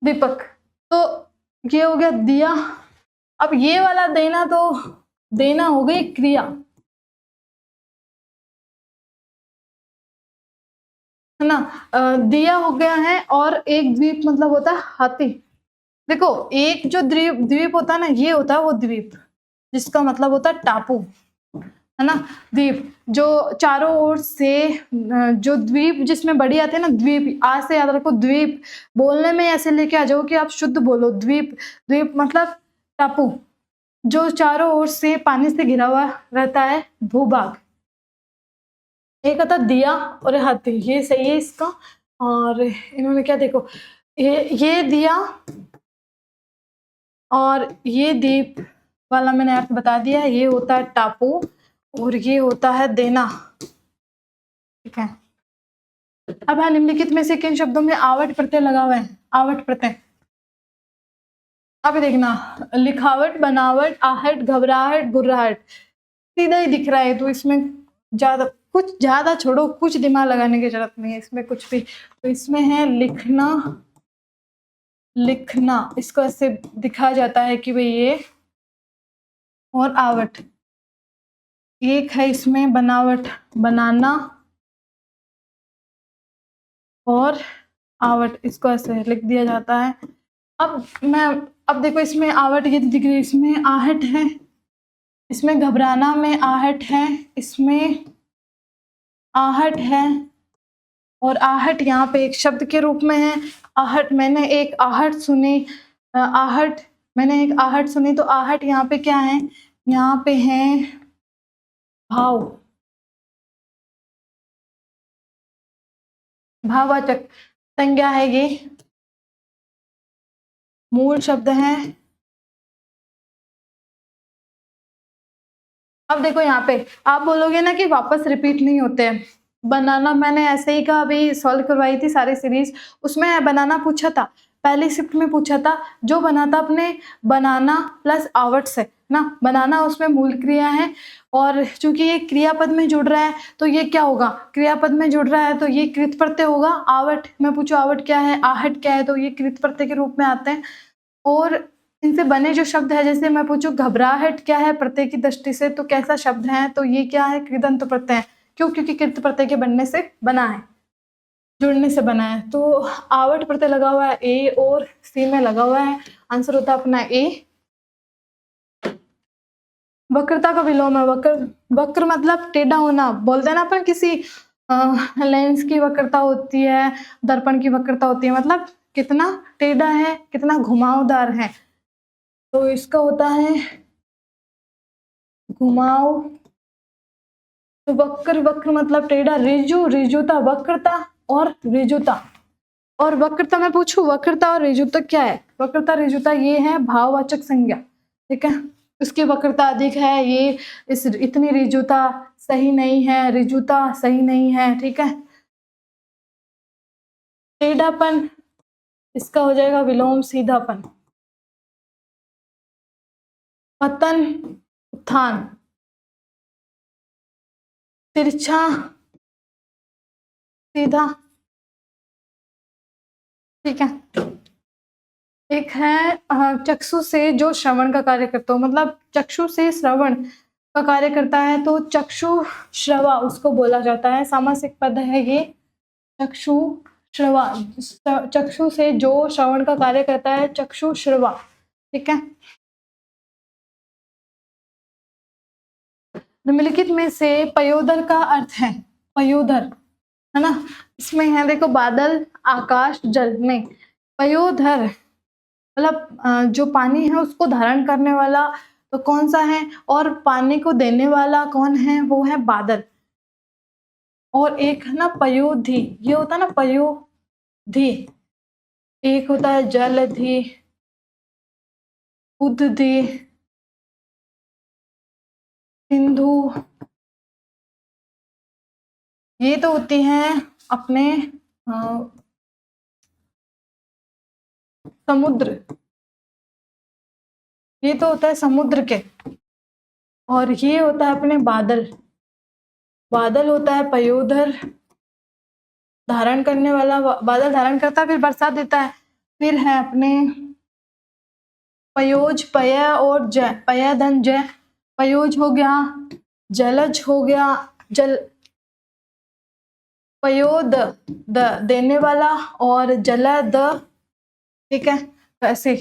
दीपक। तो ये हो गया दिया। अब ये वाला देना, तो देना हो गई क्रिया, है ना। दिया हो गया है, और एक द्वीप मतलब होता है हाथी। देखो एक जो द्वीप, द्वीप होता है ना, ये होता है वो द्वीप जिसका मतलब होता है टापू, है ना। द्वीप जो चारों ओर से, जो द्वीप जिसमें बड़ी आते हैं ना, द्वीप, आज से याद रखो, द्वीप बोलने में ऐसे लेके आ जाओ कि आप शुद्ध बोलो। द्वीप, द्वीप मतलब टापू जो चारों ओर से पानी से घिरा हुआ रहता है, भूभाग। एक आता दिया और हाथी, ये सही है इसका। और इन्होंने क्या, देखो ये दिया और ये दीप वाला मैंने अर्थ बता दिया। ये होता है टापू और ये होता है देना, ठीक है। अब है निम्नलिखित में से किन शब्दों में आवट प्रत्यय लगा हुआ है? आवट प्रत्यय, अब देखना, लिखावट, बनावट, आहट, घबराहट, गुर्राहट, सीधा ही दिख रहा है। तो इसमें ज्यादा, कुछ ज्यादा छोड़ो, कुछ दिमाग लगाने की जरूरत नहीं है इसमें कुछ भी। तो इसमें है लिखना, लिखना, इसको ऐसे दिखाया जाता है कि भाई ये, और आवट, एक है इसमें बनावट, बनाना, और आवट, इसको ऐसे लिख दिया जाता है। अब देखो इसमें आवट ये दिख रही है, इसमें आहट है, इसमें घबराना में आहट है, इसमें आहट है, और आहट यहाँ पे एक शब्द के रूप में है। आहट, मैंने एक आहट सुनी, आहट, मैंने एक आहट सुनी। तो आहट यहाँ पे क्या है? यहाँ पे है भाव, भाववाचक संज्ञा है, ये मूल शब्द है। अब देखो यहाँ पे आप बोलोगे ना कि वापस रिपीट नहीं होते हैं। बनाना मैंने ऐसे ही कहा, अभी सॉल्व करवाई थी सारी सीरीज, उसमें बनाना पूछा था, पहली शिफ्ट में पूछा था, जो बना था अपने बनाना प्लस आवट से ना। बनाना उसमें मूल क्रिया है, और चूंकि ये क्रियापद में जुड़ रहा है तो ये क्या होगा? क्रियापद में जुड़ रहा है तो ये कृत प्रत्यय होगा। आवट मैं पूछू आवट क्या है, आहट क्या है, तो ये कृत प्रत्यय के रूप में आते हैं। और इनसे बने जो शब्द है, जैसे मैं पूछूं घबराहट क्या है प्रत्यय की दृष्टि से, तो कैसा शब्द है? तो ये क्या है? कृदंत प्रत्यय है। क्यों? क्योंकि कृत प्रत्यय के बनने से बना है, जुड़ने से बना है। तो आवट प्रत्यय लगा हुआ है ए और सी में लगा हुआ है, आंसर होता है अपना ए। वक्रता का विलोम है, वक्र, वक्र मतलब टेढ़ा होना, बोलते हैं ना अपन, किसी लेंस की वक्रता होती है, दर्पण की वक्रता होती है, मतलब कितना टेढ़ा है, कितना घुमावदार है। तो इसका होता है घुमाव। तो वक्र, वक्र मतलब टेढ़ा, रिजु, रिजुता, वक्रता और रिजुता। और वक्रता मैं पूछूं, वक्रता और रिजुता क्या है? वक्रता रिजुता ये है भाववाचक संज्ञा, ठीक है। उसकी वक्रता अधिक है, ये इस इतनी रिजुता सही नहीं है, रिजुता सही नहीं है, ठीक है। टेढ़ापन, इसका हो जाएगा विलोम सीधापन। पतन, उत्थान। तिरछा, सीधा, ठीक है। एक है चक्षु से जो श्रवण का कार्य करता हो, मतलब चक्षु से श्रवण, का कार्य करता है, तो चक्षु श्रवा उसको बोला जाता है। सामासिक पद है ये चक्षु श्रवा। चक्षु से जो श्रवण का कार्य करता है, चक्षु श्रवा। ठीक है। निम्नलिखित में से पयोदर का अर्थ है, पयोदर है ना, इसमें है देखो बादल, आकाश, जल में पयोधर मतलब जो पानी है उसको धारण करने वाला तो कौन सा है, और पानी को देने वाला कौन है, वो है बादल। और एक है ना पयोधि, ये होता है ना पयोधि, एक होता है जलधि, उदधि, सिंधु, ये तो होती हैं अपने समुद्र, ये तो होता है समुद्र के, और ये होता है अपने बादल। बादल होता है पयोधर, धारण करने वाला, बादल धारण करता है फिर बरसात देता है। फिर है अपने पयोज, पय और जय, पय धन जय। पयोज हो गया, जलज हो गया, जल पयोद देने वाला, और जलद, ठीक है, वैसे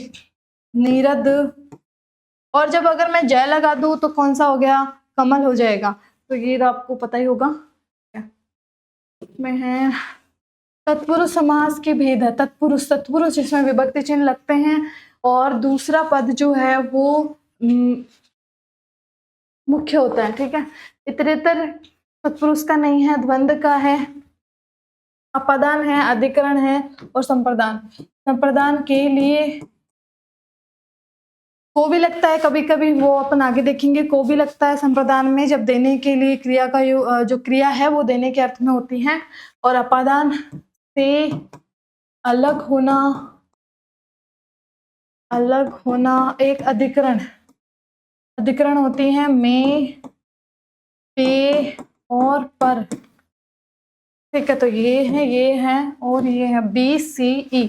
नीरद। और जब अगर मैं जय लगा दूं तो कौन सा हो गया, कमल हो जाएगा। तो ये तो आपको पता ही होगा। में है तत्पुरुष समास के भेद है। तत्पुरुष, तत्पुरुष जिसमें विभक्ति चिन्ह लगते हैं, और दूसरा पद जो है वो मुख्य होता है। ठीक है। इतरेतर तत्पुरुष का नहीं है, द्वंद्व का है, अपादान है, अधिकरण है, और संप्रदान। संप्रदान के लिए को भी लगता है कभी कभी, वो अपन आगे देखेंगे। को भी लगता है संप्रदान में जब देने के लिए क्रिया का जो क्रिया है वो देने के अर्थ में होती है। और अपादान से अलग होना, अलग होना एक अधिकरण, अधिकरण होती है में, पे और पर। ठीक है। तो ये है और ये है बी सी ई,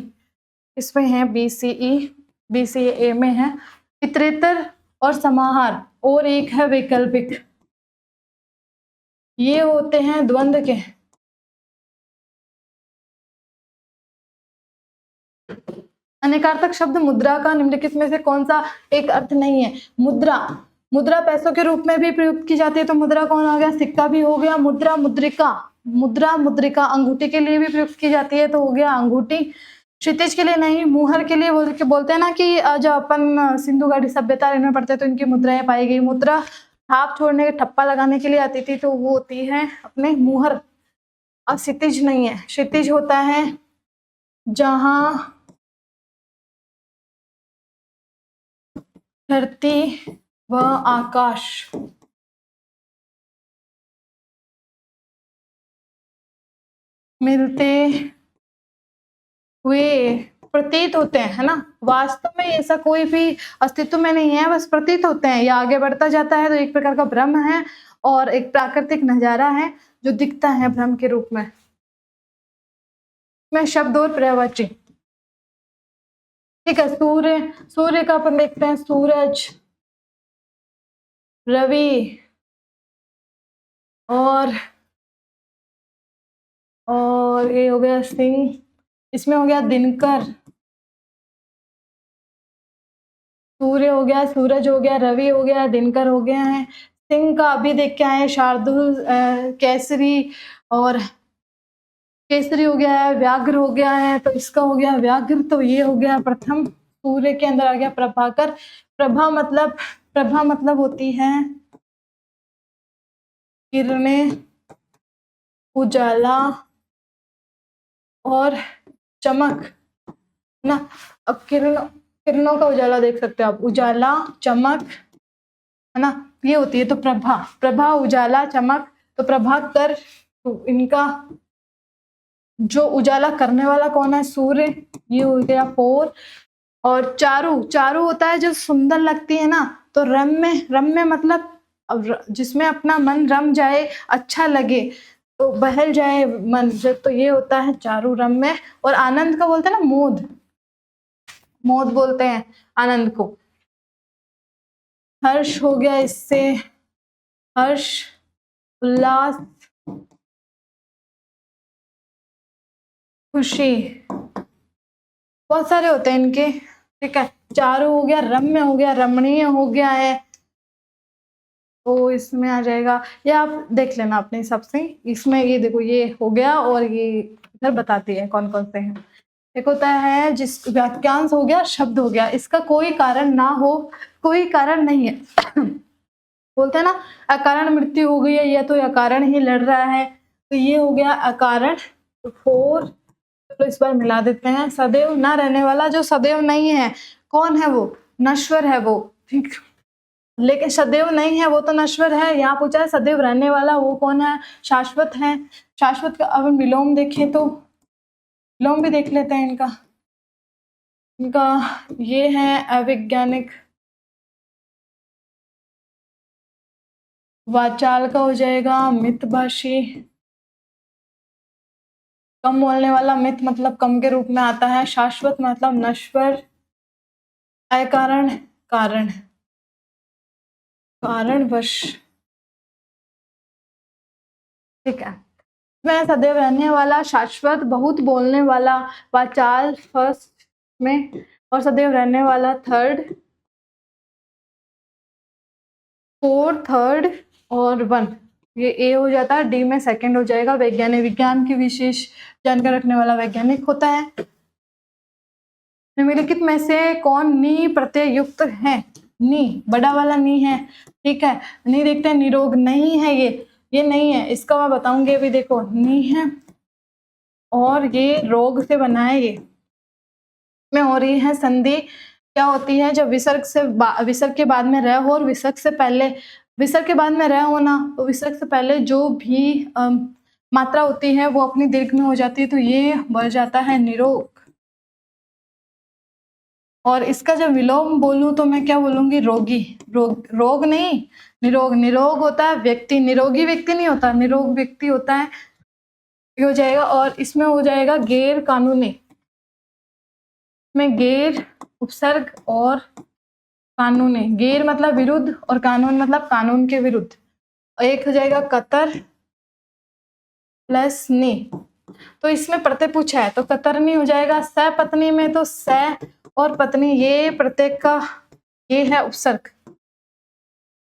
इसमें है बी सी ई, बी सी ए में है इतरेतर और समाहार, और एक है वैकल्पिक। ये होते हैं द्वंद्व के। अनेकार्थक शब्द मुद्रा का निम्नलिखित में से कौन सा एक अर्थ नहीं है। मुद्रा, मुद्रा पैसों के रूप में भी प्रयुक्त की जाती है, तो मुद्रा कौन आ गया, सिक्का भी हो गया। मुद्रा, मुद्रिका, मुद्रा, मुद्रिका अंगूठी के लिए भी प्रयुक्त की जाती है, तो हो गया अंगूठी। क्षितिज के लिए नहीं, मुहर के लिए बोलते हैं ना कि जब अपन सिंधु घाटी सभ्यता इनमें पढ़ते तो इनकी मुद्राएं पाई गई। मुद्रा छाप छोड़ने के, ठप्पा लगाने के लिए आती थी, तो वो होती है अपने मुहर। अब क्षितिज नहीं है, क्षितिज होता है जहां धरती व आकाश मिलते हुए प्रतीत होते हैं, है ना। वास्तव में ऐसा कोई भी अस्तित्व में नहीं है, बस प्रतीत होते हैं। या आगे बढ़ता जाता है तो एक प्रकार का भ्रम है, और एक प्राकृतिक नजारा है जो दिखता है भ्रम के रूप में। शब्द और पर्यायवाची। ठीक है। सूर्य, सूर्य का अपन देखते हैं सूरज, रवि, और ये हो गया सिंह, इसमें हो गया दिनकर। सूर्य हो गया, सूरज हो गया, रवि हो गया, दिनकर हो गया है। सिंह का अभी देख के आए, शार्दुल, केसरी, और केसरी हो गया है, व्याघ्र हो गया है, तो इसका हो गया व्याघ्र। तो ये हो गया प्रथम। सूर्य के अंदर आ गया प्रभाकर। प्रभा मतलब होती है किरणें, उजाला और चमक ना। अब किरणों का उजाला देख सकते हो आप, उजाला, चमक, है ना, ये होती है। तो प्रभा, उजाला, चमक। तो प्रभाकर, तो इनका जो उजाला करने वाला कौन है, सूर्य। ये हो गया 4। और चारू होता है जो सुंदर लगती है ना। तो रम्य मतलब जिसमें अपना मन रम जाए, अच्छा लगे, तो बहल जाए मन, तो ये होता है चारू, रम्य। और आनंद का बोलते हैं ना मोद बोलते हैं आनंद को। हर्ष हो गया इससे हर्ष, उल्लास, खुशी, बहुत सारे होते हैं इनके। ठीक है, चारु हो गया, रम्य हो गया, रमणीय हो गया है, तो इसमें आ जाएगा। ये आप देख लेना अपने हिसाब से। इसमें ये देखो, ये हो गया और ये इधर बताती है कौन कौन से हैं। एक होता है जिस वाक्यांश हो गया, शब्द हो गया, इसका कोई कारण ना हो, कोई कारण नहीं है। बोलते हैं ना अकारण मृत्यु हो गई है, या तो अकारण ही लड़ रहा है, तो ये हो गया अकारण। फोर, तो इस बार मिला देते हैं। सदैव ना रहने वाला, जो सदैव नहीं है, कौन है वो? नश्वर है वो। ठीक, लेकिन सदैव नहीं है वो तो नश्वर है। यहाँ पूछा है सदैव रहने वाला, वो कौन है? शाश्वत है। शाश्वत का अब विलोम देखें तो विलोम भी देख लेते हैं इनका। इनका ये है अवैज्ञानिक। वाचाल का हो जाएगा मितभाषी। कम बोलने वाला, मित मतलब कम के रूप में आता है। शाश्वत मतलब नश्वर। अकारण, कारण, कारणवश। ठीक है, मैं सदैव रहने वाला, शाश्वत, बहुत बोलने वाला, वाचाल फर्स्ट में, और सदैव रहने वाला थर्ड, फोर थर्ड, और वन ये ए हो जाता है। डी में सेकंड हो जाएगा। वैज्ञानिक, विज्ञान की विशेष जानकारी रखने वाला वैज्ञानिक होता है। निम्नलिखित में से कौन नी प्रत्यय युक्त है? नी, बड़ा वाला नी है। ठीक है, नी देखते हैं, निरोग नहीं है ये नहीं है, इसका मैं बताऊंगी अभी। देखो, नी है और ये रोग से बना है, ये में हो रही है संधि। क्या होती है? जब विसर्ग से विसर्ग के बाद में रह हो, और विसर्ग से पहले, विसर्ग के बाद में रह हो ना, तो विसर्ग से पहले जो भी मात्रा होती है वो अपनी दीर्घ में हो जाती है, तो ये बढ़ जाता है निरोग। और इसका जब विलोम बोलूं तो मैं क्या बोलूंगी? रोगी। रोग नहीं, निरोग। निरोग होता है व्यक्ति, निरोगी व्यक्ति नहीं होता, निरोग व्यक्ति होता है, ये हो जाएगा। और इसमें हो जाएगा गैर कानूनी, में गैर उपसर्ग और कानूनी। गैर मतलब विरुद्ध, और कानून मतलब कानून के विरुद्ध। एक हो जाएगा कतर प्लस नी, तो इसमें प्रत्यय पूछा है तो कतरनी हो जाएगा। सपत्नी में तो स और पत्नी, ये प्रत्यय का ये है उपसर्ग,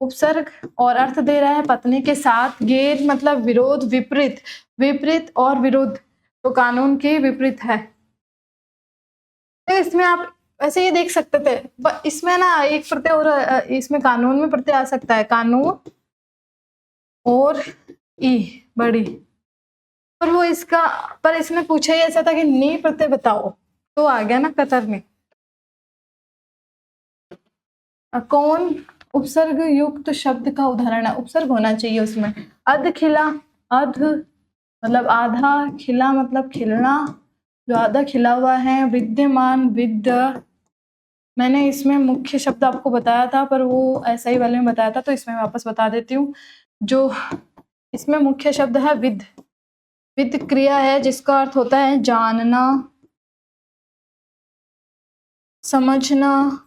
उपसर्ग, और अर्थ दे रहा है पत्नी के साथ। गैर मतलब विरोध, विपरीत, विपरीत और विरुद्ध, तो कानून के विपरीत है। तो इसमें आप ऐसे ये देख सकते थे, इसमें ना एक प्रत्यय और इसमें कानून में प्रत्यय आ सकता है, कानून और ई बड़ी, पर वो इसका, पर इसने पूछा ही ऐसा था कि नी प्रत्यय बताओ, तो आ गया ना कतर में। कौन उपसर्ग युक्त शब्द का उदाहरण है? उपसर्ग होना चाहिए उसमें। अध खिला, अध मतलब आधा, खिला मतलब खिलना, जो आधा खिला हुआ है। विद्यमान, विद्य, मैंने इसमें मुख्य शब्द आपको बताया था, पर वो ऐसा ही वाले में बताया था, तो इसमें वापस बता देती हूँ। जो इसमें मुख्य शब्द है विद, विद क्रिया है जिसका अर्थ होता है जानना, समझना।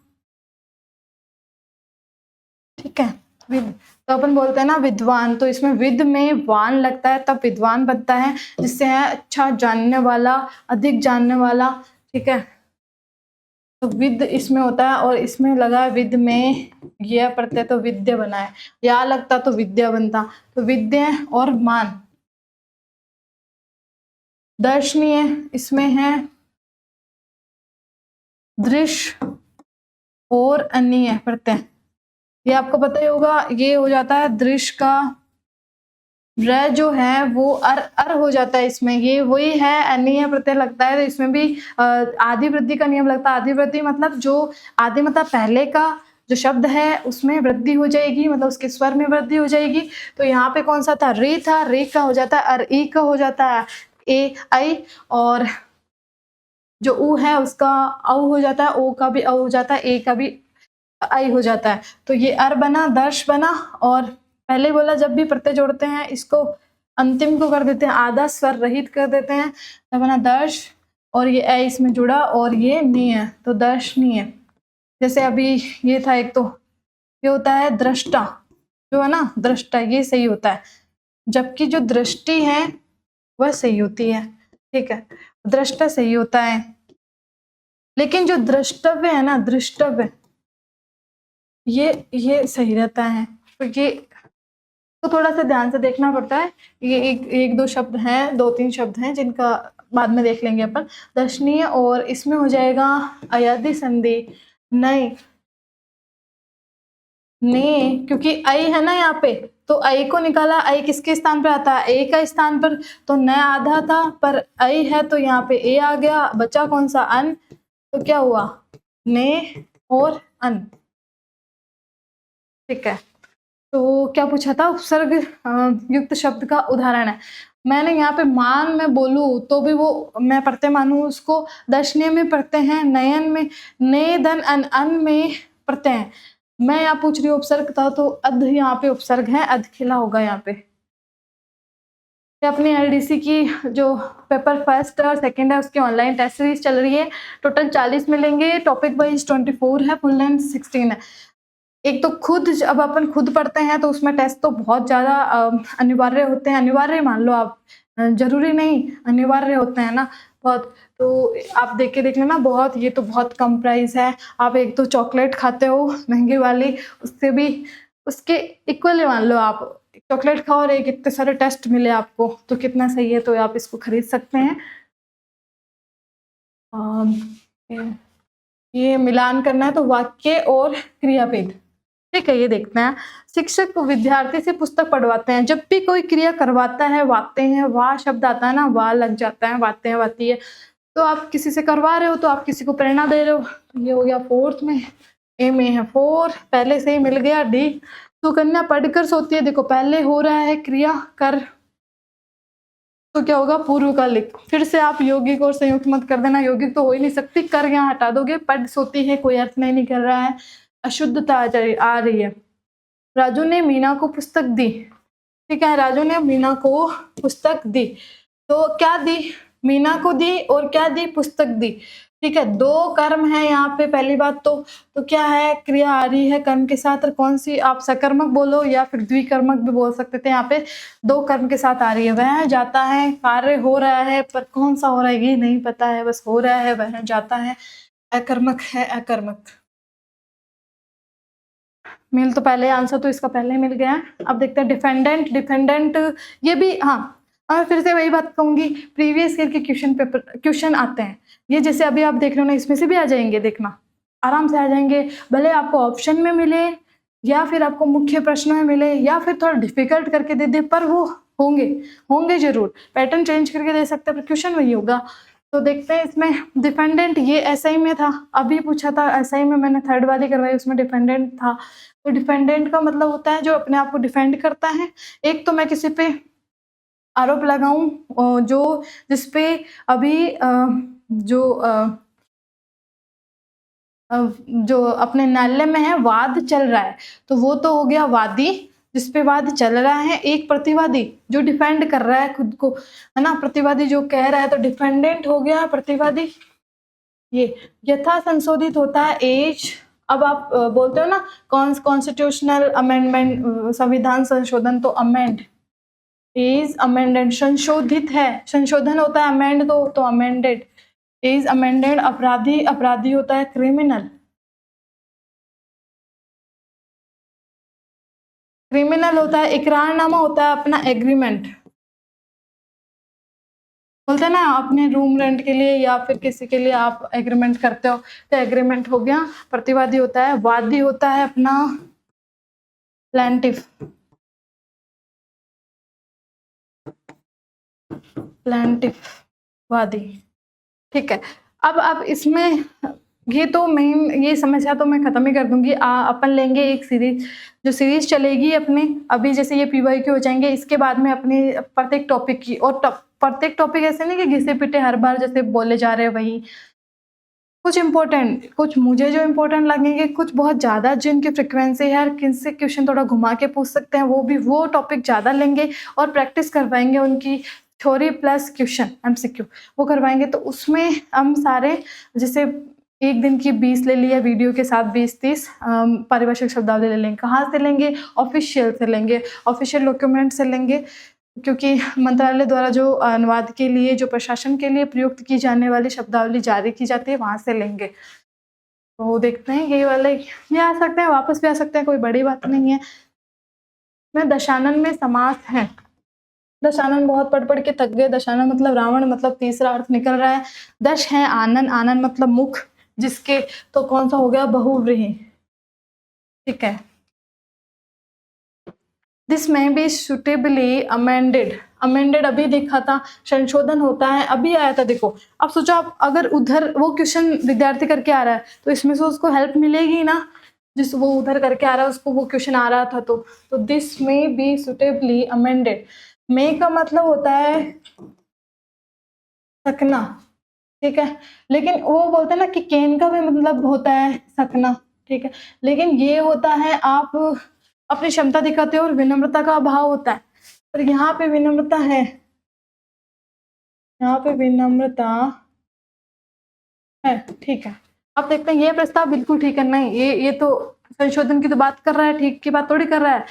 ठीक है, विद, तो अपन बोलते हैं ना विद्वान, तो इसमें विद में वान लगता है तब विद्वान बनता है, जिससे है अच्छा जानने वाला, अधिक जानने वाला। ठीक है, तो विद इसमें होता है, और इसमें लगा विद में यह प्रत्यय, तो विद्या बना है। या लगता तो विद्या बनता, तो विद्या और मान। दर्शनीय, इसमें है दृश्य और अन्य प्रत्यय, ये आपको पता ही होगा। ये हो जाता है दृश्य का र जो है वो अर हो जाता है इसमें, ये वही है। अन्य प्रत्यय लगता है, तो इसमें भी आदि वृद्धि का नियम लगता है। आदि वृद्धि मतलब जो आदि मतलब पहले का जो शब्द है उसमें वृद्धि हो जाएगी, मतलब उसके स्वर में वृद्धि हो जाएगी। तो यहाँ पे कौन सा था? रे था, रे का हो जाता है अर, ई का हो जाता है ए आई, और जो ऊ है उसका औ हो जाता है, ओ का भी औ हो जाता है, ए का भी आई हो जाता है। तो ये अर बना, दर्श बना, और पहले बोला जब भी प्रत्यय जोड़ते हैं इसको अंतिम को कर देते हैं, आधा स्वर रहित कर देते हैं, तब बना दर्श, और ये ए इसमें जुड़ा, और ये नी है तो दर्शनीय। जैसे अभी ये था एक, तो ये होता है दृष्टा, जो है ना दृष्टा, ये सही होता है, जबकि जो दृष्टि है वह सही होती है। ठीक है, दृष्टा सही होता है, लेकिन जो द्रष्टव्य है ना, दृष्टव्य, ये सही रहता है। तो ये तो थोड़ा सा ध्यान से देखना पड़ता है। ये एक दो शब्द हैं, 2-3 शब्द हैं जिनका बाद में देख लेंगे अपन। दर्शनीय, और इसमें हो जाएगा अयादि संधि, नए, ने, क्योंकि आई है ना यहाँ पे, तो आई को निकाला, आई किसके स्थान पे आता है, ए का स्थान पर, तो न आधा था पर आई है तो यहाँ पे ए आ गया, बचा कौन सा, अन, तो क्या हुआ, ने और अन। ठीक है, तो क्या पूछा था, उपसर्ग युक्त शब्द का उदाहरण है। मैंने यहाँ पे मान में बोलूं तो भी वो मैं प्रत्यय मानूं उसको, दर्शनीय में प्रत्यय है, नयन में ने, धन, अन में प्रत्यय है। मैं यहाँ पूछ रही हूँ उपसर्ग था, तो अध यहाँ पे उपसर्ग है, अध खिला होगा यहाँ पे। अपनी एलडीसी की जो पेपर फर्स्ट और सेकंड है उसकी ऑनलाइन टेस्ट सीरीज चल रही है। टोटल 40 मिलेंगे, टॉपिक वाइज 24 है, फुल लेंथ 16 है। एक तो खुद, अब अपन खुद पढ़ते हैं तो उसमें टेस्ट तो बहुत ज़्यादा अनिवार्य होते हैं, अनिवार्य मान लो आप, जरूरी नहीं, अनिवार्य होते हैं ना बहुत। तो आप देख लेना, बहुत, ये तो बहुत कम प्राइस है। आप एक तो चॉकलेट खाते हो महंगी वाली, उससे भी उसके इक्वली मान लो, आप चॉकलेट खाओ और एक इतने सारे टेस्ट मिले आपको, तो कितना सही है, तो आप इसको खरीद सकते हैं। ये मिलान करना है तो वाक्य और क्रियापद। ठीक है, ये देखते हैं। शिक्षक विद्यार्थी से पुस्तक पढ़वाते हैं, जब भी कोई क्रिया करवाता है, वाते हैं, वाह शब्द आता है ना, वाह लग जाता है, वाते हैं, वाती है। तो आप किसी से करवा रहे हो तो आप किसी को प्रेरणा दे रहे हो। ये हो गया 4th में, ए में है 4, पहले से ही मिल गया। डी, सुकन्या पढ़कर सोती है, देखो पहले हो रहा है क्रिया कर, तो क्या होगा, पूर्व का लिख। फिर से आप यौगिक और संयुक्त मत कर देना, यौगिक तो हो ही नहीं सकती, कर यहाँ हटा दोगे, पढ़ सोती है कोई अर्थ नहीं निकल रहा है, अशुद्धता आ रही है। राजू ने मीना को पुस्तक दी। ठीक है, राजू ने मीना को पुस्तक दी, तो क्या दी, मीना को दी, और क्या दी, पुस्तक दी। ठीक है, 2 कर्म है यहाँ पे, पहली बात तो क्या है, क्रिया आ रही है कर्म के साथ, और कौन सी, आप सकर्मक बोलो या फिर द्विकर्मक भी बोल सकते थे। यहाँ पे 2 कर्म के साथ आ रही है, वह जाता है, कार्य हो रहा है, पर कौन सा हो रहा है ये नहीं पता है, बस हो रहा है, वह जाता है, अकर्मक है, अकर्मक। मिल तो पहले, आंसर तो इसका पहले मिल गया। अब देखते हैं डिफेंडेंट, डिफेंडेंट ये भी, हाँ, और फिर से वही बात कहूंगी, प्रीवियस ईयर के क्वेश्चन आते हैं, ये जैसे अभी आप देख रहे हो ना, इसमें से भी आ जाएंगे, देखना आराम से आ जाएंगे, भले आपको ऑप्शन में मिले या फिर आपको मुख्य प्रश्न में मिले या फिर थोड़ा डिफिकल्ट करके दे दे, पर वो होंगे जरूर, पैटर्न चेंज करके दे सकते हैं, पर क्वेश्चन वही होगा। तो देखते हैं इसमें डिफेंडेंट, ये एसआई में था, अभी पूछा था एसआई में, मैंने 3rd वाली करवाई, उसमें डिफेंडेंट था। तो डिफेंडेंट का मतलब होता है जो अपने आप को डिफेंड करता है। एक तो मैं किसी पे आरोप लगाऊं जो जिसपे अभी जो अपने न्यायालय में है, वाद चल रहा है, तो वो तो हो गया वादी, जिसपे वाद चल रहा है। एक प्रतिवादी जो डिफेंड कर रहा है खुद को, है ना, प्रतिवादी जो कह रहा है, तो डिफेंडेंट हो गया प्रतिवादी। ये यथा संशोधित होता है एज, अब आप बोलते हो ना कॉन्स्टिट्यूशनल अमेंडमेंट, संविधान संशोधन, तो अमेंड, इज अमेंडेड, संशोधित है, संशोधन होता है, अमेंड तो अमेंडेड, इज अमेंडेड। अपराधी, अपराधी होता है क्रिमिनल, क्रिमिनल होता है, इकरारनामा होता है अपना एग्रीमेंट, बोलते हैं ना अपने रूम रेंट के लिए या फिर किसी के लिए आप एग्रीमेंट करते हो, तो एग्रीमेंट हो गया। प्रतिवादी होता है, वादी होता है अपना प्लेंटिफ, प्लेंटिफ वादी। ठीक है, अब इसमें ये तो मेन, ये समस्या तो मैं खत्म ही कर दूंगी। अपन लेंगे एक सीरीज, जो सीरीज चलेगी अपने, अभी जैसे ये पीवाईक्यू हो जाएंगे, इसके बाद में अपनी प्रत्येक टॉपिक की, और प्रत्येक टॉपिक ऐसे नहीं कि घिसे पिटे हर बार जैसे बोले जा रहे हैं वही, कुछ इंपॉर्टेंट, कुछ मुझे जो इंपॉर्टेंट लगेंगे, कुछ बहुत ज़्यादा जिनकी फ्रिक्वेंसी है, किनसे क्वेश्चन थोड़ा घुमा के पूछ सकते हैं, वो भी वो टॉपिक ज़्यादा लेंगे और प्रैक्टिस करवाएंगे उनकी, थ्योरी प्लस क्वेश्चन एमसीक्यू वो करवाएंगे। तो उसमें हम सारे, जैसे एक दिन की 20 ले लिया, वीडियो के साथ 20-30 पारिभाषिक शब्दावली ले लेंगे। कहाँ से लेंगे? ऑफिशियल से लेंगे, ऑफिशियल डॉक्यूमेंट से लेंगे, क्योंकि मंत्रालय द्वारा जो अनुवाद के लिए, जो प्रशासन के लिए प्रयुक्त की जाने वाली शब्दावली जारी की जाती है, वहाँ से लेंगे। तो देखते हैं ये वाले, ये आ सकते हैं, वापस भी आ सकते हैं, कोई बड़ी बात नहीं है। में दशानन में समास है। दशानन बहुत पढ़ के थक गए। दशानन मतलब रावण, मतलब तीसरा अर्थ निकल रहा है। दश है आनन, आनन मतलब मुख जिसके, तो कौन सा हो गया? बहुव्रीहि। ठीक है। दिस में बी सुटेबली अमेंडेड। अमेंडेड अभी देखा था, संशोधन होता है, अभी आया था। देखो अब सोचो, आप अगर उधर वो क्वेश्चन विद्यार्थी करके आ रहा है तो इसमें से उसको हेल्प मिलेगी ना, जिस वो उधर करके आ रहा है उसको वो क्वेश्चन आ रहा था। तो दिस में बी सुटेबली अमेंडेड। मे का मतलब होता है सकना, ठीक है, लेकिन वो बोलते हैं ना कि केन का भी मतलब होता है सकना, ठीक है, लेकिन ये होता है आप अपनी क्षमता दिखाते हो और विनम्रता का अभाव होता है। पर यहाँ पे विनम्रता है, यहाँ पे विनम्रता है, ठीक है। अब देखते हैं ये प्रस्ताव बिल्कुल ठीक है नहीं, ये तो संशोधन की तो बात कर रहा है, ठीक की बात थोड़ी कर रहा है।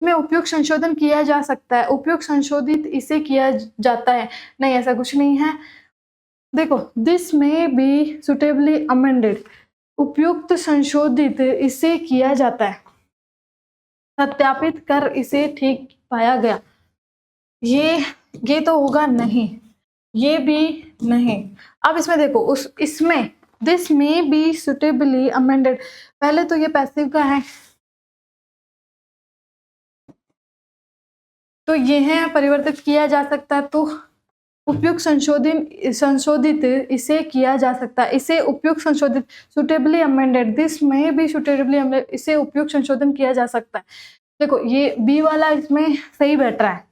में उपयुक्त संशोधन किया जा सकता है, उपयुक्त संशोधित इसे किया जाता है, नहीं ऐसा कुछ नहीं है। देखो दिस में बी सुटेबली अमेंडेड, उपयुक्त संशोधित इसे किया जाता है, सत्यापित कर इसे ठीक पाया गया, ये तो होगा नहीं, ये भी नहीं। अब इसमें देखो, इसमें दिस में बी सुटेबली अमेंडेड, पहले तो ये पैसिव का है, तो ये है परिवर्तित किया जा सकता है, तो उपयुक्त संशोधित इसे किया जा सकता है, इसे उपयुक्त संशोधित, सुटेबली अमेंडेड, दिस में भी सुटेबली अमेंडेड, इसे उपयुक्त संशोधन किया जा सकता है। देखो ये बी वाला इसमें सही बैठ रहा है।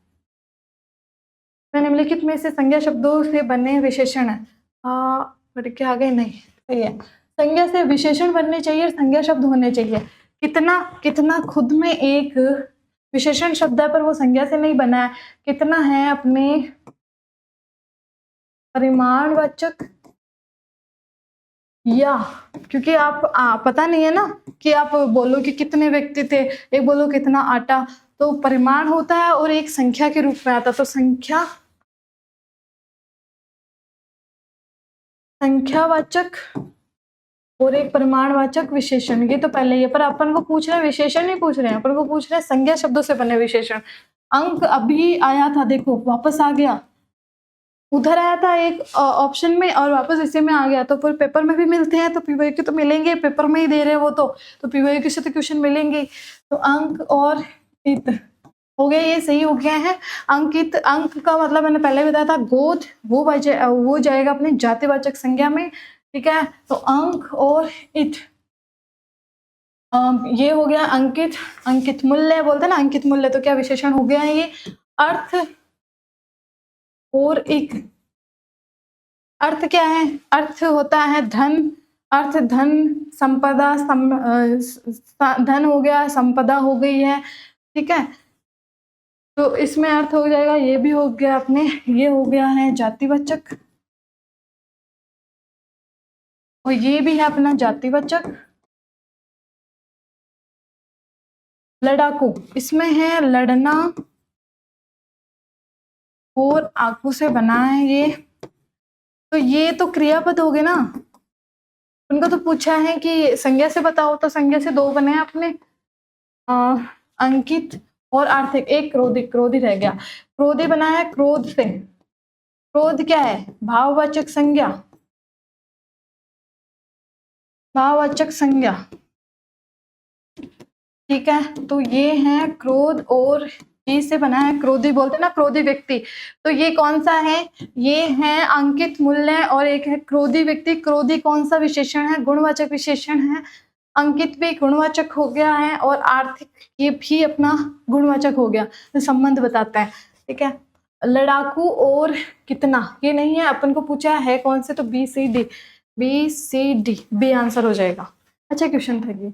निम्नलिखित में से संज्ञा शब्दों से बने विशेषण है, बढ़ के आगे नहीं, सही है। संज्ञा से विशेषण बनने चाहिए, संज्ञा शब्द होने चाहिए। कितना कितना खुद में एक विशेषण शब्द है, पर वो संज्ञा से नहीं बना है। कितना है अपने परिमाणवाचक, या क्योंकि आप पता नहीं है ना कि आप बोलो कि कितने व्यक्ति थे, एक बोलो कितना आटा, तो परिमाण होता है और एक संख्या के रूप में आता, तो संख्यावाचक और एक परिमाणवाचक विशेषण, ये तो पहले ही, पर अपन को पूछ रहे हैं विशेषण नहीं पूछ रहे हैं, अपन को पूछ रहे हैं संज्ञा शब्दों से बने विशेषण। अंक अभी आया था, देखो वापस आ गया, उधर आया था एक ऑप्शन में और वापस इसी में आ गया, तो फिर पेपर में भी मिलते हैं, तो पीवाईक्यू तो मिलेंगे, पेपर में ही दे रहे हैं वो तो पीवाईक्यू से तो क्वेश्चन मिलेंगे। तो अंक और इत हो गया, ये सही हो गया है। अंकित, अंक का मतलब मैंने पहले बताया था, गोद, वो जाएगा अपने जातिवाचक संज्ञा में, ठीक है। तो अंक और इत, ये हो गया अंकित, अंकित मूल्य बोलते हैं ना, अंकित मूल्य, तो क्या विशेषण हो गया है ये। अर्थ और एक, अर्थ क्या है? अर्थ होता है धन, अर्थ धन, संपदा, धन हो गया, संपदा हो गई है, ठीक है। तो इसमें अर्थ हो जाएगा, ये भी हो गया अपने, ये हो गया है जातिवाचक, और ये भी है अपना जातिवाचक। लड़ाकू, इसमें है लड़ना और आकू से बना है ये, तो ये तो क्रियापद हो गए ना। उनको तो पूछा है कि संज्ञा से बताओ, तो संज्ञा से दो बने हैं अपने, अंकित और आर्थिक। एक क्रोधी, क्रोधी रह गया, क्रोधी बना है क्रोध से। क्रोध क्या है? भाववाचक संज्ञा, भाववाचक संज्ञा, ठीक है। तो ये है क्रोध, और ये से बना है क्रोधी, बोलते हैं ना क्रोधी व्यक्ति, तो ये कौन सा है? ये है अंकित मूल्य, और एक है क्रोधी व्यक्ति। क्रोधी कौन सा विशेषण है? गुणवाचक विशेषण है। अंकित भी गुणवाचक हो गया है, और आर्थिक ये भी अपना गुणवाचक हो गया, तो संबंध बताता है, ठीक है। लड़ाकू और कितना, ये नहीं है, अपन को पूछा है कौन से, तो B C D, B C D, B answer हो जाएगा। अच्छा क्वेश्चन था ये।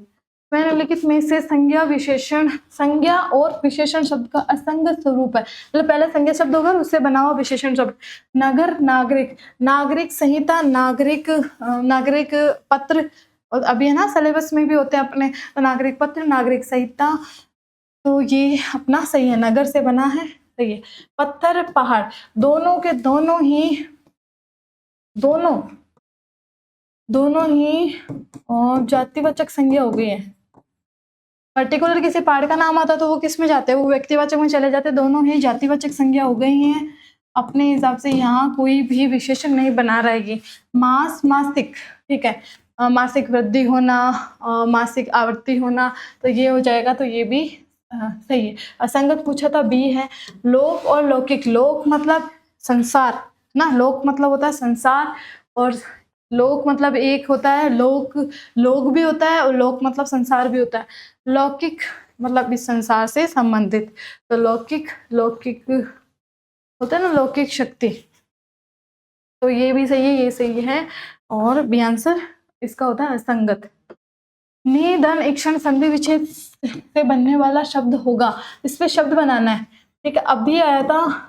वह निम्नलिखित में से संज्ञा विशेषण, संज्ञा और विशेषण शब्द का असंगत स्वरूप है। मतलब पहले संज्ञा शब्द होगा उससे बना हुआ विशेषण शब्द। नगर, नागरिक, नागरिक संहिता, नागरिक नागरिक पत्र, और अभी है ना सिलेबस में भी होते हैं अपने, तो नागरिक पत्र, नागरिक संहिता, तो ये अपना सही है, नगर से बना है, सही है। पत्थर, पहाड़, दोनों के दोनों ही जातिवाचक संज्ञा हो गई है। पर्टिकुलर किसी पहाड़ का नाम आता तो वो किस में जाते हैं, वो व्यक्तिवाचक में चले जाते, दोनों ही जातिवाचक संज्ञा हो गई हैं। अपने हिसाब से यहाँ कोई भी विशेषण नहीं बना रहेगी। मास, मासिक, ठीक है, मासिक वृद्धि होना, मासिक आवृत्ति होना, तो ये हो जाएगा, तो ये भी सही है। असंगत पूछा था, बी है। लोक और लौकिक, लोक मतलब संसार ना, लोक मतलब होता है संसार, और लोक मतलब एक होता है, लोक भी होता है, और लोक मतलब संसार भी होता है। लौकिक मतलब इस संसार से संबंधित, तो लौकिक होता है ना, लौकिक शक्ति, तो ये भी सही है, ये सही है, और बी आंसर इसका होता है असंगत। नि, धन, इक्षण संधि विच्छेद से बनने वाला शब्द होगा, इस पे शब्द बनाना है, ठीक है। अभी आया था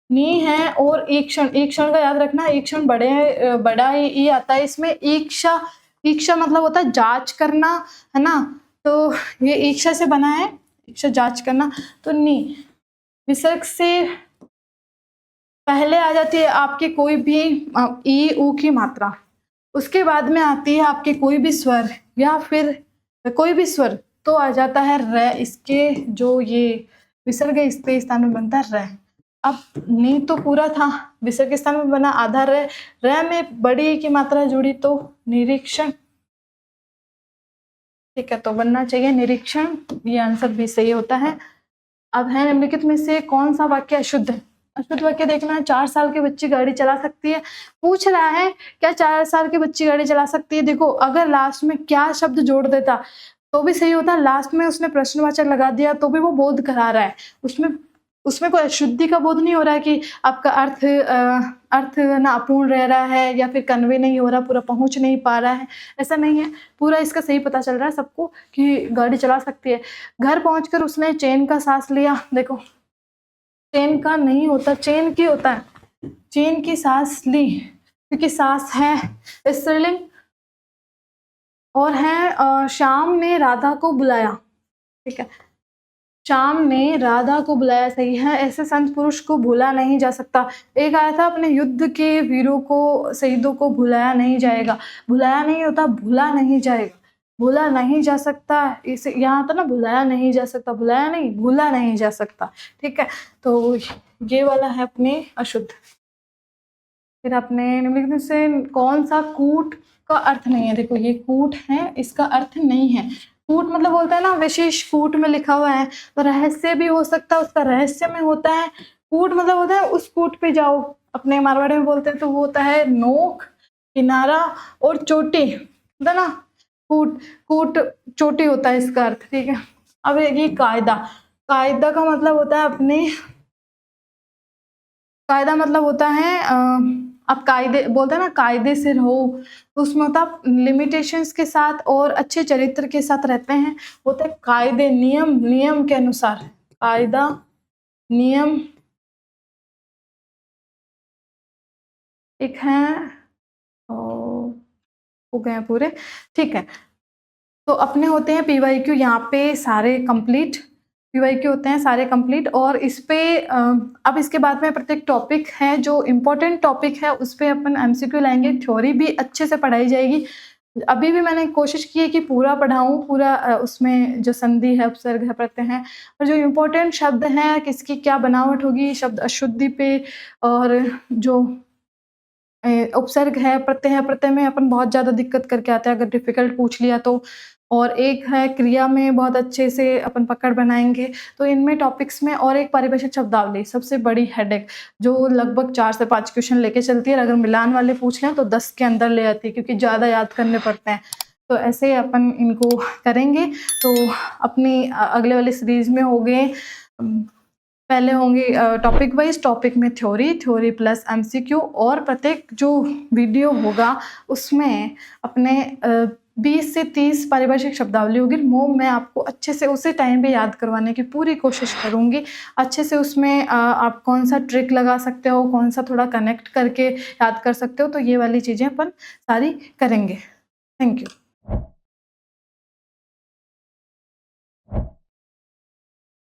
नी है और ईक्षण, ईक्षण का याद रखना, ईक्षण बड़ा ही आता है इसमें। ईक्षा मतलब होता है जांच करना, है ना, तो ये ईक्षा से बना है, ईक्षा जांच करना। तो नी विसर्ग से पहले आ जाती है आपकी कोई भी ई ऊ की मात्रा, उसके बाद में आती है आपके कोई भी स्वर या फिर कोई भी स्वर, तो आ जाता है र, इसके जो ये विसर्ग है इसके स्थान में बनता है र। अब नी तो पूरा था, विसर्ग के स्थान में बना आधा र में बड़ी की मात्रा जुड़ी तो निरीक्षण, ठीक है, तो बनना चाहिए निरीक्षण, ये आंसर भी सही होता है। अब है निम्नलिखित में से कौन सा वाक्य अशुद्ध है? अशुद्ध वाक्य देखना है। 4 साल की बच्ची गाड़ी चला सकती है, पूछ रहा है क्या 4 साल की बच्ची गाड़ी चला सकती है। देखो अगर लास्ट में क्या शब्द जोड़ देता तो भी सही होता, लास्ट में उसने प्रश्नवाचक लगा दिया तो भी वो बोध करा रहा है, उसमें कोई अशुद्धि का बोध नहीं हो रहा है कि आपका अर्थ ना अपूर्ण रह रहा है या फिर कन्वे नहीं हो रहा, पूरा पहुंच नहीं पा रहा है, ऐसा नहीं है, पूरा इसका सही पता चल रहा है सबको कि गाड़ी चला सकती है। घर पहुंचकर उसने चैन का सांस लिया, देखो चैन का नहीं होता, चैन की होता है, चैन की सांस ली, क्योंकि सांस है स्त्रीलिंग। और है श्याम ने राधा को बुलाया, ठीक है, श्याम ने राधा को बुलाया, सही है। ऐसे संत पुरुष को भूला नहीं जा सकता। एक आया था अपने युद्ध के वीरों को, शहीदों को भुलाया नहीं जाएगा, भुलाया नहीं होता, भूला नहीं जाएगा, भूला नहीं जा सकता, इसे यहाँ था ना, भुलाया नहीं जा सकता, भुलाया नहीं, भूला नहीं जा सकता, ठीक है, तो ये वाला है अपने अशुद्ध। फिर अपने निम्नलिखित से कौन सा कूट का अर्थ नहीं है? देखो ये कूट है, इसका अर्थ नहीं है। कूट मतलब बोलता है ना विशेष कूट में लिखा हुआ है, तो रहस्य भी हो सकता है, उसका रहस्य में होता है। कूट मतलब होता है उस कूट पे जाओ, अपने मारवाड़ी में बोलते हैं, तो वो होता है नोक, किनारा और चोटी, होता है ना, कूट चोटी होता है इसका अर्थ, ठीक है। अब ये कायदा, कायदा का मतलब होता है अपने, कायदा मतलब होता है आप कायदे बोलते हैं ना, कायदे से रहो, तो उसमें होता है लिमिटेशंस के साथ और अच्छे चरित्र के साथ रहते हैं, होते हैं कायदे, नियम के अनुसार, कायदा नियम एक है, हो गए पूरे, ठीक है। तो अपने होते हैं पीवाईक्यू, यहाँ पे सारे कंप्लीट पीवाईक्यू होते हैं सारे कंप्लीट, और इस पे अब इसके बाद में प्रत्येक टॉपिक है जो इम्पोर्टेंट टॉपिक है उस पे अपन एमसीक्यू लाएंगे, थ्योरी भी अच्छे से पढ़ाई जाएगी। अभी भी मैंने कोशिश की है कि पूरा पढ़ाऊँ, पूरा उसमें जो संधि है, उपसर्ग है, प्रत्यय है, और जो इम्पोर्टेंट शब्द हैं किसकी क्या बनावट होगी, शब्द अशुद्धि पे, और जो उपसर्ग है, प्रत्यय में अपन बहुत ज़्यादा दिक्कत करके आते हैं अगर डिफ़िकल्ट पूछ लिया तो, और एक है क्रिया में बहुत अच्छे से अपन पकड़ बनाएंगे। तो इनमें टॉपिक्स में, और एक परिभाषित शब्दावली सबसे बड़ी हेडेक, जो लगभग 4 से 5 क्वेश्चन लेके चलती है, अगर मिलान वाले पूछ लें तो 10 के अंदर ले आती है, क्योंकि ज़्यादा याद करने पड़ते हैं। तो ऐसे अपन इनको करेंगे। तो अपनी अगले वाली सीरीज में हो गए, पहले होंगे टॉपिक वाइज, टॉपिक में थ्योरी प्लस एमसीक्यू, और प्रत्येक जो वीडियो होगा उसमें अपने 20 से 30 पारिभाषिक शब्दावली होगी, वो मैं आपको अच्छे से उसी टाइम पे याद करवाने की पूरी कोशिश करूँगी। अच्छे से उसमें आप कौन-सा ट्रिक लगा सकते हो, कौन-सा थोड़ा कनेक्ट करके याद कर सकते हो, तो ये वाली चीज़ें अपन सारी करेंगे। Thank you.